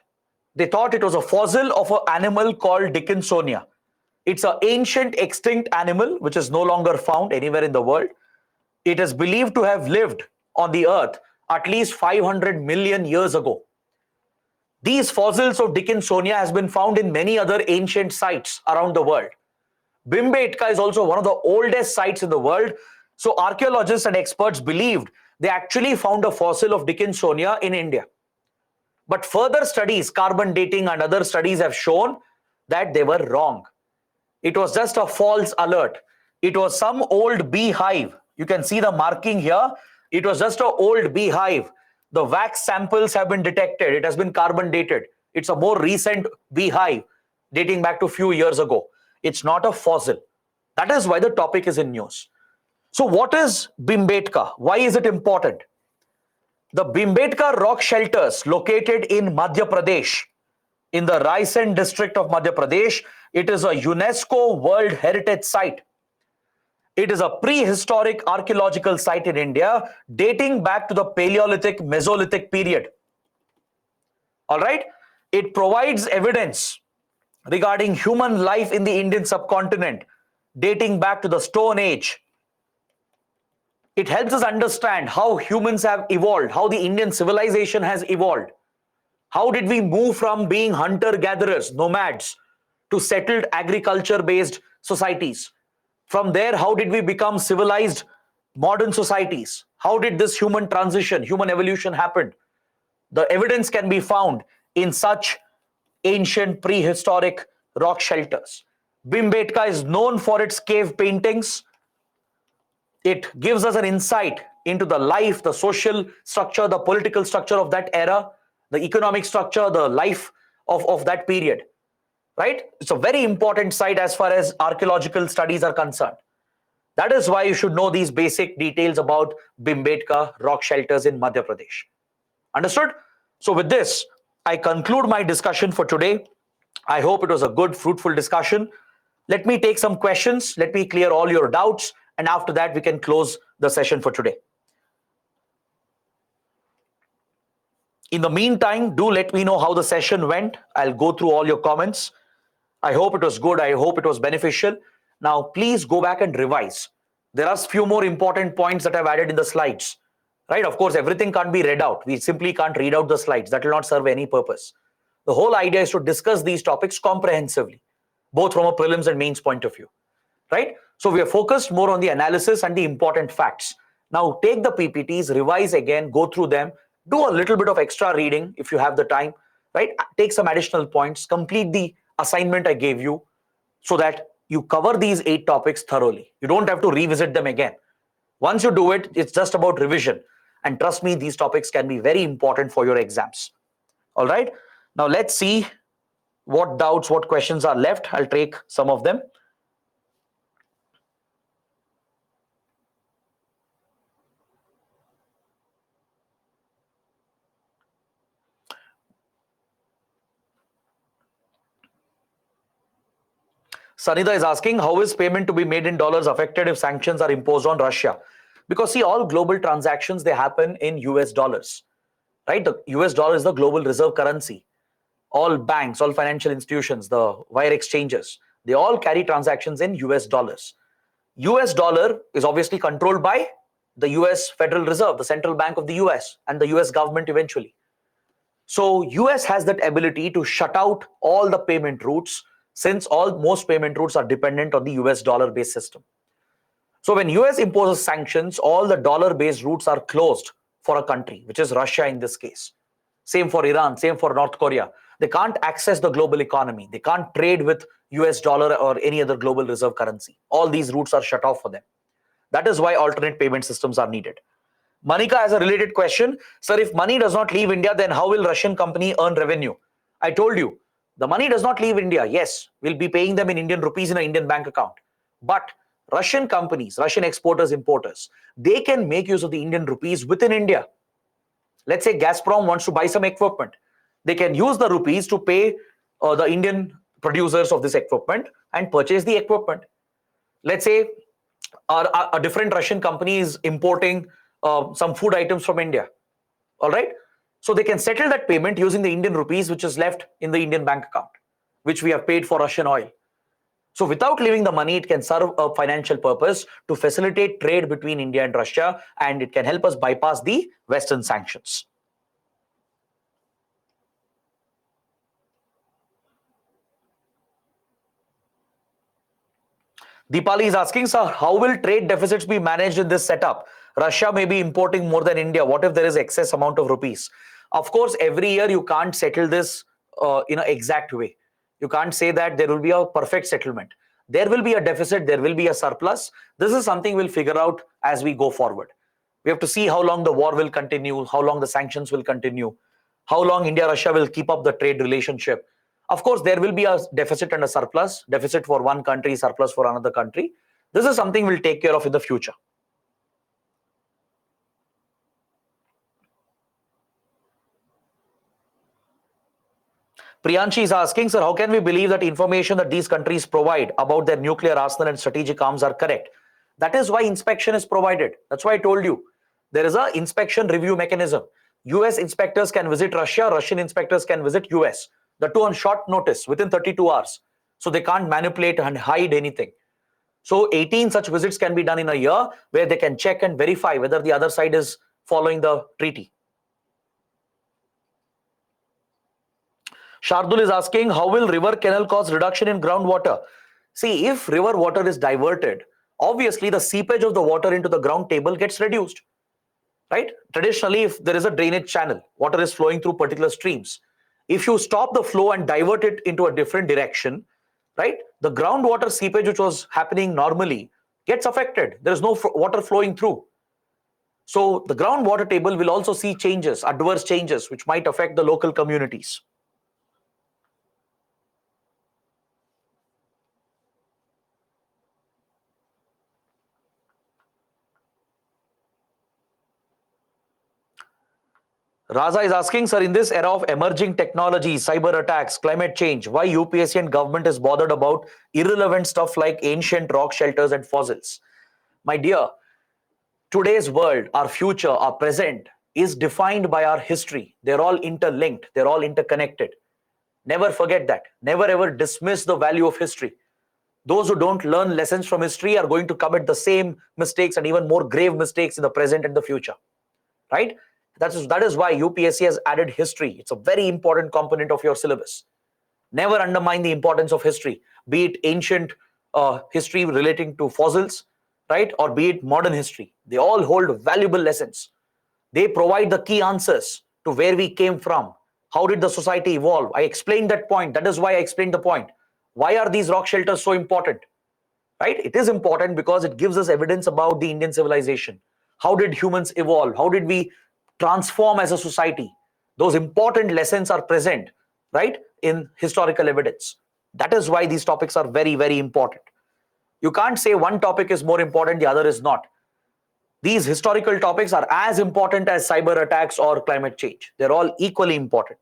They thought it was a fossil of an animal called Dickinsonia. It's an ancient extinct animal which is no longer found anywhere in the world. It is believed to have lived on the earth at least 500 million years ago. These fossils of Dickinsonia has been found in many other ancient sites around the world. Bhimbetka is also one of the oldest sites in the world. So archaeologists and experts believed they actually found a fossil of Dickinsonia in India. But further studies, carbon dating and other studies have shown that they were wrong. It was just a false alert. It was some old beehive. You can see the marking here. It was just an old beehive. The wax samples have been detected. It has been carbon dated. It's a more recent beehive dating back to a few years ago. It's not a fossil. That is why the topic is in news. So what is Bhimbetka? Why is it important? The Bhimbetka rock shelters located in Madhya Pradesh, in the Raisen district of Madhya Pradesh, it is a UNESCO World Heritage Site. It is a prehistoric archaeological site in India dating back to the Paleolithic Mesolithic period. All right? It provides evidence regarding human life in the Indian subcontinent dating back to the Stone Age. It helps us understand how humans have evolved, how the Indian civilization has evolved. How did we move from being hunter-gatherers, nomads, to settled agriculture-based societies? From there, how did we become civilized modern societies? How did this human transition, human evolution happen? The evidence can be found in such ancient prehistoric rock shelters. Bhimbetka is known for its cave paintings. It gives us an insight into the life, the social structure, the political structure of that era, the economic structure, the life of that period, right? It's a very important site as far as archaeological studies are concerned. That is why you should know these basic details about Bhimbetka rock shelters in Madhya Pradesh. Understood? So with this, I conclude my discussion for today. I hope it was a good, fruitful discussion. Let me take some questions. Let me clear all your doubts. And after that, we can close the session for today. In the meantime, do let me know how the session went. I'll go through all your comments. I hope it was good. I hope it was beneficial. Now, please go back and revise. There are a few more important points that I've added in the slides, right? Of course, everything can't be read out. We simply can't read out the slides. That will not serve any purpose. The whole idea is to discuss these topics comprehensively, both from a prelims and mains point of view, right? So we are focused more on the analysis and the important facts. Now, take the PPTs, revise again, go through them, do a little bit of extra reading if you have the time, right? Take some additional points, complete the assignment I gave you so that you cover these 8 topics thoroughly. You don't have to revisit them again. Once you do it, it's just about revision. And trust me, these topics can be very important for your exams. All right. Now let's see what doubts, what questions are left. I'll take some of them. Sanida is asking, how is payment to be made in dollars affected if sanctions are imposed on Russia? Because see, all global transactions, they happen in US dollars, right? The US dollar is the global reserve currency. All banks, all financial institutions, the wire exchanges, they all carry transactions in US dollars. US dollar is obviously controlled by the US Federal Reserve, the central bank of the US, and the US government eventually. So US has that ability to shut out all the payment routes, since most payment routes are dependent on the US dollar-based system. So when US imposes sanctions, all the dollar-based routes are closed for a country, which is Russia in this case. Same for Iran, same for North Korea. They can't access the global economy. They can't trade with US dollar or any other global reserve currency. All these routes are shut off for them. That is why alternate payment systems are needed. Manika has a related question. Sir, if money does not leave India, then how will Russian company earn revenue? I told you, the money does not leave India. Yes, we'll be paying them in Indian rupees in an Indian bank account. But Russian companies, Russian exporters, importers, they can make use of the Indian rupees within India. Let's say Gazprom wants to buy some equipment. They can use the rupees to pay the Indian producers of this equipment and purchase the equipment. Let's say a different Russian company is importing some food items from India. All right. So they can settle that payment using the Indian rupees, which is left in the Indian bank account, which we have paid for Russian oil. So without leaving the money, it can serve a financial purpose to facilitate trade between India and Russia, and it can help us bypass the Western sanctions. Deepali is asking, sir, how will trade deficits be managed in this setup? Russia may be importing more than India. What if there is excess amount of rupees? Of course, every year you can't settle this in an exact way. You can't say that there will be a perfect settlement. There will be a deficit, there will be a surplus. This is something we'll figure out as we go forward. We have to see how long the war will continue, how long the sanctions will continue, how long India-Russia will keep up the trade relationship. Of course, there will be a deficit and a surplus, deficit for one country, surplus for another country. This is something we'll take care of in the future. Priyanshi is asking, sir, how can we believe that information that these countries provide about their nuclear arsenal and strategic arms are correct? That is why inspection is provided. That's why I told you. There is an inspection review mechanism. US inspectors can visit Russia, Russian inspectors can visit US. The two on short notice within 32 hours. So they can't manipulate and hide anything. So 18 such visits can be done in a year where they can check and verify whether the other side is following the treaty. Shardul is asking, how will river canal cause reduction in groundwater? See, if river water is diverted, obviously the seepage of the water into the ground table gets reduced. Right? Traditionally, if there is a drainage channel, water is flowing through particular streams. If you stop the flow and divert it into a different direction, right, the groundwater seepage which was happening normally gets affected. There is no water flowing through. So the groundwater table will also see changes, adverse changes, which might affect the local communities. Raza is asking, sir, in this era of emerging technologies, cyber attacks, climate change, why UPSC and government is bothered about irrelevant stuff like ancient rock shelters and fossils? My dear, today's world, our future, our present is defined by our history. They're all interlinked. They're all interconnected. Never forget that. Never ever dismiss the value of history. Those who don't learn lessons from history are going to commit the same mistakes and even more grave mistakes in the present and the future. Right? That is why UPSC has added history. It's a very important component of your syllabus. Never undermine the importance of history, be it ancient history relating to fossils, right, or be it modern history. They all hold valuable lessons. They provide the key answers to where we came from. How did the society evolve? I explained that point. That is why I explained the point. Why are these rock shelters so important? Right? It is important because it gives us evidence about the Indian civilization. How did humans evolve? How did we transform as a society? Those important lessons are present, right, in historical evidence. That is why these topics are very, very important. You can't say one topic is more important, the other is not. These historical topics are as important as cyber attacks or climate change. They're all equally important.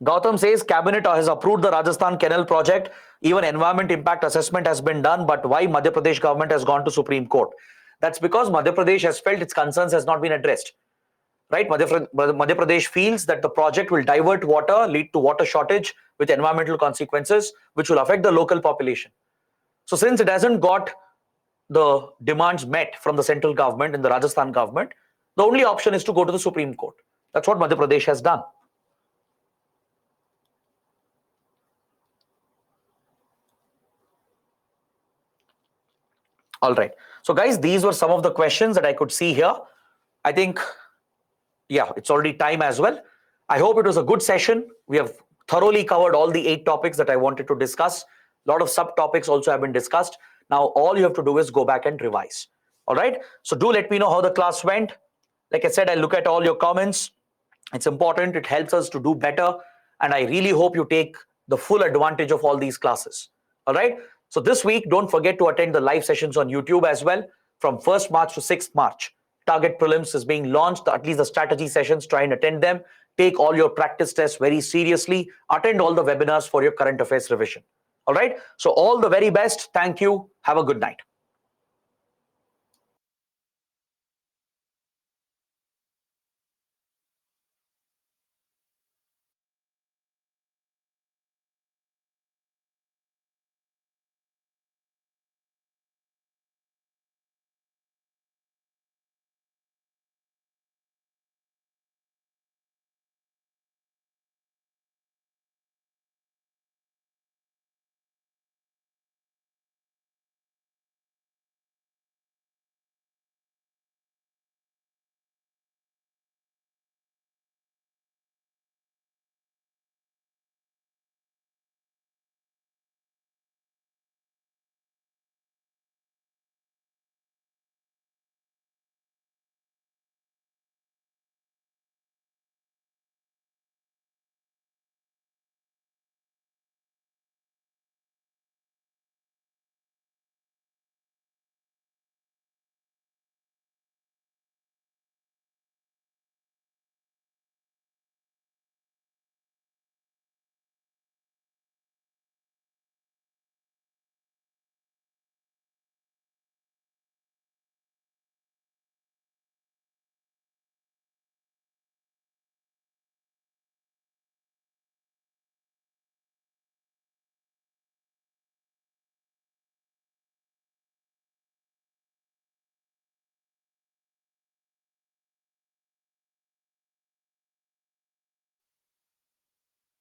Gautam says cabinet has approved the Rajasthan Canal project. Even environment impact assessment has been done, but why Madhya Pradesh government has gone to Supreme Court? That's because Madhya Pradesh has felt its concerns has not been addressed. Right? Madhya Pradesh feels that the project will divert water, lead to water shortage with environmental consequences, which will affect the local population. So since it hasn't got the demands met from the central government and the Rajasthan government, the only option is to go to the Supreme Court. That's what Madhya Pradesh has done. All right. So guys, these were some of the questions that I could see here. I think, yeah, it's already time as well. I hope it was a good session. We have thoroughly covered all the 8 topics that I wanted to discuss. A lot of subtopics also have been discussed. Now, all you have to do is go back and revise. All right. So do let me know how the class went. Like I said, I look at all your comments. It's important. It helps us to do better. And I really hope you take the full advantage of all these classes. All right. So this week, don't forget to attend the live sessions on YouTube as well. From 1st March to 6th March, Target Prelims is being launched. At least the strategy sessions, try and attend them. Take all your practice tests very seriously. Attend all the webinars for your current affairs revision. All right. So all the very best. Thank you. Have a good night.